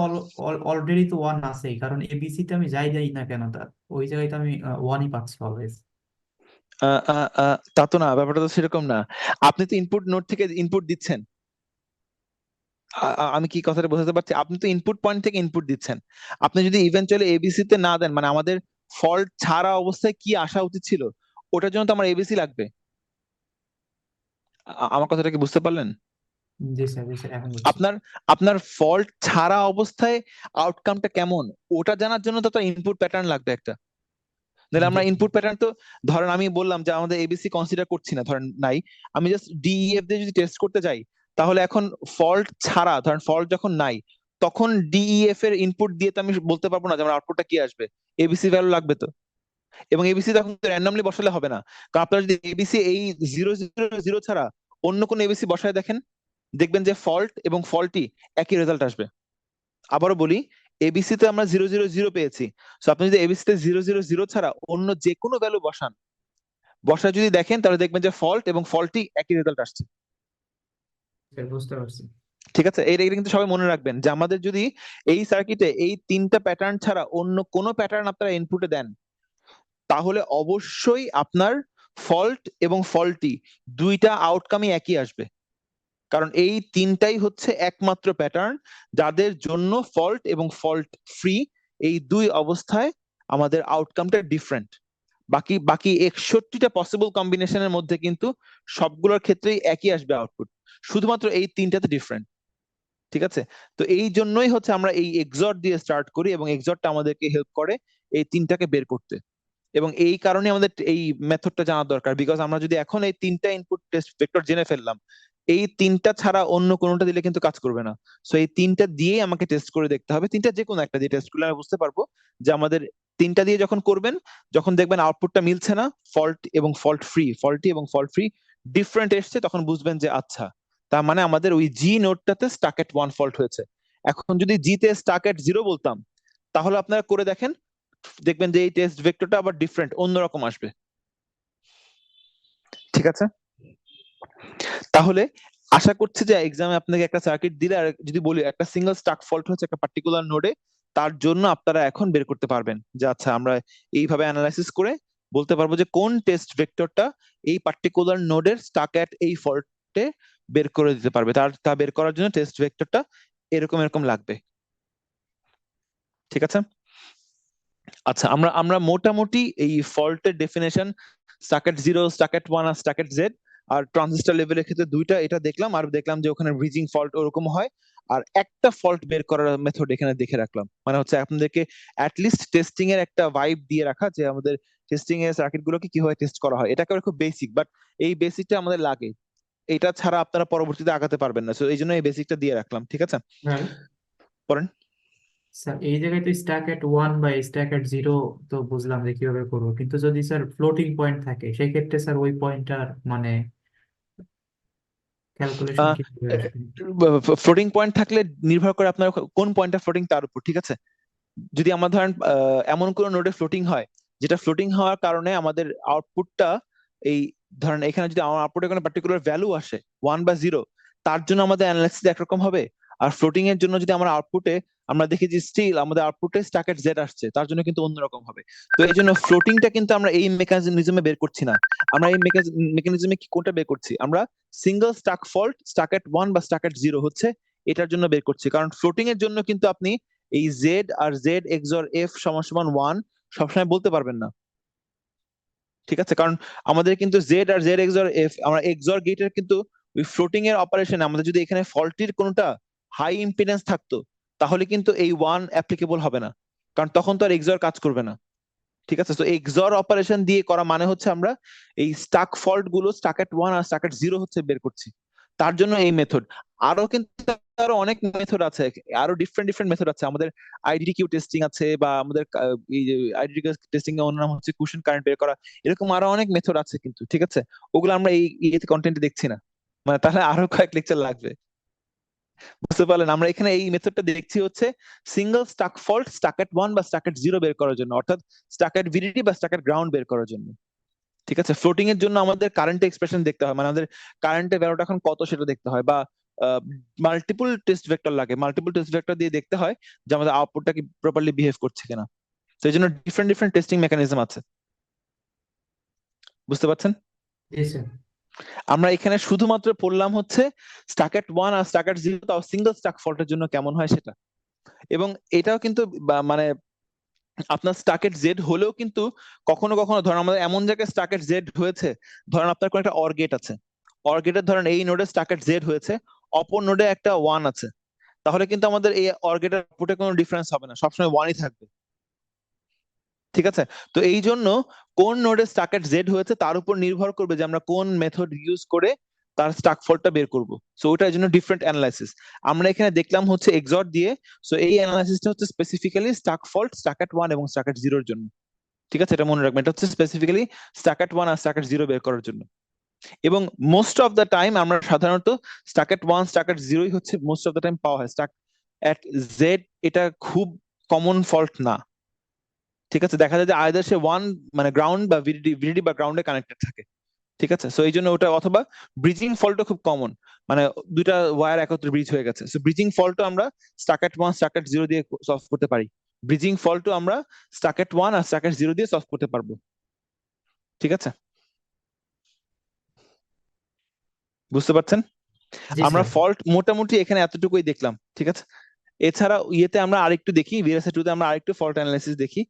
অলরেডি তো ওয়ান আছেই, কারণ এবিসি তে আমি যাই যাই না কেন তার ওই জায়গায় তো আমি ওয়ানই পাচ্ছি অলওয়েজ। তা তো না, ব্যাপারটা তো সেরকম না। আপনি তো ইনপুট নোড থেকে ইনপুট দিচ্ছেন। আমি কি কথাটা বোঝাতে পারছি? আপনি তো ইনপুট পয়েন্ট থেকে ইনপুট দিচ্ছেন। আপনি যদি ইভেন্চুয়ালি এবিসি তে না দেন, মানে আমাদের ফল্ট ছাড়া অবস্থায় কি আসা উচিত ছিল, ওটার জন্য তো আমার এবিসি লাগবে। আমার কথাটা কি বুঝতে পারলেন? জি স্যার, জি স্যার, এখন বুঝছি। আপনার আপনার ফল্ট ছাড়া অবস্থায় আউটকামটা কেমন, ওটা জানার জন্য তো ইনপুট প্যাটার্ন লাগবে একটা। তাহলে জি আমরা ইনপুট প্যাটার্ন তো, ধরেন আমি বললাম যে আমাদের এবিসি কনসিডার করছি না, ধরেন নাই, আমি জাস্ট ডিইএফ দিয়ে যদি টেস্ট করতে যাই, তাহলে এখন ফল্ট ছাড়া, ধরেন ফল্ট যখন নাই, তখন ডিইএফ এর ইনপুট দিয়ে তো আমি বলতে পারবো না যে আমার আউটপুটটা কি আসবে। এবিসি ভ্যালু লাগবে তো, এবং এবিসি তখন র্যান্ডমলি বসালে হবে না। কারণ আপনারা যদি এবিসি এই 0 0 0 ছাড়া অন্য কোনো এবিসি বসায় দেখেন, দেখবেন যে ফল্ট এবং ফল্টি একই রেজাল্ট আসবে। আবারও বলি, এবিসি তে আমরা 0 0 0 পেয়েছি, সো আপনি যদি এবিসি তে 0 0 0 ছাড়া অন্য যে কোনো ভ্যালু বসান, বসায় যদি দেখেন তাহলে দেখবেন যে ফল্ট এবং ফল্টই একই রেজাল্ট আসছে। স্যার বুঝতে পারছি। ঠিক আছে, এটা এটা কিন্তু সবাই মনে রাখবেন যে আমাদের যদি এই সার্কিটে এই তিনটা প্যাটার্ন ছাড়া অন্য কোনো প্যাটার্ন আপনারা ইনপুটে দেন, তাহলে অবশ্যই আপনার ফল্ট এবং ফল্টি দুইটা আউটকামই একই আসবে। কারণ এই তিনটাই হচ্ছে একমাত্র প্যাটার্ন যাদের জন্য ফল্ট এবং ফল্ট ফ্রি এই দুই অবস্থায় আমাদের আউটকামটা ডিফারেন্ট। বাকি বাকি 61টা পসিবল কম্বিনেশনের মধ্যে কিন্তু সবগুলোর ক্ষেত্রেই একই আসবে আউটপুট, শুধুমাত্র এই তিনটাতে ডিফারেন্ট। ঠিক আছে, তো এই জন্যই হচ্ছে আমরা এই এক্সর দিয়ে স্টার্ট করি এবং এক্সরটা আমাদেরকে হেল্প করে এই তিনটাকে বের করতে। এবং এই কারণে আমাদের এই মেথডটা জানা দরকার, বিকজ আমরা যদি এখন এই তিনটা ইনপুট টেস্ট ভেক্টর জেনে ফেললাম, এই তিনটা ছাড়া অন্য কোনোটা দিলে কিন্তু কাজ করবে না। সো এই তিনটা দিয়েই আমাকে টেস্ট করে দেখতে হবে, তিনটা যে কোনো একটা দিয়ে টেস্ট করলে আমি বুঝতে পারবো যে আমাদের তিনটা দিয়ে যখন করবেন, যখন দেখবেন আউটপুটটা মিলছে না, ফল্ট এবং ফল্ট ফ্রি, ফল্টি এবং ফল্ট ফ্রি ডিফারেন্ট এসছে, তখন বুঝবেন যে আচ্ছা তার মানে আমাদের ওই জি নোডটাতে স্টাক এট ওয়ান ফল্ট হয়েছে। এখন যদি জি তে স্টাক এট জিরো বলতাম, তাহলে আপনারা করে দেখেন, দেখবেন যে এই টেস্ট ভেক্টরটা আবার ডিফারেন্ট অন্যরকম আসবে। ঠিক আছে, তাহলে আশা করছি যে এক্সামে আপনাকে একটা সার্কিট দিলে আর যদি বলি একটা সিঙ্গেল স্টাক ফল্ট হচ্ছে একটা পার্টিকুলার নোডে, তার জন্য আপনারা এখন বের করতে পারবেন যে আচ্ছা আমরা এইভাবে অ্যানালাইসিস করে বলতে পারবো যে কোন টেস্ট ভেক্টরটা এই পার্টিকুলার নোডের স্টাক এট এই ফল্টে বের করে দিতে পারবে। তা বের করার জন্য টেস্ট ভেক্টরটা এরকম এরকম লাগবে। ঠিক আছে, আচ্ছা আমরা আমরা মোটামুটি এই ফল্টের ডেফিনেশন স্টাকেট জিরো, স্টাকেট ওয়ান আর স্টাকেট জেড আর ট্রানজিস্টর লেভেলের ক্ষেত্রে দুইটা এটা দেখলাম, আর দেখলাম যে ওখানে ব্রিজিং ফল্ট ওরকম হয়। আর একটা ফল্ট বের করার মেথড এখানে দেখে রাখলাম, মানে হচ্ছে আপনাদেরকে অ্যাটলিস্ট টেস্টিং এর একটা ভাইব দিয়ে রাখা যে আমাদের টেস্টিং এর সার্কিট গুলোকে কিভাবে টেস্ট করা হয়। এটা খুব বেসিক, বাট এই বেসিকটা আমাদের লাগে, এটা ছাড়া আপনারা পরবর্তীতে আগাতে পারবেন না। সো এই জন্য এই বেসিকটা দিয়ে রাখলাম। ঠিক আছে, হ্যাঁ পড়েন। স্যার, এই জায়গায় তো স্ট্যাক এট ওয়ান বা স্ট্যাক এট জিরো তো বুঝলাম যে কিভাবে করবো, কিন্তু যদি স্যার ফ্লোটিং পয়েন্ট থাকে সেই ক্ষেত্রে স্যার ওই পয়েন্টটার মানে ক্যালকুলেশন কিভাবে আসবে? ফ্লোটিং পয়েন্ট থাকলে নির্ভর করে আপনার কোন পয়েন্টটা ফ্লোটিং তার উপর। ঠিক আছে, যদি আমার ধরেন এমন কোন নোডে ফ্লোটিং হয় যেটা ফ্লোটিং হওয়ার কারণে আমাদের আউটপুটটা এই ধরেন এখানে যদি আমার আউটপুটে কোনো পার্টিকুলার ভ্যালু আসে ওয়ান বা জিরো, তার জন্য আমাদের অ্যানালাইসিস একরকম হবে। আর ফ্লোটিং এর জন্য যদি আমার আউটপুটে আমরা দেখি যে স্টিল আমাদের আউটপুটে স্টাকেট জেড আসছে, তার জন্য কিন্তু অন্যরকম হবে। তো এই জন্য ফ্লোটিংটা কিন্তু আমরা এই মেকানিজমে বের করছি না, আমরা এই মেকানিজমে কোনটা বের করছি, আমরা সিঙ্গেল স্টাক ফল্ট স্টাকেট ওয়ান বা স্টাকেট জিরো হচ্ছে এটার জন্য বের করছি। কারণ ফ্লোটিং এর জন্য কিন্তু আপনি এই জেড আর জেড এক্সর এফ সমান সমান ওয়ান সবসময় বলতে পারবেন না। ঠিক আছে, কারণ আমাদের কিন্তু জেড আর জেড এক্সর এফ আমরা এক্সর গেটের কিন্তু ওই ফ্লোটিং এর অপারেশন আমাদের যদি এখানে ফল্টির কোনটা হাই ইম্পিডেন্স থাকতো, তাহলে কিন্তু এই ওয়ান অ্যাপ্লিকেবল হবে না, কারণ তখন তো আর এক্সর কাজ করবে না। ঠিক আছে, তো এক্সর অপারেশন দিয়ে করা মানে হচ্ছে আমরা এই স্টাক ফল্ট গুলো স্টাকেট ওয়ান আর স্টাকেট জিরো হচ্ছে বের করছি, তার জন্য এই মেথড। আরো কিন্তু আরো অনেক মেথড আছে, আরো ডিফারেন্ট ডিফারেন্ট মেথড আছে আমাদের। আইডিডি কিউ টেস্টিং আছে, বা আমাদের এই যে আইডিডি টেস্টিং এর অন্য নাম হচ্ছে কুশন কারেন্ট বের করা, এরকম আরো অনেক মেথড আছে কিন্তু। ঠিক আছে, ওগুলো আমরা এই ইয়েতে কন্টেন্টে দেখছি না, মানে তাহলে আরো কয়েক লেকচার লাগবে। বুঝতে পারলেন, আমরা এখানে এই মেথডটা দেখছি হচ্ছে সিঙ্গেল স্টাক ফল্ট স্টাকেট ওয়ান বা স্টাকেট জিরো বের করার জন্য, অর্থাৎ স্টাকেট ভিডিডি বা স্টাকেট গ্রাউন্ড বের করার জন্য। ঠিক আছে, ফ্লোটিং এর জন্য আমাদের কারেন্ট এক্সপ্রেশন দেখতে হয়, মানে আমাদের কারেন্টের ভ্যালুটা এখন কত সেটা দেখতে হয়, বা মাল্টিপল টেস্ট ভেক্টর লাগে, মাল্টিপল টেস্ট ভেক্টর দিয়ে দেখতে হয় যে আমাদের আউটপুটটা কি প্রপারলি বিহেভ করছে কিনা। তো এই জন্য ডিফারেন্ট ডিফারেন্ট টেস্টিং মেকানিজম আছে। বুঝতে পারছেন, জি স্যার। আমরা এখানে শুধুমাত্র পড়লাম হচ্ছে স্টাকেট ওয়ান আর স্টাকেট জিরো তাও সিঙ্গেল স্টাক ফল্টের জন্য কেমন হয় সেটা। এবং এটাও কিন্তু মানে আপনার স্টাকেট জেড হলেও কিন্তু কখনো কখনো ধরেন আমাদের এমন জায়গায় স্টাকেট জেড হয়েছে, ধরেন আপনার কোনো একটা অর গেট আছে, অর গেটের ধরেন এই নোডে স্টাকেট জেড হয়েছে, অপর নোডে একটা ওয়ান আছে, তাহলে কিন্তু আমাদের এই অর গেটের আউটপুটে কোনো ডিফারেন্স হবে না, সবসময় ওয়ানই থাকবে। ঠিক আছে, তো এই জন্য কোন নোডে স্টাকেট জেড হয়েছে তার উপর নির্ভর করবে যে আমরা কোন মেথড ইউজ করে তার স্টাক ফল্টটা বের করব। সো ওটার জন্য ডিফারেন্ট অ্যানালাইসিস আমরা এখানে দেখলাম হচ্ছে এক্সর দিয়ে। সো এই অ্যানালাইসিসটা হচ্ছে স্পেসিফিক্যালি স্টাক ফল্ট স্টাকেট ওয়ান এবং স্টাকেট জিরোর জন্য। ঠিক আছে, এটা মনে রাখবেন, এটা হচ্ছে স্পেসিফিক্যালি স্টাকেট ওয়ান আর স্টাকেট জিরো বের করার জন্য। এবং মোস্ট অফ দ্য টাইম আমরা সাধারণত স্টাকেট ওয়ান স্টাকেট জিরোই হচ্ছে মোস্ট অফ দ্য টাইম পাওয়া হয়, স্টাক এট জেড এটা খুব কমন ফল্ট না। ঠিক আছে, দেখা যায় যে আয়দার সে ওয়ান মানে গ্রাউন্ড বা ভিডিডি বা গ্রাউন্ডে কানেক্টেড থাকে। ঠিক আছে, সো এই জন্য ওটা, অথবা ব্রিজিং ফল্টও খুব কমন, মানে দুইটা ওয়্যার একত্রে ব্রিজ হয়ে গেছে। সো ব্রিজিং ফল্টও আমরা স্টাক এট 1 স্টাক এট 0 দিয়ে সলভ করতে পারি। ব্রিজিং ফল্টও আমরা স্টাক এট 1 আর স্টাক এট 0 দিয়ে সলভ করতে পারবো। ঠিক আছে, বুঝতে পারছেন? জি আমরা স্যার। ফল্ট মোটামুটি এখানে এতটুকুই দেখলাম। ঠিক আছে, এছাড়া ইয়েতে আমরা আরেকটু দেখি, ভিএলএসআই 2 তে আমরা আরেকটু ফল্ট অ্যানালাইসিস দেখি।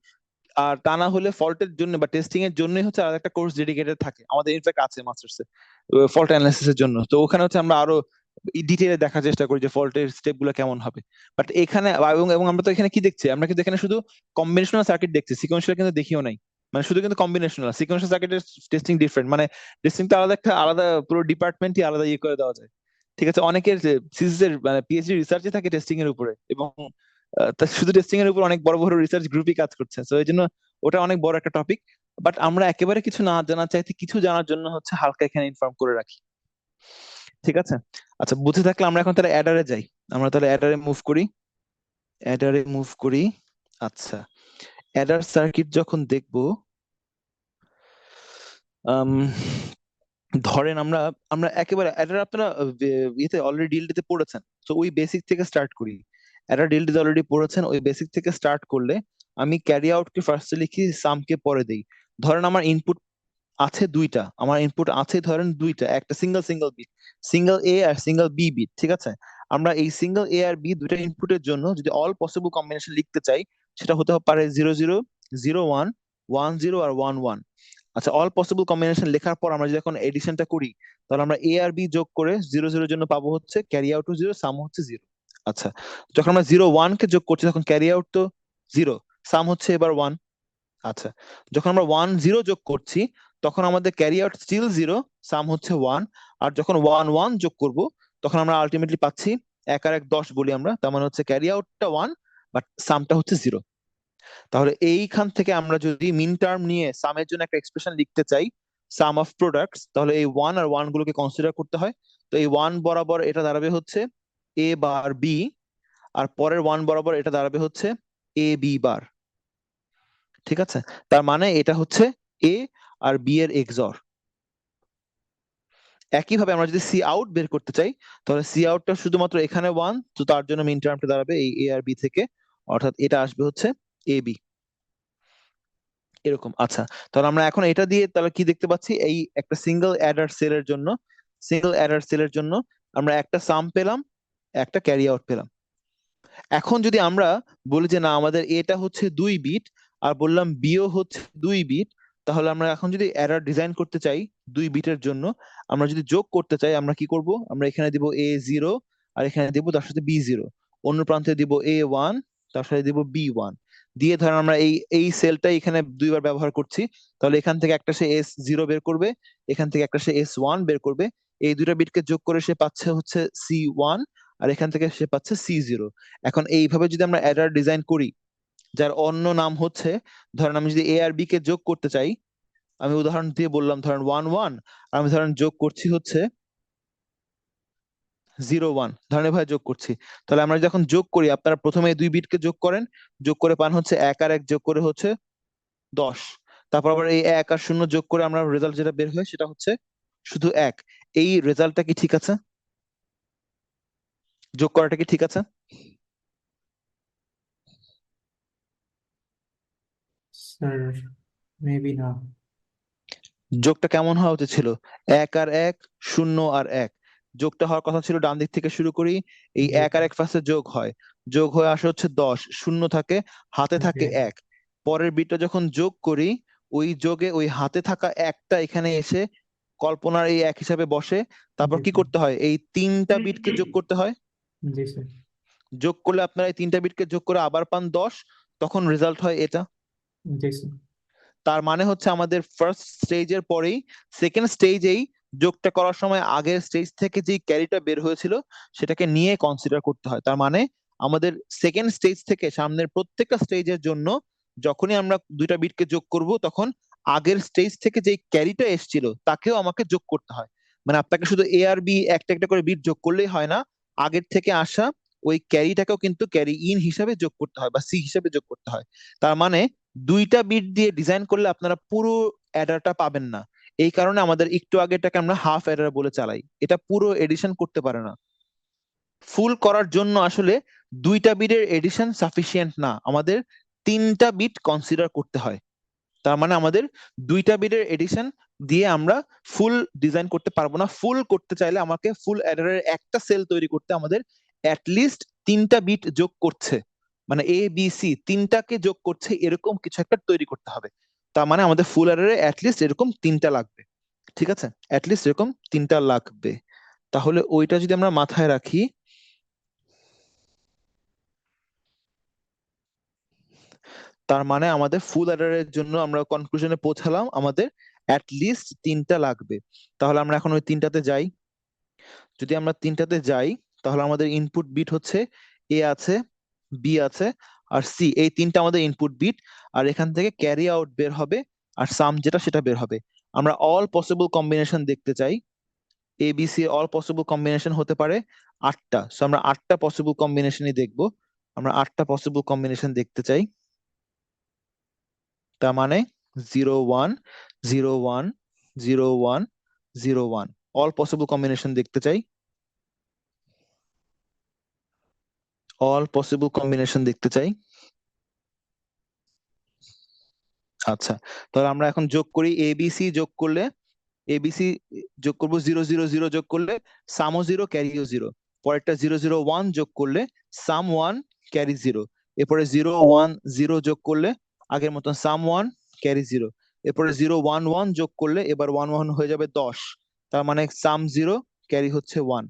আর তা না হলে ফল্টের জন্য বা টেস্টিং এর জন্যই হচ্ছে আলাদা একটা কোর্স ডেডিকেটেড থাকে আমাদের, ইনফ্যাক্ট আছে মাস্টার্সে ফল্ট অ্যানালাইসিস এর জন্য। তো ওখানে হচ্ছে আমরা আরো ডিটেইলে দেখার চেষ্টা করি যে ফল্টের স্টেপ গুলো কেমন হবে। বাট এখানে এবং এবং আমরা তো এখানে কি দেখছি, আমরা কিন্তু এখানে শুধু কম্বিনেশনাল সার্কিট দেখছি, সিকোয়েন্সিয়াল কিন্তু দেখিও নাই। মানে শুধু কিন্তু কম্বিনেশনাল, সিকোয়েন্সিয়াল সার্কিটের টেস্টিং ডিফারেন্ট, মানে টেস্টিংটা আলাদা, একটা আলাদা পুরো ডিপার্টমেন্টই আলাদা ইয়ে করে দেওয়া যায়। ঠিক আছে, অনেকের থিসিস এর মানে পিএইচডি রিসার্চই থাকে টেস্টিং এর উপরে, এবং তা শুধু টেস্টিং এর উপর অনেক বড় বড় রিসার্চ গ্রুপই কাজ করছে। তো এই জন্য ওটা অনেক বড় একটা টপিক। বাট আমরা একেবারে কিছু না জানার চাইতে কিছু জানার জন্য হচ্ছে হালকা এখানে ইনফর্ম করে রাখি। ঠিক আছে, আচ্ছা বুঝে থাকলে আমরা এখন তাহলে অ্যাডারে যাই। আমরা তাহলে অ্যাডারে মুভ করি, অ্যাডারে মুভ করি। আচ্ছা, অ্যাডার সার্কিট যখন দেখবো, আম, ধরেন আমরা আমরা একেবারে অ্যাডার, আপনারা ইয়েতে অলরেডি ডিএলডি তে পড়েছেন, তো ওই বেসিক থেকে স্টার্ট করি। অ্যাডার ডিএলডি তে অলরেডি পড়েছেন, ওই বেসিক থেকে স্টার্ট করলে আমি ক্যারি আউট কে ফার্স্টে লিখি, সাম কে পরে দেই। ধরেন আমার ইনপুট আছে দুইটা, আমার ইনপুট আছে ধরেন দুইটা, একটা সিঙ্গেল সিঙ্গেল বিট, সিঙ্গেল এ আর সিঙ্গেল বি বিট। ঠিক আছে, আমরা এই সিঙ্গেল এ আর বি দুইটা ইনপুটের জন্য যদি অল পসিবল কম্বিনেশন লিখতে চাই, সেটা হতে পারে 00, 01, 10 আর 11। আচ্ছা, অল পসিবল কম্বিনেশন লেখার পর আমরা যদি এখন এডিশনটা করি, তাহলে আমরা এ আর বি যোগ করে 00 এর জন্য পাবো হচ্ছে ক্যারি আউট 0, সাম হচ্ছে 0। আচ্ছা, যখন আমরা 01 কে যোগ করছি তখন ক্যারি আউট তো 0, সাম হচ্ছে এবার 1। আচ্ছা, যখন আমরা 10 যোগ করছি তখন আমাদের ক্যারি আউট স্টিল 0, সাম হচ্ছে 1। আর যখন 11 যোগ করব তখন আমরা আলটিমেটলি পাচ্ছি 1 আর 1 10 বলি আমরা, তার মানে হচ্ছে ক্যারি আউটটা 1 বাট সামটা হচ্ছে 0। তাহলে এইখান থেকে আমরা যদি মিন টার্ম নিয়ে সামের জন্য একটা এক্সপ্রেশন লিখতে চাই, সাম অফ প্রোডাক্টস, তাহলে এই 1 আর 1 গুলোকে কনসিডার করতে হয়। তো এই 1 বরাবর এটা দাঁড়াবে হচ্ছে এ বার বি, আর পরের 1 বরাবর এটা দাঁড়াবে হচ্ছে এ বি বার। ঠিক আছে, তার মানে এটা হচ্ছে এ আর বি এর এক্সঅর। একইভাবে আমরা যদি সি আউট বের করতে চাই, তাহলে সি আউটটা শুধুমাত্র এখানে 1, তো তার জন্য মিন টার্মটা দাঁড়াবে এই এ আর বি থেকে, অর্থাৎ এটা আসবে হচ্ছে এ বি, এরকম। আচ্ছা, তাহলে আমরা এখন এটা দিয়ে তাহলে কি দেখতে পাচ্ছি, এই একটা সিঙ্গেল অ্যাডার সেলের জন্য, সিঙ্গেল অ্যাডার সেলের জন্য আমরা একটা সাম পেলাম, একটা ক্যারি আউট পেলাম। এখন যদি আমরা বলি যে না, আমাদের এটা হচ্ছে 2 বিট আর বললাম বিও হচ্ছে 2 বিট, তাহলে আমরা এখন যদি অ্যাডার ডিজাইন করতে চাই 2 বিটের জন্য, আমরা যদি যোগ করতে চাই আমরা কি করব, আমরা এখানে দিব A0 আর এখানে দিব তার সাথে B0, অন্য প্রান্তে দিব A1 তার সাথে দিব B1 দিয়ে, ধরেন আমরা এই এই সেলটা এখানে দুইবার ব্যবহার করছি, তাহলে এখান থেকে একটা সে S0 বের করবে, এখান থেকে একটা সে S1 বের করবে। এই দুইটা বিটকে যোগ করে সে পাচ্ছে হচ্ছে C1, আর এখান থেকে সে পাচ্ছে C0। এখন এইভাবে যদি আমরা অ্যাডার ডিজাইন করি, যার অন্য নাম হচ্ছে, ধরেন আমি যদি এ আর বি কে যোগ করতে চাই, আমি উদাহরণ দিয়ে বললাম ধরেন 1 1, আর আমি ধরেন যোগ করছি হচ্ছে 01, ধরেন এভাবে যোগ করছি। তাহলে আমরা যখন যোগ করি, আপনারা প্রথমে এই 2 বিটকে যোগ করেন, যোগ করে পান হচ্ছে 1 আর 1 যোগ করে হচ্ছে 10। তারপর আবার এই 1 আর 0 যোগ করে আমরা রেজাল্ট যেটা বের হয় সেটা হচ্ছে শুধু 1। এই রেজাল্টটা কি ঠিক আছে? যোগ করাটা কি ঠিক আছে? স্যার মেবি না। যোগটা কেমন হওয়া উচিত ছিল? 1 আর 1, 0 আর 1, যোগটা হওয়ার কথা ছিল ডান দিক থেকে শুরু করি, এই জি 1 আর 1 ফার্স্টে যোগ হয়, যোগ হয়ে আসে হচ্ছে 10, শূন্য থাকে, হাতে ওকে। থাকে 1। পরের বিটটা যখন যোগ করি, ওই যোগে ওই হাতে থাকা একটা এখানে এসে কল্পনার এই 1 হিসাবে বসে। তারপর জি কি স্যার। করতে হয়, এই 3টা বিটকে যোগ করতে হয়। জি স্যার। যোগ করলে আপনারা এই 3টা বিটকে যোগ করে আবার পান 10, তখন রেজাল্ট হয় এটা। জি স্যার। তার মানে হচ্ছে আমাদের ফার্স্ট স্টেজের পরেই সেকেন্ড স্টেজেই যোগটা করার সময় আগের স্টেজ থেকে যে ক্যারিটা বের হয়েছিল সেটাকে নিয়ে কনসিডার করতে হয়। তার মানে আমাদের সেকেন্ড স্টেজ থেকে সামনের প্রত্যেকটা স্টেজের জন্য যখনই আমরা দুইটা বিটকে যোগ করব, তখন আগের স্টেজ থেকে যে ক্যারিটা এসেছিল তাকেও আমাকে যোগ করতে হয়। মানে আপনাকে শুধু এ আর বি একটা একটা করে বিট যোগ করলেই হয় না, আগের থেকে আসা ওই ক্যারিটাকেও কিন্তু ক্যারি ইন হিসাবে যোগ করতে হয় বা সি হিসাবে যোগ করতে হয়। তার মানে দুইটা বিট দিয়ে ডিজাইন করলে আপনারা পুরো অ্যাডারটা পাবেন না। এই কারণে আমাদের একটু আগে এটাকে আমরা হাফ অ্যাডার বলে চালাই, এটা পুরো এডিশন করতে পারে না। ফুল করার জন্য আসলে দুইটা বিটের এডিশন সাফিসিয়েন্ট না, আমাদের তিনটা বিট কনসিডার করতে হয়। তার মানে আমাদের দুইটা বিটের এডিশন দিয়ে আমরা ফুল ডিজাইন করতে পারবো না। ফুল করতে চাইলে আমাকে ফুল অ্যাডারের একটা সেল তৈরি করতে আমাদের অ্যাটলিস্ট তিনটা বিট যোগ করছে, মানে এ বি সি তিনটাকে যোগ করছে এরকম কিছু একটা তৈরি করতে হবে। তার মানে আমাদের ফুল অ্যাডারে অ্যাটলিস্ট এরকম তিনটা লাগবে। ঠিক আছে, অ্যাটলিস্ট এরকম তিনটা লাগবে। তাহলে ওইটা যদি আমরা মাথায় রাখি, তার মানে আমাদের ফুল অ্যাডারের জন্য আমরা কনক্লুশনে পৌঁছালাম আমাদের অ্যাটলিস্ট তিনটা লাগবে। তাহলে আমরা এখন ওই তিনটাতে যাই। যদি আমরা তিনটাতে যাই তাহলে আমাদের ইনপুট বিট হচ্ছে এ আছে, বি আছে আর সি, এই তিনটা আমাদের ইনপুট বিট। আর এখান থেকে ক্যারি আউট বের হবে আর সাম যেটা সেটা বের হবে। আমরা অল পসিবল কম্বিনেশন দেখতে চাই। A B C all possible combination হতে পারে আটটা, সো আমরা আটটা পসিবল কম্বিনেশনই দেখবো। আমরা আটটা পসিবল কম্বিনেশন দেখতে চাই। তার মানে 0 1 0 1 0 1 0 1 অল পসিবল কম্বিনেশন দেখতে চাই, অল পসিবল কম্বিনেশন দেখতে চাই। আচ্ছা, তাহলে আমরা এখন যোগ করি। এবিসি যোগ করলে, এবিসি যোগ করবো 0 0 0 যোগ করলে সামও 0 ক্যারিও 0। পরেরটা 0 0 1 যোগ করলে সাম 1 ক্যারি 0। এরপরে 0 1 0 যোগ করলে আগের মতন সাম 1 ক্যারি 0। এরপরে 0 1 1 যোগ করলে এবার 1 1 হয়ে যাবে 10, তার মানে সাম 0 ক্যারি হচ্ছে 1।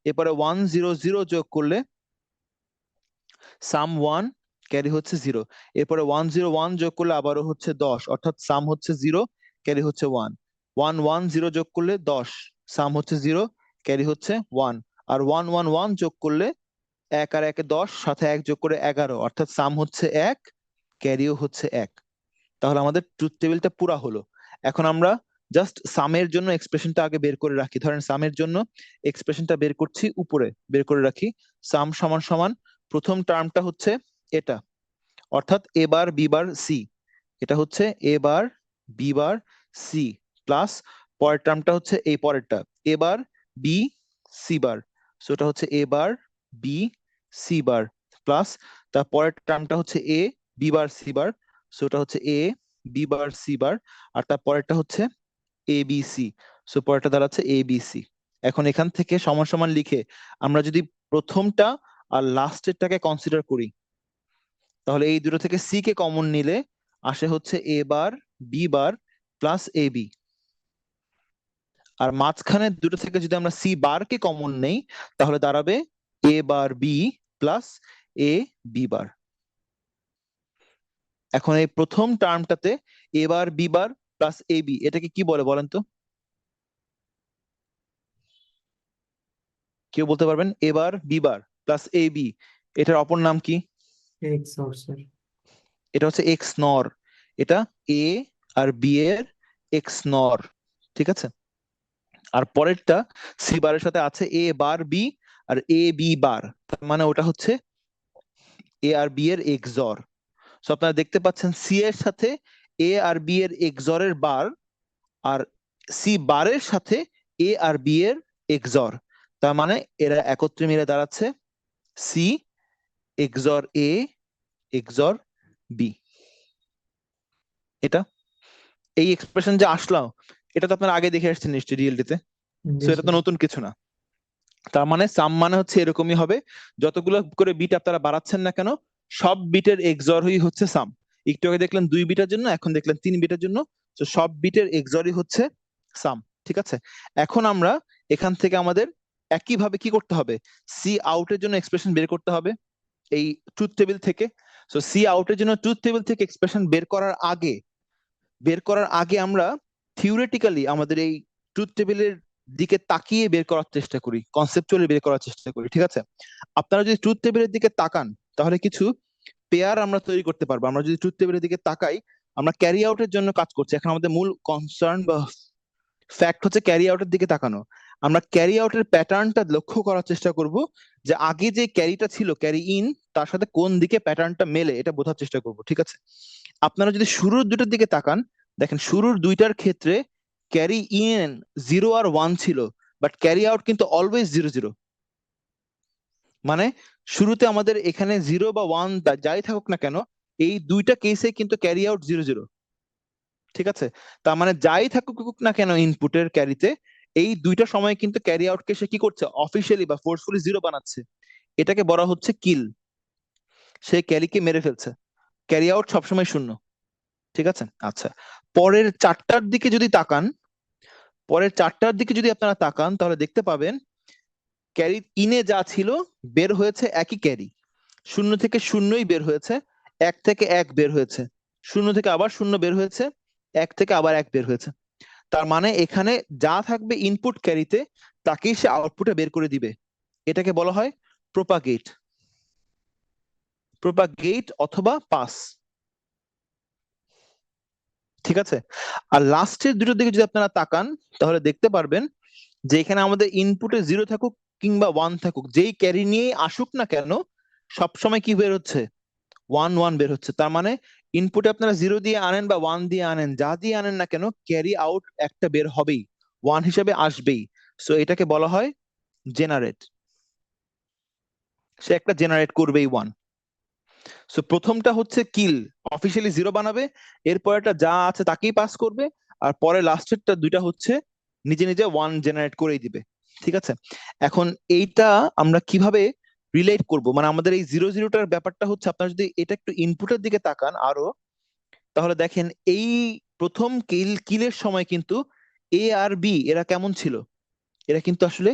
এরপরে 1 0 0 যোগ করলে সাম 1 ক্যারি হচ্ছে 0। এরপরে 1 0 1 যোগ করলে আবারও হচ্ছে 10, অর্থাৎ সাম হচ্ছে 0 ক্যারি হচ্ছে 1। 1 1 0 যোগ করলে 10, সাম হচ্ছে 0 ক্যারি হচ্ছে 1। আর 1 1 1 যোগ করলে 1 আর 1 10, সাথে 1 যোগ করে 11, অর্থাৎ সাম হচ্ছে 1 ক্যারিও হচ্ছে 1। তাহলে আমাদের ট্রুথ টেবিলটা পুরা হলো। এখন আমরা জাস্ট সামের জন্য এক্সপ্রেশনটা আগে বের করে রাখি। ধরেন সামের জন্য এক্সপ্রেশনটা বের করছি, উপরে বের করে রাখি। সাম সমান সমান প্রথম টার্মটা হচ্ছে এটা, অর্থাৎ এ বার বি বার সি, এটা হচ্ছে A bar B bar C, plus পরের টার্মটা হচ্ছে এই পরেরটা A bar B C bar, so এটা হচ্ছে A bar B C bar, plus তার পরের টার্মটা হচ্ছে A B bar C bar, so এটা হচ্ছে এ বি বার সি বার। আর তার পরেরটা হচ্ছে এ বি সি, সো পরেরটা দাঁড়াচ্ছে এ বি সি। এখন এখান থেকে সমান সমান লিখে আমরা যদি প্রথমটা আর লাস্টেরটাকে কনসিডার করি, তাহলে এই দুটো থেকে সি কে কমন নিলে আসে হচ্ছে A bar B bar plus A B. আর মাঝখানে দুটো থেকে যদি আমরা সি বার কে কমন নেই তাহলে দাঁড়াবে এ বার বি প্লাস এ বি বার। এখন এই প্রথম টার্মটাতে এ bar B bar plus A B, এটাকে কি বলে বলেন তো? কেউ বলতে পারবেন? এ bar B bar plus A B, এটার অপর নাম কি? X or sir. এটা হচ্ছে এক্স নর, এটা এ আর বি এর এক্স নর। ঠিক আছে, আর পরেরটা সি বারের সাথে আছে এ বার বি আর এ বি বার, তার মানে ওটা হচ্ছে এ আর বি এর এক্সর। সো আপনারা দেখতে পাচ্ছেন সি এর সাথে এ আর বি এর এক্সর এর বার, আর সি বারের সাথে এ আর বি এর এক্সর, তার মানে এরা একত্রে মিলে দাঁড়াচ্ছে সি এক্সর এ এক্সর বি। এটা এই এক্সপ্রেশন যে আসলো, এটা তো আপনারা আগে দেখে আসছেন নিশ্চয়ই রিয়েলিটিতে, সো জি এটা তো স্যার। নতুন কিছু না। তার মানে সাম মানে হচ্ছে এরকমই হবে, যতগুলো করে বিট আপনারা বাড়াচ্ছেন না কেন সব বিটের এক্সরই হচ্ছে সাম। একটু আগে দেখলেন 2 বিটের জন্য, এখন দেখলেন 3 বিটের জন্য, তো সব বিটের এক্সরই হচ্ছে সাম। ঠিক আছে, এখন আমরা এখান থেকে আমাদের একইভাবে কি করতে হবে, সি আউটের জন্য এক্সপ্রেশন বের করতে হবে এই ট্রুথ টেবিল থেকে। সো সি আউটের জন্য ট্রুথ টেবিল থেকে এক্সপ্রেশন বের করার আগে আমরা থিওরিটিক্যালি আমাদের এই ট্রুথ টেবিলের দিকে তাকিয়ে বের করার চেষ্টা করি, কনসেপচুয়ালি বের করার চেষ্টা করি। ঠিক আছে, আপনারা যদি ট্রুথ টেবিলের দিকে তাকান তাহলে কিছু পেয়ার আমরা তৈরি করতে পারবো। আমরা যদি ট্রুথ টেবিলের দিকে তাকাই, আমরা ক্যারি আউটের জন্য কাজ করছি, এখন আমাদের মূল কনসার্ন বা ফ্যাক্ট হচ্ছে ক্যারি আউটের দিকে তাকানো। আমরা ক্যারি আউটের প্যাটার্নটা লক্ষ্য করার চেষ্টা করব, যে আগে যে ক্যারিটা ছিল ক্যারি ইন, তার সাথে কোন দিকে প্যাটার্নটা মেলে এটা বোঝার চেষ্টা করব। ঠিক আছে, আপনারা যদি শুরুর দুটার দিকে তাকান, দেখেন শুরুর দুইটার ক্ষেত্রে ক্যারি ইন 0 আর 1 ছিল, বাট ক্যারি আউট কিন্তু অলওয়েজ 0 0। মানে শুরুতে আমাদের এখানে 0 বা 1 যাই থাকুক না কেন, এই দুইটা কেসে কিন্তু ক্যারি আউট 0 0। ঠিক আছে, তার মানে যাই থাকুক না কেন ইনপুটের ক্যারিতে, এই দুইটা সময় কিন্তু ক্যারি আউটকে সে কি করছে, অফিসিয়ালি বা ফোর্সফুলি 0 বানাচ্ছে। এটাকে বলা হচ্ছে কিল। সে ক্যারিকে মেরে ফেলছে, ক্যারি আউট সবসময় 0। ঠিক আছে, আচ্ছা। পরের চারটার দিকে যদি তাকান, আপনারা তাকান, তাহলে দেখতে পাবেন ক্যারি ইনে যা ছিল বের হয়েছে একই ক্যারি। 0 থেকে 0ই বের হয়েছে, 1 থেকে 1 বের হয়েছে, 0 থেকে আবার 0 বের হয়েছে, 1 থেকে আবার 1 বের হয়েছে। তার মানে এখানে যা থাকবে ইনপুট ক্যারিতে তাকেই সে আউটপুটে বের করে দিবে। এটাকে বলা হয় প্রোপাগেট অথবা পাস। ঠিক আছে, আর লাস্টের দুটোর দিকে যদি আপনারা তাকান, তাহলে দেখতে পারবেন যে এখানে আমাদের ইনপুটে 0 থাকুক কিংবা 1 থাকুক, যেই ক্যারি নিয়েই আসুক না কেন, সবসময় কি বের হচ্ছে, 1 1 বের হচ্ছে। তার মানে ইনপুটে আপনারা 0 দিয়ে আনেন বা 1 দিয়ে আনেন, যা দিয়ে আনেন না কেন, ক্যারি আউট একটা বের হবেই, 1 হিসেবে আসবেই। সো এটাকে বলা হয় জেনারেট। সে একটা জেনারেট করবেই 1। সো প্রথমটা হচ্ছে কিল, অফিসিয়ালি 0 বানাবে, এরপরটা যা আছে তাকেই পাস করবে, আর পরে লাস্টেরটা দুইটা হচ্ছে নিজে নিজে 1 জেনারেট করেই দিবে। ঠিক আছে, এখন এইটা আমরা কিভাবে রিলেট করব, মানে আমাদের এই 0 0টার ব্যাপারটা হচ্ছে, আপনারা যদি এটা একটু ইনপুটের দিকে তাকান আরো, তাহলে দেখেন এই প্রথম কিলের সময় কিন্তু এ আর বি এরা কেমন ছিল, এরা কিন্তু আসলে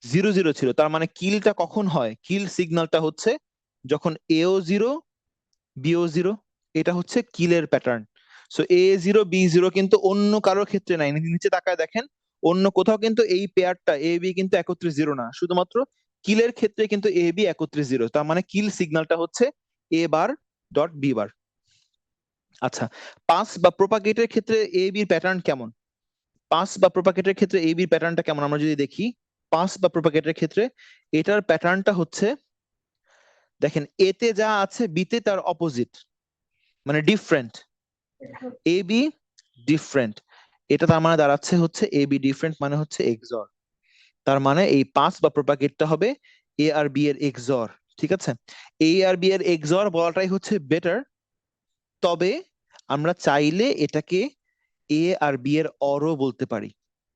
0 0 ছিল। তার মানে কিলটা কখন হয়, কিল সিগন্যালটা হচ্ছে যখন এও 0 বিও 0। এটা হচ্ছে কিলের প্যাটার্ন। সো A0 B0 কিন্তু অন্য কারোর ক্ষেত্রে নাই, নিচে তাকায় দেখেন অন্য কোথাও কিন্তু এই পেয়ারটা এ বি কিন্তু একত্রে 0 না, শুধুমাত্র কিলের ক্ষেত্রে কিন্তু এ বি একত্রে 0। তার মানে কিল সিগন্যালটা হচ্ছে এ বার ডট বি বার। আচ্ছা, পাস বা প্রোপাগেটের ক্ষেত্রে এ বির প্যাটার্ন কেমন, পাস বা প্রোপাগেটের ক্ষেত্রে এ বির প্যাটার্নটা কেমন আমরা যদি দেখি, পাস বা প্রোপাগেটের ক্ষেত্রে এটার প্যাটার্নটা হচ্ছে, দেখেন এতে যা আছে বিতে তার অপোজিট, মানে ডিফারেন্ট। এ বি ডিফারেন্ট, এটা তার মানে দাঁড়াচ্ছে হচ্ছে এ বি ডিফারেন্ট মানে হচ্ছে এক্সর। তার মানে এই পাস বা প্রোপাগেটটা হবে এ আর বি এর এক্সর। ঠিক আছে, এ আর বি এর এক্সর বলাটাই হচ্ছে বেটার, তবে আমরা চাইলে এটাকে এ আর বি এর অরও বলতে পারি।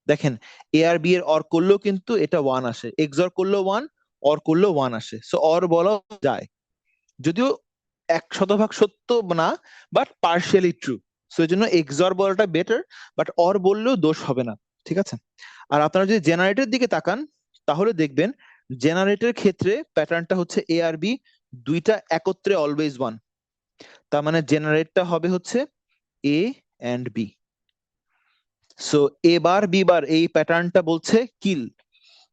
দেখেন এ আর বি এর অর করলেও কিন্তু এটা 1 আসে, এক্সর করলেও 1, অর করলেও 1 আসে। সো অর বলা যায়, যদিও 100% সত্য না, বাট পার্শিয়ালি ট্রু। সো এই জন্য এক্সর বলাটা বেটার, বাট অর বললেও দোষ হবে না। ঠিক আছে, আর আপনারা যদি জেনারেটের দিকে তাকান, তাহলে দেখবেন জেনারেটের ক্ষেত্রে প্যাটার্নটা হচ্ছে এ আর বি দুইটা একত্রে অলওয়েজ 1। তার মানে জেনারেটটা হবে হচ্ছে A and B. So A bar B bar এই প্যাটার্নটা বলছে কিল,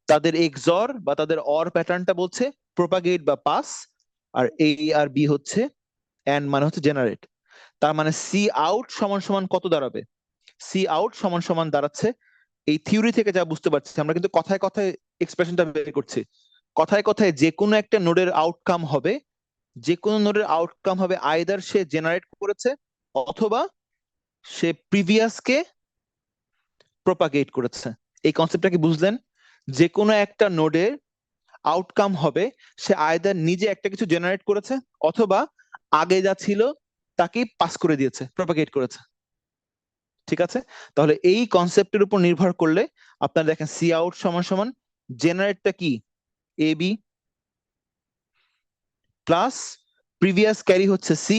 তাদের এক্সর বা তাদের অর প্যাটার্নটা বলছে প্রোপাগেট বা পাস, আর এ আর বি হচ্ছে এন্ড মানে হচ্ছে জেনারেট। তার মানে সি আউট সমান সমান কত দাঁড়াবে, সি আউট সমান সমান দাঁড়াচ্ছে, এই থিওরি থেকে যা বুঝতে পারছি, আমরা কিন্তু কথায় কথায় এক্সপ্রেশনটা বের করছি, কথায় কথায় যে কোনো একটা নোডের আউটকাম হবে, যে কোনো নোডের আউটকাম হবে আইদার সে জেনারেট করেছে অথবা সে প্রিভিয়াসকে প্রপাগেট করেছে। এই কনসেপ্টটা কি বুঝলেন, যে কোনো একটা নোডের আউটকাম হবে সে আইদার নিজে একটা কিছু জেনারেট করেছে অথবা আগে যা ছিল তাকে পাস করে দিয়েছে, প্রপাগেট করেছে। ঠিক আছে, তাহলে এই কনসেপ্টের উপর নির্ভর করলে আপনারা দেখেন সি আউট সমান সমান জেনারেটটা কি A B plus previous carry হচ্ছে সি,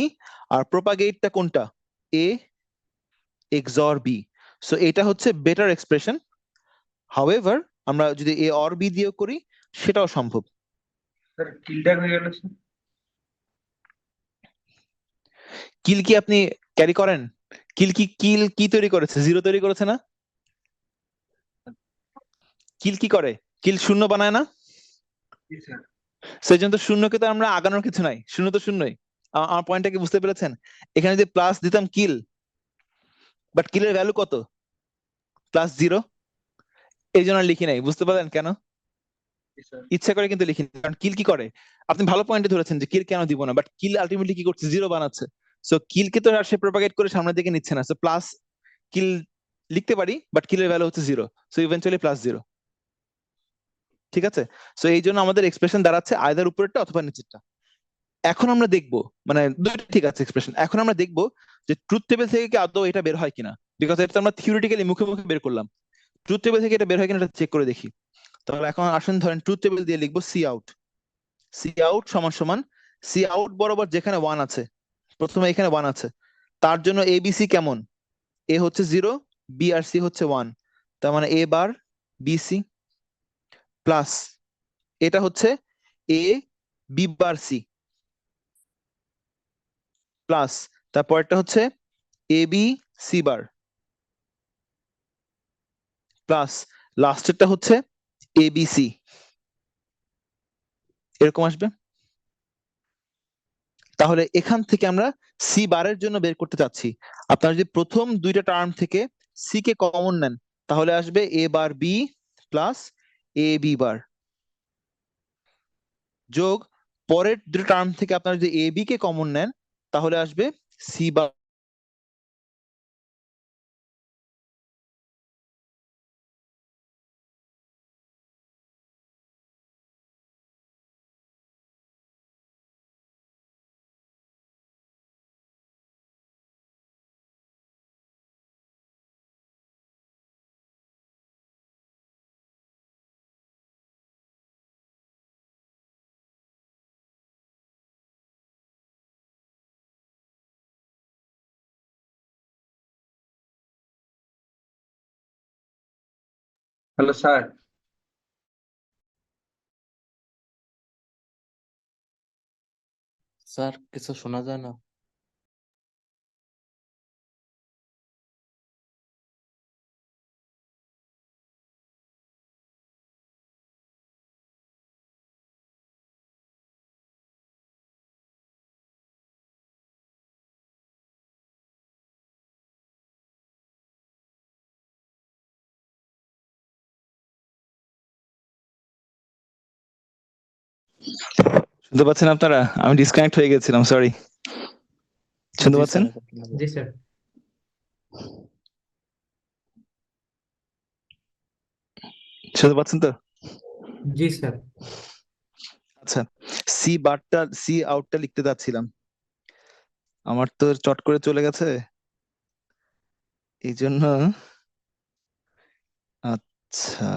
আর প্রপাগেটটা কোনটা এ এক্সর বি। সো এটা হচ্ছে বেটার এক্সপ্রেশন। হাউএভার আমরা যদি এ অর বি দিয়েও করি সেটাও সম্ভব। স্যার কিলটা হয়ে গেল স্যার। কিল কি আপনি ক্যারি করেন, কিল কি তৈরি করেছে, 0 তৈরি করেছে না, কিল কি করে, কিল 0 বানায় না, জি স্যার। সেই জন্য তো শূন্যকে তো আমরা আগানোর কিছু নাই, শূন্য তো শূন্যই। আমার পয়েন্টটা কি বুঝতে পেরেছেন, এখানে যদি প্লাস দিতাম কিল, বাট কিলের ভ্যালু কত, +0, এই জন্য আর লিখি নাই, বুঝতে পারলেন কেন, জি স্যার। ইচ্ছা করে কিন্তু লিখিনি। কারণ কিল কি করে, আপনি ভালো পয়েন্টে ধরেছেন যে কিল কেন দিব না, বাট কিল আলটিমেটলি কি করছে, 0 বানাচ্ছে। সো কিলকে তো আর সে প্রপাগেট করে সামনের দিকে নিচ্ছে না, সো প্লাস কিল লিখতে পারি, বাট কিলের ভ্যালু হচ্ছে 0, সো ইভেনচুয়ালি +0। ঠিক আছে, সো এই জন্য আমাদের এক্সপ্রেশন দাঁড়াচ্ছে আয়দার উপরেরটা অথবা নিচেরটা। এখন আমরা দেখবো, মানে দুইটা ঠিক আছে এক্সপ্রেশন, এখন আমরা দেখবো যে ট্রুথ টেবিল থেকে কি আদৌ এটা বের হয় কিনা, বিকজ এটা তো আমরা থিওরিটিক্যালি মুখে মুখে বের করলাম। ট্রুথ টেবিল থেকে এটা বের হয় কিনা এটা চেক করে দেখি। তাহলে এখন আসুন ধরেন ট্রুথ টেবিল দিয়ে লিখবো সি আউট। সি আউট সমান সমান সি আউট বরাবর যেখানে 1 আছে, প্রথমে এখানে 1 আছে, তার জন্য এ বি সি কেমন, এ হচ্ছে 0, বি আর সি হচ্ছে 1, তার মানে এ বার বি সি প্লাস এটা হচ্ছে A B bar C plus তারপরটা হচ্ছে A B C bar plus লাস্টেরটা হচ্ছে এ বি সি, এরকম আসবে। তাহলে এখান থেকে আমরা সি বারের জন্য বের করতে চাচ্ছি। আপনারা যদি প্রথম দুইটা টার্ম থেকে সি কে কমন নেন তাহলে আসবে এ বার বি প্লাস এ বি বার, যোগ পরের দুটো টার্ম থেকে আপনারা যদি এ বি কে কমন নেন তাহলে আসবে C bar. Hello sir. Sir কিছু শোনা যায় না। শুনতে পাচ্ছেন আপনারা? আমি ডিসকানেক্ট হয়ে গেছিলাম, সরি। শুনতে জি পাচ্ছেন? স্যার, এখন শোনা জি যায়। স্যার। শুনতে পাচ্ছেন তো? জি স্যার। আচ্ছা, সি বারটা সি আউটটা লিখতে যাচ্ছিলাম, আমার তো চট করে চলে গেছে, এই জন্য। আচ্ছা,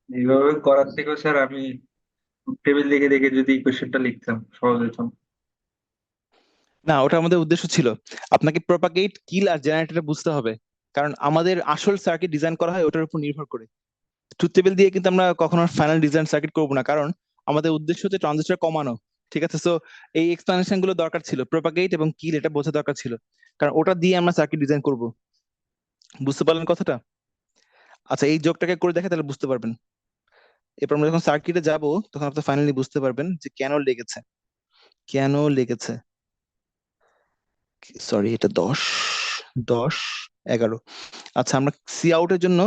এইভাবে করার থেকেও স্যার আমি টেবিল দেখে দেখে যদি ইকুয়েশনটা লিখতাম সহজ হতো। না ওটা আমাদের উদ্দেশ্য ছিল, আপনাকে প্রপাগেট কিল আর জেনারেটরটা বুঝতে হবে, কারণ আমাদের আসল সার্কিট ডিজাইন করা হয় ওটার উপর নির্ভর করে। ট্রুথ টেবিল দিয়ে কিন্তু আমরা কখনো ফাইনাল ডিজাইন সার্কিট করবো না, কারণ আমাদের উদ্দেশ্য হচ্ছে ট্রানজিস্টর কমানো। ঠিক আছে, সো এই এক্সপ্লানেশন গুলো দরকার ছিল, প্রপাগেট এবং কিল এটা বোঝা দরকার ছিল, কারণ ওটা দিয়ে আমরা সার্কিট ডিজাইন করব। বুঝতে পারলেন কথাটা? আচ্ছা, এই যোগটাকে করে দেখে তাহলে বুঝতে পারবেন। এরপর আমরা যখন সার্কিটে যাব তখন আপনি ফাইনালি বুঝতে পারবেন যে কেন লেগেছে, কেন লেগেছে। সরি, এটা 10, 10, 11। আচ্ছা, আমরা সি আউটের জন্য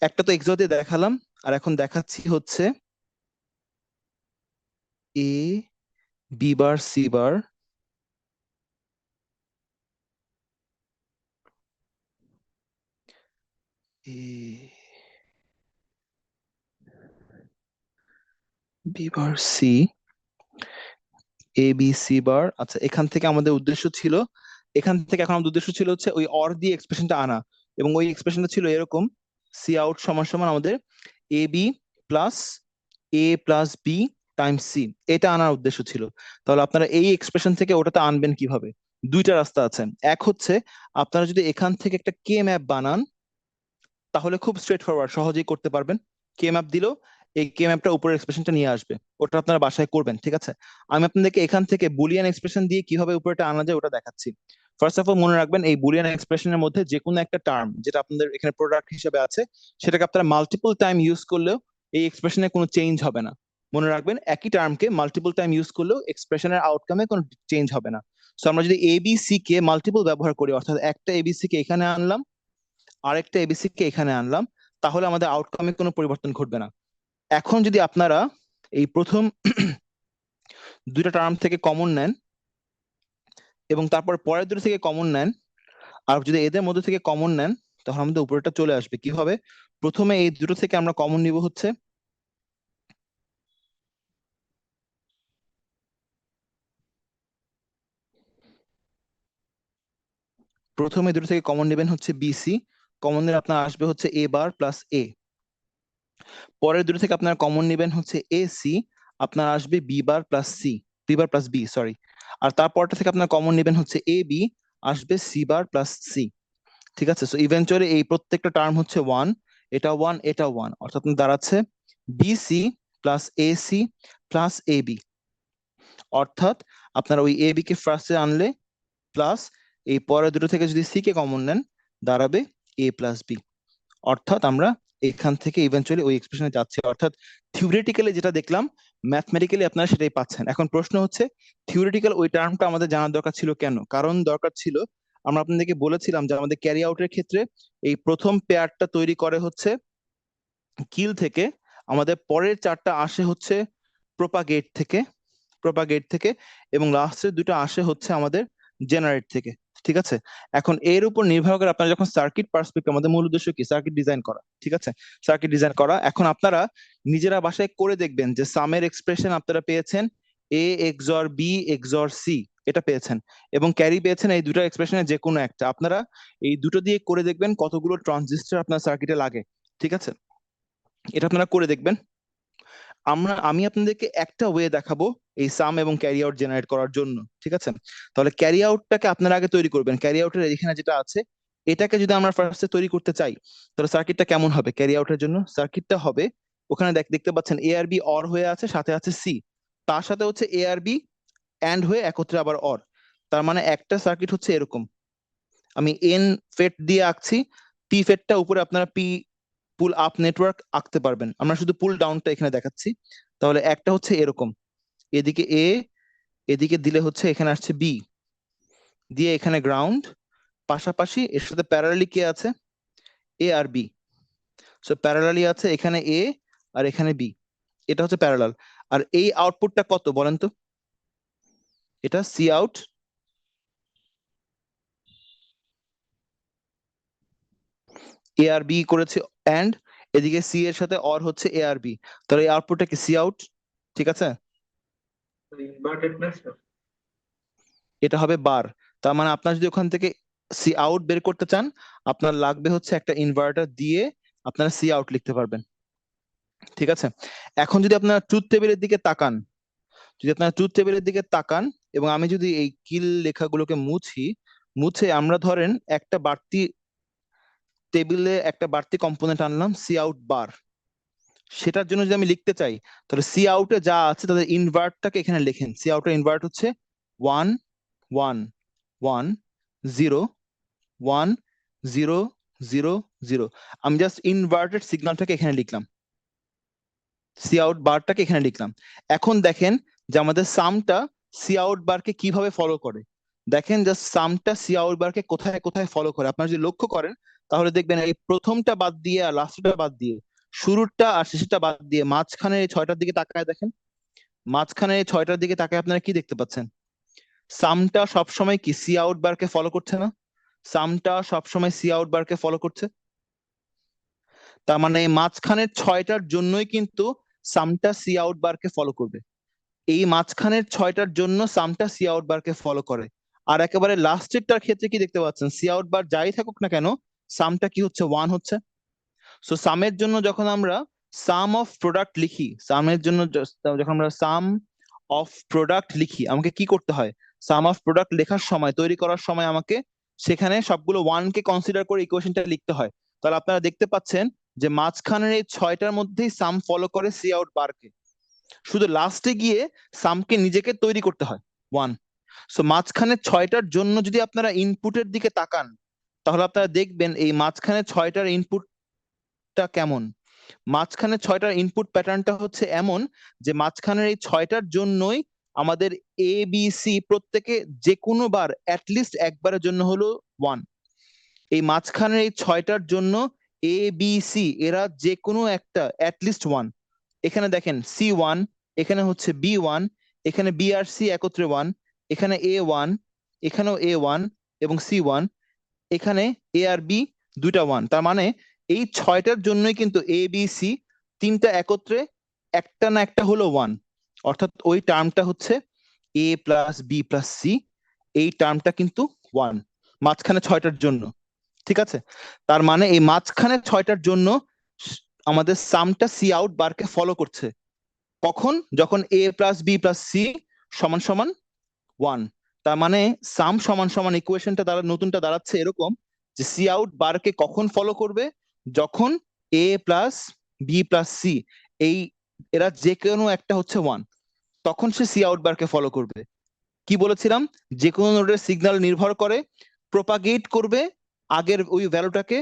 একটা তো এক্সো দিয়ে দেখালাম, আর এখন দেখাচ্ছি হচ্ছে A B bar C bar A B bar C A B C বার। আচ্ছা, এখান থেকে আমাদের উদ্দেশ্য ছিল, এখান থেকে এখন আমাদের উদ্দেশ্য ছিল হচ্ছে ওই অর দিয়ে এক্সপ্রেশনটা আনা, এবং ওই এক্সপ্রেশনটা ছিল এরকম, সি আউট সমান সমান আমাদের A B plus A plus B Times C, এটা আনার উদ্দেশ্য ছিল। তাহলে আপনারা এই এক্সপ্রেশন থেকে ওটাতে আনবেন কিভাবে? দুইটা রাস্তা আছে। এক হচ্ছে আপনারা যদি এখান থেকে একটা কে ম্যাপ বানান তাহলে খুব স্ট্রেট ফরওয়ার্ড, সহজেই করতে পারবেন। কে ম্যাপ দিলেও এই কে ম্যাপটা উপরের এক্সপ্রেশনটা নিয়ে আসবে, ওটা আপনারা বাসায় করবেন। ঠিক আছে, আমি আপনাদেরকে এখান থেকে বুলিয়ান এক্সপ্রেশন দিয়ে কিভাবে উপরেটা আনা যায় ওটা দেখাচ্ছি। ফার্স্ট অফ অল মনে রাখবেন এই বুলিয়ান এক্সপ্রেশনের মধ্যে যে কোনো একটা টার্ম যেটা আপনাদের এখানে প্রোডাক্ট হিসেবে আছে সেটাকে আপনারা মাল্টিপল টাইম ইউজ করলেও এই এক্সপ্রেশনে কোনো চেঞ্জ হবে না। মনে রাখবেন একই টার্মকে মাল্টিপল টাইম ইউজ করলেও এক্সপ্রেশনের আউটকামে কোনো চেঞ্জ হবে না। সো আমরা যদি এবিসি কে মাল্টিপল ব্যবহার করি, অর্থাৎ একটা এবিসি কে এখানে আনলাম আরেকটা এবিসি কে এখানে আনলাম, তাহলে আমাদের আউটকামে কোনো পরিবর্তন ঘটবে না। এখন যদি আপনারা এই প্রথম দুইটা টার্ম থেকে কমন নেন এবং তারপর পরের দুটো থেকে কমন নেন, আর যদি এদের মধ্যে থেকে কমন নেন তাহলে আমাদের উপরেটা চলে আসবে। কিভাবে? প্রথমে এই দুটো থেকে আমরা কমন নিব হচ্ছে প্রথমে দুটো থেকে কমন নেবেন হচ্ছে বিসি, কমন নিলে আপনার আসবে হচ্ছে এ বার প্লাস এ। পরের দুটো থেকে আপনারা কমন নেবেন হচ্ছে এসি, আপনার আসবে B bar plus C, B bar plus B sorry. আর তারপরটা থেকে আপনারা কমন নেবেন হচ্ছে এ বি, আসবে সি বার প্লাস সি। ঠিক আছে, সো ইভেনচুয়ালি এই প্রত্যেকটা টার্ম হচ্ছে ওয়ান, এটা ওয়ান এটা ওয়ান, অর্থাৎ আপনার দাঁড়াচ্ছে BC plus AC plus A B. অর্থাৎ আপনার ওই এ বি কে ফার্স্টে আনলে প্লাস এই পরের দুটো থেকে যদি সি কে কমন নেন দাঁড়াবে এ প্লাস বি। অর্থাৎ আমরা এখান থেকে ইভেন্চুয়ালি ওই এক্সপ্রেশনে যাচ্ছি। অর্থাৎ থিওরিটিক্যালি যেটা দেখলাম ম্যাথমেটিক্যালি আপনারা সেটাই পাচ্ছেন। এখন প্রশ্ন হচ্ছে থিওরিটিক্যাল ওই টার্মটা আমাদের জানার দরকার ছিল কেন? কারণ দরকার ছিল, আমরা আপনাদেরকে বলেছিলাম যে আমাদের ক্যারি আউটের ক্ষেত্রে এই প্রথম পেয়ারটা তৈরি করে হচ্ছে কিল থেকে, আমাদের পরের চারটা আসে হচ্ছে প্রোপাগেট থেকে, এবং লাস্টের দুটো আসে হচ্ছে আমাদের জেনারেট থেকে। ঠিক আছে, এখন এর উপর নির্ভর করে আপনারা যখন সার্কিট পার্সপেক্টিভ, আমাদের মূল উদ্দেশ্য কি? সার্কিট ডিজাইন করা। ঠিক আছে, সার্কিট ডিজাইন করা। এখন আপনারা নিজেরা বাসায় করে দেখবেন যে সামের এক্সপ্রেশন আপনারা পেয়েছেন এ এক্সর বি এক্সর সি, এটা পেয়েছেন, এবং ক্যারি পেয়েছেন এই দুটো এক্সপ্রেশনের যে কোনো একটা। আপনারা এই দুটো দিয়ে করে দেখবেন কতগুলো ট্রানজিস্টর আপনার সার্কিটে লাগে। ঠিক আছে, এটা আপনারা করে দেখবেন। আমি আপনাদেরকে একটা ওয়ে দেখাবো এই সাম এবং ক্যারি আউট জেনারেট করার জন্য। ঠিক আছে, তাহলে ক্যারি আউটটাকে আপনারা আগে তৈরি করবেন। ক্যারি আউটের এখানে যেটা আছে এটাকে যদি আমরা ফার্স্টে তৈরি করতে চাই তাহলে সার্কিটটা কেমন হবে? ক্যারি আউটের জন্য সার্কিটটা হবে, ওখানে দেখতে পাচ্ছেন এ আর বি অর হয়ে আছে, সাথে আছে সি, তার সাথে হচ্ছে এ আর বি অ্যান্ড হয়ে একত্রে আবার অর। তার মানে একটা সার্কিট হচ্ছে এরকম, আমি এন ফেট দিয়ে আঁকছি, পি ফেটটা উপরে আপনারা পি পুল আপ নেটওয়ার্ক আঁকতে পারবেন, আমরা শুধু পুল ডাউনটা এখানে দেখাচ্ছি। তাহলে একটা হচ্ছে এরকম, এদিকে এ, এদিকে দিলে হচ্ছে এখানে আসছে বি, দিয়ে এখানে গ্রাউন্ড, পাশাপাশি এর সাথে প্যারালালি কে আছে? এ আর বি। সো প্যারালালি আছে এখানে এ আর এখানে বি, এটা হচ্ছে প্যারালাল। আর এই আউটপুটটা কত বলেন তো? এটা সি আউট, এ আর বি করেছে অ্যান্ড এদিকে সি এর সাথে অর হচ্ছে এ আর বি, তাহলে এই আউটপুটটা কি সি আউট? ঠিক আছে, ইনভার্টেড না স্যার? এটা হবে বার। তার মানে আপনার যদি ওখান থেকে সি আউট বের করতে চান আপনার লাগবে হচ্ছে একটা ইনভার্টার দিয়ে আপনারা সি আউট লিখতে পারবেন। ঠিক আছে, এখন যদি আপনারা ট্রুথ টেবিলের দিকে তাকান, এবং আমি যদি এই কিল লেখাগুলোকে মুছে আমরা ধরেন একটা বাড়তি টেবিলে একটা বাড়তি কম্পোনেন্ট আনলাম সি আউট বার, সেটার জন্য যদি আমি লিখতে চাই তাহলে সি আউটে যা আছে তাদের ইনভার্টটাকে এখানে লেখেন। সি আউটের ইনভার্ট হচ্ছে 1 1 1 0 1 0 0 0। আমি জাস্ট ইনভার্টেড সিগন্যালটাকে এখানে লিখলাম, সি আউট বারটাকে এখানে লিখলাম। এখন দেখেন যে আমাদের সামটা সি আউট বারকে কিভাবে ফলো করে। দেখেন জাস্ট সামটা সি আউট বারকে কোথায় কোথায় ফলো করে। আপনারা যদি লক্ষ্য করেন তাহলে দেখবেন এই প্রথমটা বাদ দিয়ে আর লাস্টটা বাদ দিয়ে, শুরুরটা আর শেষেরটা বাদ দিয়ে মাঝখানে এই ছয়টার দিকে তাকায় দেখেন, মাঝখানে এই ছয়টার দিকে তাকায় আপনারা কি দেখতে পাচ্ছেন? সামটা সবসময় কি সি আউট বারকে ফলো করছে না? সামটা সবসময় সি আউট বারকে ফলো করছে। তার মানে এই মাঝখানের ছয়টার জন্যই কিন্তু সামটা সি আউট বারকে ফলো করবে। এই মাঝখানের ছয়টার জন্য সামটা সি আউট বারকে ফলো করে। আর একেবারে লাস্টেরটার ক্ষেত্রে কি দেখতে পাচ্ছেন? সি আউট বার যাই থাকুক না কেন সামটা কি হচ্ছে? ওয়ান হচ্ছে। সো সামের জন্য যখন আমরা সাম অফ প্রোডাক্ট লিখি, যখন আমরা সাম অফ প্রোডাক্ট লিখি আমাকে কি করতে হয়? সাম অফ প্রোডাক্ট লেখার সময়, তৈরি করার সময় আমাকে সেখানে সবগুলো ওয়ান কে কনসিডার করে ইকুয়েশনটা লিখতে হয়। তাহলে আপনারা দেখতে পাচ্ছেন যে মাঝখানের এই ছয়টার মধ্যেই সাম ফলো করে সি আউট বারকে, শুধু লাস্টে গিয়ে সামকে নিজেকে তৈরি করতে হয় ওয়ান। সো মাঝখানে 6টার জন্য যদি আপনারা ইনপুটের দিকে তাকান, তাহলে আপনারা দেখবেন এই মাঝখানে 6টার ইনপুটটা কেমন। মাঝখানে 6টার ইনপুট প্যাটার্নটা হচ্ছে এমন যে মাঝখানের এই 6টার জন্যই আমাদের এ বি সি প্রত্যেকে যে কোনো বার অ্যাটলিস্ট একবারের জন্য হলো 1। এই মাঝখানের এই 6টার জন্য এ বি সি এরা যে কোনো একটা অ্যাটলিস্ট 1। এখানে দেখেন C1, এখানে হচ্ছে B1, এখানে বি আর সি একত্রে 1, এখানে A1, এখানেও A1 এবং C1, এখানে এ আর বি দুইটা 1। তার মানে এই 6টার জন্যই কিন্তু এ বি সি তিনটা একত্রে একটা না একটা হলো 1, অর্থাৎ ওই টার্মটা হচ্ছে A plus B plus C, এই টার্মটা কিন্তু 1 মাঝখানে 6টার জন্য। ঠিক আছে, তার মানে এই মাঝখানে 6টার জন্য আমাদের সামটা সি আউট বারকে ফলো করছে। কখন? যখন এ প্লাস বি প্লাস সি সমান সমান 1। তার মানে সাম সমান সমান ইকুয়েশনটা নতুনটা দাঁড়াচ্ছে এরকম যে সি আউট বারকে কখন ফলো করবে? যখন এ প্লাস বি প্লাস সি এই এরা যে কোনো একটা হচ্ছে 1, তখন সে সি আউট বারকে ফলো করবে। কি বলেছিলাম? যে কোনো নোডের সিগন্যাল নির্ভর করে প্রপাগেট করবে আগের ওই ভ্যালুটাকে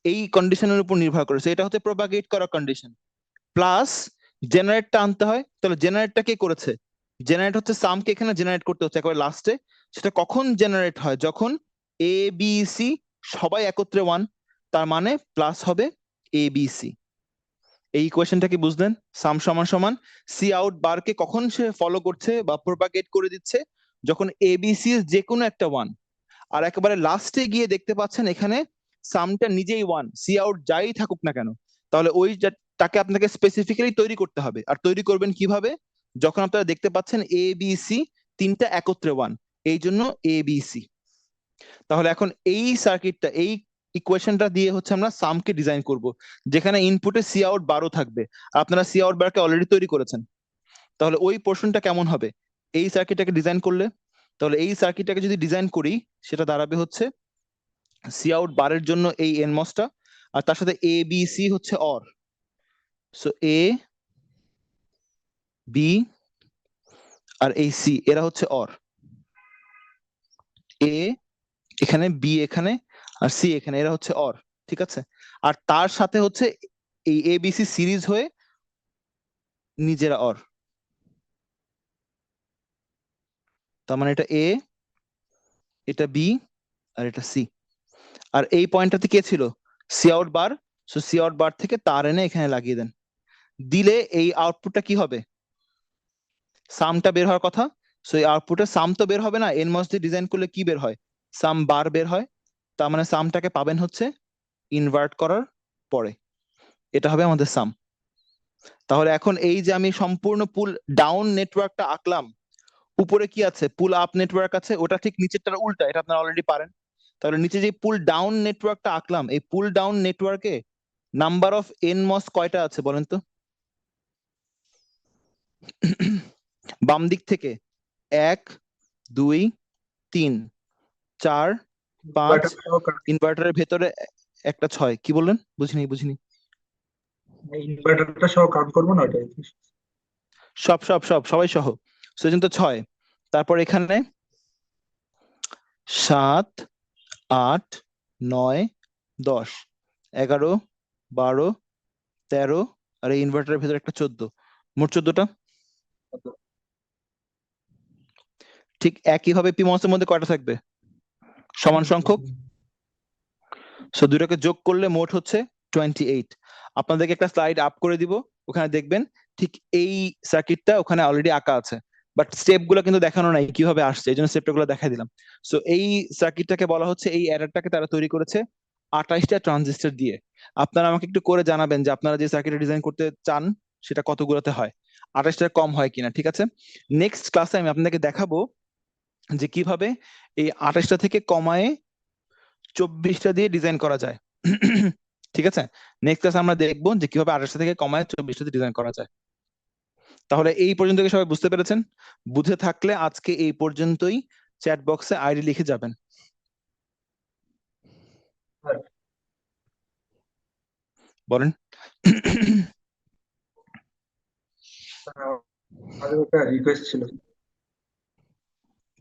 এই কন্ডিশনের উপর নির্ভর করে। So এটা হচ্ছে প্রপাগেট করা কন্ডিশন। প্লাস জেনারেটটা আনতে হয়, তাহলে জেনারেটটা কে করেছে? জেনারেট হচ্ছে সামকে এখানে জেনারেট করতে হচ্ছে একেবারে লাস্টে। সেটা কখন জেনারেট হয়? যখন এ বি সি সবাই একত্রে 1, তার মানে প্লাস হবে এ বি সি। এই ইকুয়েশনটা কি বুঝলেন? সাম সমান সমান সি আউট বারকে কখন সে ফলো করছে বা প্রপাগেট করে দিচ্ছে? যখন এ বি সি যে কোনো একটা 1। আর একেবারে লাস্টে গিয়ে দেখতে পাচ্ছেন এখানে সামটা নিজেই 1, সি আউট যাই থাকুক না কেন। তাহলে তাকে আপনাকে স্পেসিফিক্যালি তৈরি করতে হবে। আর তৈরি করবেন কিভাবে? যখন আপনারা দেখতে পাচ্ছেন এ বি সি তিনটা একত্রে 1, এই জন্য এ বি সি। তাহলে এখন এই সার্কিটটা, এই ইকুয়েশনটা দিয়ে হচ্ছে আমরা সামকে ডিজাইন করব, যেখানে ইনপুটে সি আউট বারও থাকবে। আপনারা সি আউট বারকে অলরেডি তৈরি করেছেন। তাহলে ওই পোর্শনটা কেমন হবে এই সার্কিটটাকে ডিজাইন করলে? তাহলে এই সার্কিটটাকে যদি ডিজাইন করি, সেটা দাঁড়াবে হচ্ছে সি আউট বারের জন্য এই এনমসটা, আর তার সাথে এ বি সি হচ্ছে অর। সো এ বি আর এই সি এরা হচ্ছে অর। এ এখানে, বি এখানে, আর সি এখানে, এরা হচ্ছে অর। ঠিক আছে, আর তার সাথে হচ্ছে এই এ বি সি সিরিজ হয়ে নিজেরা অর। তার মানে এটা এ, এটা বি, আর এটা সি। আর এই পয়েন্টটাতে কে ছিল? সি আউট বার। সো সি আউট বার থেকে তার এনে এখানে লাগিয়ে দেন। দিলে এই আউটপুটটা কি হবে? সামটা বের হওয়ার কথা। সো এই আউটপুটে সাম তো বের হবে না, এনমস দিয়ে ডিজাইন করলে কি বের হয়? সাম বার বের হয়। তার মানে সামটাকে পাবেন হচ্ছে ইনভার্ট করার পরে। এটা হবে আমাদের সাম। তাহলে এখন এই যে আমি সম্পূর্ণ পুল ডাউন নেটওয়ার্কটা আঁকলাম, উপরে কি আছে? পুল আপ নেটওয়ার্ক আছে, ওটা ঠিক নিচেরটার উল্টা, এটা আপনারা অলরেডি পারেন। তাহলে নিচে যে পুল ডাউন নেটওয়ার্কটা আঁকলাম, এই পুল ডাউন নেটওয়ার্কে নাম্বার অফ এনমস কয়টা আছে বলেন তো? বাম দিক থেকে 1 2 3 4 5, ইনভার্টার সহ ইনভার্টারের ভেতরে একটা 6। কি বললেন? বুঝিনি বুঝিনি। ইনভার্টারটা সহ কাউন্ট করবো না ওটাই? সব সব সব সবাই সহ, সেজন্য তো 6। তারপর এখানে 7 8 9 10 11 12 13, আর এই ইনভার্টারের ভেতরে একটা 14, মোট 14টা। ঠিক একইভাবে পিমসের মধ্যে কয়টা থাকবে? সমান সংখ্যক। সো দুটোকে যোগ করলে মোট হচ্ছে 28। আপনাদেরকে একটা স্লাইড আপ করে দিব, ওখানে দেখবেন ঠিক এই সার্কিটটা ওখানে অলরেডি আঁকা আছে, বাট স্টেপ গুলো কিন্তু দেখানো নাই কিভাবে আসছে, এই জন্য স্টেপটা গুলো দেখাই দিলাম। সো এই সার্কিটটাকে বলা হচ্ছে, এই অ্যাডারটাকে তারা তৈরি করেছে 28টা ট্রানজিস্টর দিয়ে। আপনারা আমাকে একটু করে জানাবেন যে আপনারা যে সার্কিটটা ডিজাইন করতে চান সেটা কতগুলোতে হয়, 28টার কম হয় কিনা। ঠিক আছে, নেক্সট ক্লাসে আমি আপনাদেরকে দেখাবো যে কিভাবে এই 28টা থেকে কমায় 24টা দিয়ে ডিজাইন করা যায়। ঠিক আছে, নেক্সট ক্লাসে আমরা দেখবো যে কিভাবে 28টা থেকে কমায় 24টা দিয়ে ডিজাইন করা যায়। তাহলে এই পর্যন্ত কি সবাই বুঝতে পেরেছেন? বুঝে থাকলে আজকে এই পর্যন্তই, চ্যাট বক্সে আইডি লিখে যাবেন। বলেন। আমাদের একটা রিকোয়েস্ট ছিল।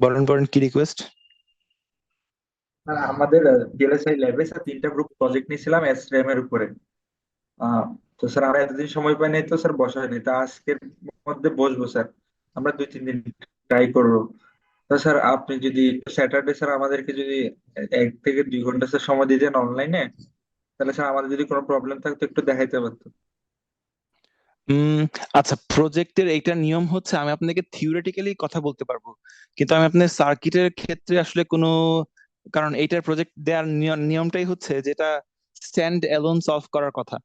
বলেন বলেন, কি রিকোয়েস্ট? আর আমাদের ভিএলএসআই ল্যাবে স্যার 3টা গ্রুপ প্রজেক্ট নিয়েছিলাম এসটিএম এর উপরে। আহ, তো স্যার আমরা এতদিন সময় পাই নাই, তো স্যার বসা হয়নি, তা আজকের মধ্যে বসবো স্যার। আমরা 2-3 দিন ট্রাই করবো। তো স্যার আপনি যদি স্যাটারডে স্যার আমাদেরকে যদি 1 থেকে 2 ঘন্টা স্যার সময় দিতেন অনলাইনে, তাহলে স্যার আমাদের যদি কোনো প্রবলেম থাকতো একটু দেখাইতে পারতো। উম আচ্ছা, প্রজেক্টের এইটা নিয়ম হচ্ছে আমি আপনাকে থিওরিটিক্যালি কথা বলতে পারবো, কিন্তু আমি আপনার সার্কিটের ক্ষেত্রে আসলে কোনো, কারণ এইটার প্রজেক্ট দেওয়ার নিয়মটাই হচ্ছে যেটা স্ট্যান্ড অ্যালোন সলভ করার কথা।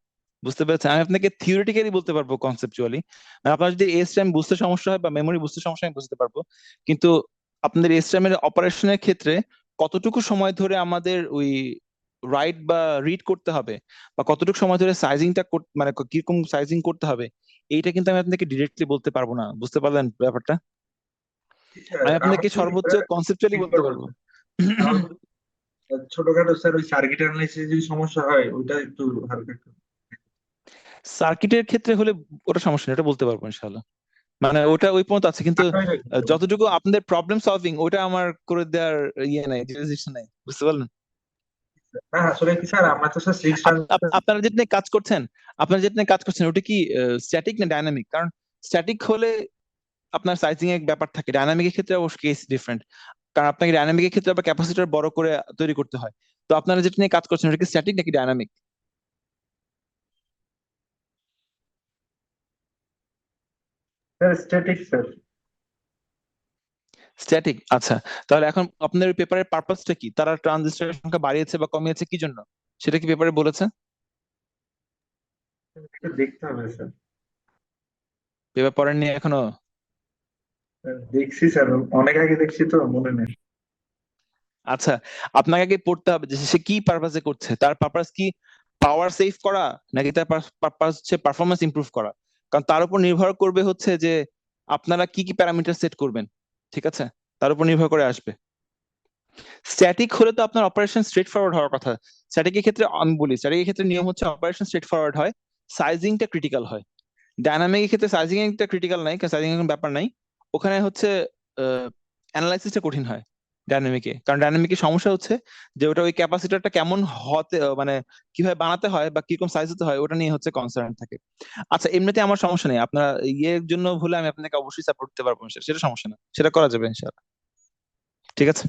বুঝতে পেরেছেন? আমি আপনাকে থিওরিটিক্যালি বলতে পারবো, কনসেপচুয়ালি। আপনার যদি এসটিএম বুঝতে সমস্যা হয় বা মেমোরি বুঝতে সমস্যা হয়, আমি বুঝতে পারবো। কিন্তু আপনাদের এসটিএম এর অপারেশনের ক্ষেত্রে কতটুকু সময় ধরে আমাদের ওই রাইট বা রিড করতে হবে, বা কতটুকু সময় ধরে সাইজিংটা মানে কিরকম সাইজিং করতে হবে, এইটা কিন্তু আমি আপনাকে ডিরেক্টলি বলতে পারবো না। বুঝতে পারলেন ব্যাপারটা? স্যার আমি আমার আপনাকে তো সর্বোচ্চ কনসেপচুয়ালি ঠিক বলতে করবো পারবো। স্যার। তাহলে ছোটখাটো স্যার ওই সার্কিট অ্যানালাইসিস যদি সমস্যা হয় ওইটা একটু হালকা একটু। সার্কিটের ক্ষেত্রে হলে ওটা সমস্যা নেই, ওটা বলতে পারবো ইনশাল্লাহ। মানে ওটা ওই পর্যন্ত আছে, কিন্তু আশা হয় না কিন্তু। যতটুকু আপনাদের প্রবলেম সলভিং ওটা আমার করে দেওয়ার ইয়ে নাই, ডিসিশন নাই। বুঝতে পারলেন? না আসলে কি স্যার আমরা তো স্যার 6 আপনারা যেটা নিয়ে কাজ করছেন, ওটা কি স্ট্যাটিক না ডাইনামিক? কারণ স্ট্যাটিক হলে আপনার সাইজিং এর ব্যাপার থাকে, ডাইনামিকের ক্ষেত্রে অবশ্য কেস ডিফারেন্ট। কারণ আপনাকে ডাইনামিকের ক্ষেত্রে আবার ক্যাপাসিটর বড় করে তৈরি করতে হয়। তো আপনারা যেটা নিয়ে কাজ করছেন ওটা কি স্ট্যাটিক নাকি dynamic? Sir static sir. Static, আচ্ছা। তাহলে এখন আপনার ওই পেপারের পারপাসটা কি? তারা ট্রানজিস্টরের সংখ্যা বাড়িয়েছে বা কমিয়েছে কি জন্য, সেটা কি পেপারে বলেছে? একটু দেখতে হবে স্যার। পেপার পড়েননি এখনো? স্যার, দেখছি স্যার, অনেক আগে দেখছি তো মনে নেই। আচ্ছা, আপনাকে আগে পড়তে হবে যে সে কি পারপাসে করছে। তার পারপাস কি পাওয়ার সেভ করা, নাকি তার পারপাস হচ্ছে পারফরমেন্স ইমপ্রুভ করা? কারণ তার উপর নির্ভর করবে হচ্ছে যে আপনারা কি কি প্যারামিটার সেট করবেন। ঠিক আছে? তার উপর নির্ভর করে আসবে। স্ট্যাটিক হলে তো আপনার অপারেশন স্ট্রেট ফরওয়ার্ড হওয়ার কথা। স্ট্যাটিকের ক্ষেত্রে আমি বলি, স্ট্যাটিকের ক্ষেত্রে নিয়ম হচ্ছে অপারেশন স্ট্রেট ফরওয়ার্ড হয়, সাইজিংটা ক্রিটিক্যাল হয়। ডায়নামিকের ক্ষেত্রে সাইজিং একটা ক্রিটিক্যাল নাই, কারণ সাইজিং এর ব্যাপার নাই। ওখানে হচ্ছে অ্যানালাইসিসটা কঠিন হয় ডায়নামিকে। কারণ ডায়নামিকের সমস্যা হচ্ছে যে ওটা ওই ক্যাপাসিটরটা কেমন হতে মানে কিভাবে বানাতে হয় বা কিরকম সাইজ হতে হয়, ওটা নিয়ে হচ্ছে কনসার্ন থাকে। আচ্ছা, এমনিতে আমার সমস্যা নেই, আপনার ইয়ের জন্য হলে আমি আপনাকে অবশ্যই সাপোর্ট দিতে পারবো, সেটা সমস্যা না, সেটা করা যাবে ইনশাআল্লাহ। ঠিক আছে?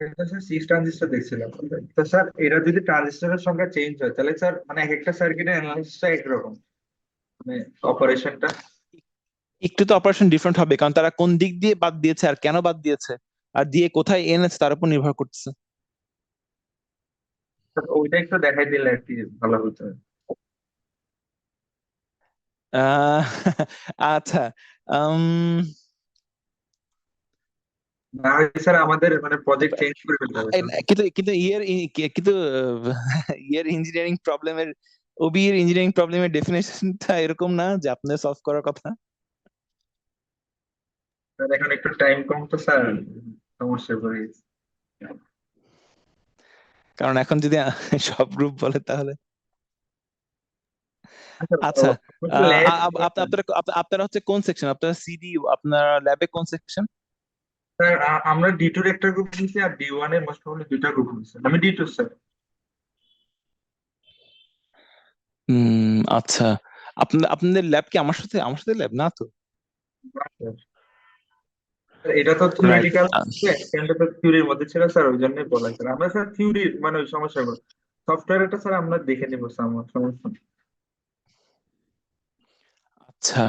এটা স্যার 6 ট্রানজিস্টর দেখছিলাম। তো স্যার এটা যদি ট্রানজিস্টরের সংখ্যা চেঞ্জ হয় তাহলে স্যার মানে এক একটা সার্কিটের অ্যানালাইসিসটা একরকম, মানে অপারেশনটা। একটু তো অপারেশন ডিফারেন্ট হবে, কারণ তারা কোন দিক দিয়ে বাদ দিয়েছে আর কেন বাদ দিয়েছে আর দিয়ে কোথায় এনেছে তার উপর নির্ভর করতেছে। ওইটা একটু দেখাই দিলে আর কি ভালো হতো। আহ আচ্ছা। উম না হয় স্যার আমাদের মানে প্রজেক্ট চেঞ্জ করে ফেলতে হবে স্যার। কিন্তু কিন্তু কিন্তু ইয়ের ইঞ্জিনিয়ারিং প্রবলেমের, ওবি এর ইঞ্জিনিয়ারিং প্রবলেমের ডেফিনেশনটা এরকম না যে আপনার সলভ করার কথা। স্যার এখন একটু টাইম কম তো স্যার, সমস্যায় পড়ে গেছি। কারণ এখন যদি সব গ্রুপ বলে তাহলে। আচ্ছা, ল্যাব। আপনারা হচ্ছে কোন সেকশন? আপনারা সিডি, আপনার ল্যাবে কোন সেকশন? স্যার আমরা D2 এর একটা গ্রুপ নিয়েছি আর D1 এর মোস্ট প্রবাবলি 2টা গ্রুপ নিয়েছি, আমি D2 স্যার। আচ্ছা। আপনাদের ল্যাব কি আমার সাথে ল্যাব না তো? এটা তো রাইট। থিওরিটিক্যাল, এক্সটেন্ড তো থিওরির মধ্যে ছিল স্যার, ওই জন্যই বলা স্যার। আমরা স্যার থিওরি মানে ওই সমস্যাগুলো, সফটওয়্যারটা স্যার আমরা দেখে নিবো স্যার, আমার সমস্যা নেই। আচ্ছা,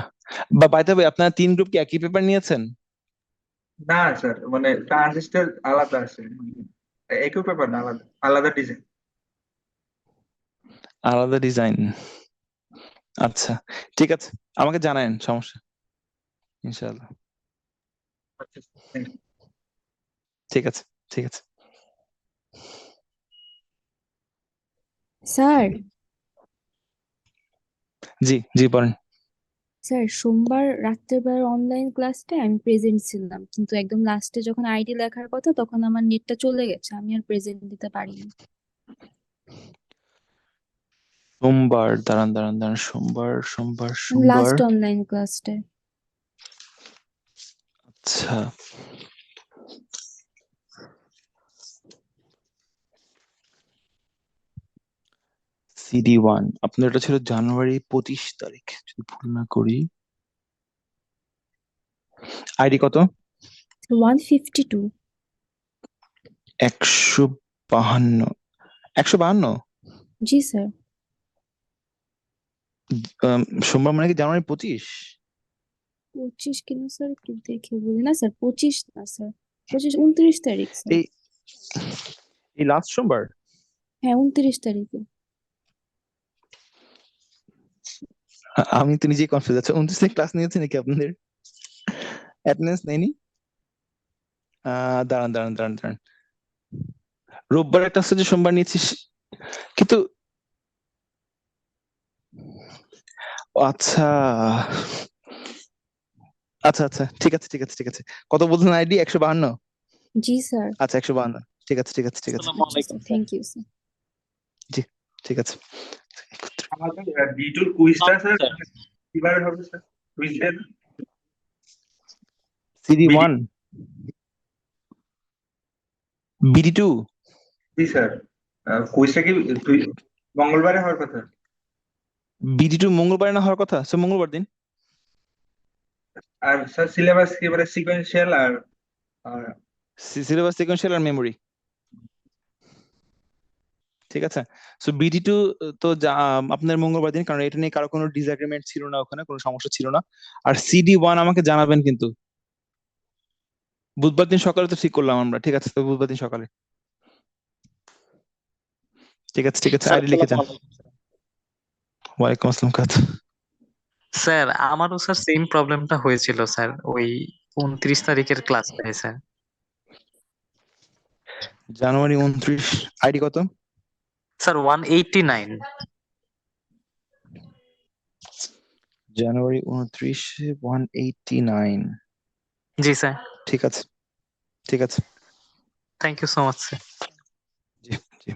বা বাই দ্য ওয়ে, আপনারা 3 গ্রুপ কি একই পেপার নিয়েছেন? না স্যার মানে ট্রানজিস্টর আলাদা আছে, একই পেপার না, আলাদা আলাদা ডিজাইন। আলাদা ডিজাইন? আচ্ছা, ঠিক আছে, আমাকে জানায়েন, সমস্যা ইনশাআল্লাহ। আচ্ছা thank you. ঠিক আছে, ঠিক আছে। স্যার জি জি, বলেন। স্যার সোমবার রাত্রেবেলার অনলাইন ক্লাসটা আমি প্রেজেন্ট ছিলাম, কিন্তু একদম লাস্টে যখন আইডি লেখার কথা তখন আমার নেটটা চলে গেছে, আমি আর প্রেজেন্ট দিতে পারিনি। সোমবার, দাঁড়ান দাঁড়ান দাঁড়ান, সোমবার সোমবার সোমবার। লাস্ট অনলাইন ক্লাসটা। আচ্ছা, CD1 আপনার এটা ছিল জানুয়ারি 25 তারিখ যদি ভুল না করি। আইডি কত? 152। 152। 152? জি স্যার। সোমবার মানে কি জানুয়ারি 25? 25 কিনা স্যার, একটু দেখে বলি। না স্যার 25 না স্যার, 29 তারিখ স্যার। এই এই লাস্ট সোমবার? হ্যাঁ 29 তারিখে। আমি তো নিজেই কনফিউজ। আচ্ছা 29 তারিখ ক্লাস নিয়েছে নাকি আপনাদের? অ্যাটেন্ডেন্স নেয়নি? দাঁড়ান দাঁড়ান দাঁড়ান দাঁড়ান, রোববার একটা আছে যে সোমবার নিয়েছিস কিন্তু। আচ্ছা আচ্ছা আচ্ছা, ঠিক আছে ঠিক আছে ঠিক আছে। কত বলছেন আইডি? 152? জি স্যার। আচ্ছা 152, ঠিক আছে ঠিক আছে ঠিক আছে। আচ্ছা স্যার, থ্যাংক ইউ স্যার। জি ঠিক আছে। আমাদের বিটুর কুইজটা স্যার কিভাবে হবে স্যার? কুইজের CD1 BD2 জি স্যার, কুইজটা কি মঙ্গলবারে হওয়ার কথা? BD2 মঙ্গলবার না হওয়ার কথা, সে মঙ্গলবার দিন। আর স্যার সিলেবাস কি এবারে সিকোয়েন্সিয়াল আর আর সিলেবাস সিকোয়েন্সিয়াল আর মেমোরি, ঠিক আছে। সো BD2 তো আপনার মঙ্গলবার দিন, কারণ এটা নিয়ে কারো কোনো ডিসএগ্রিমেন্ট ছিল না, ওখানে কোনো সমস্যা ছিল না। আর CD1 আমাকে জানাবেন কিন্তু। বুধবার দিন সকালে তো ঠিক করলাম আমরা, ঠিক আছে, তো বুধবার দিন সকালে। ঠিক আছে ঠিক আছে, স্যার আইডি লিখে যান। ওয়ালাইকুম আসসালাম কাজ। স্যার আমারও স্যার সেম প্রবলেমটা হয়েছিল স্যার, ওই 29 তারিখের ক্লাসটায় স্যার। জানুয়ারি 29, আইডি কত? স্যার 189। জানুয়ারি 29 189। জি স্যার। ঠিক আছে ঠিক আছে। Thank you so much sir. জি জি।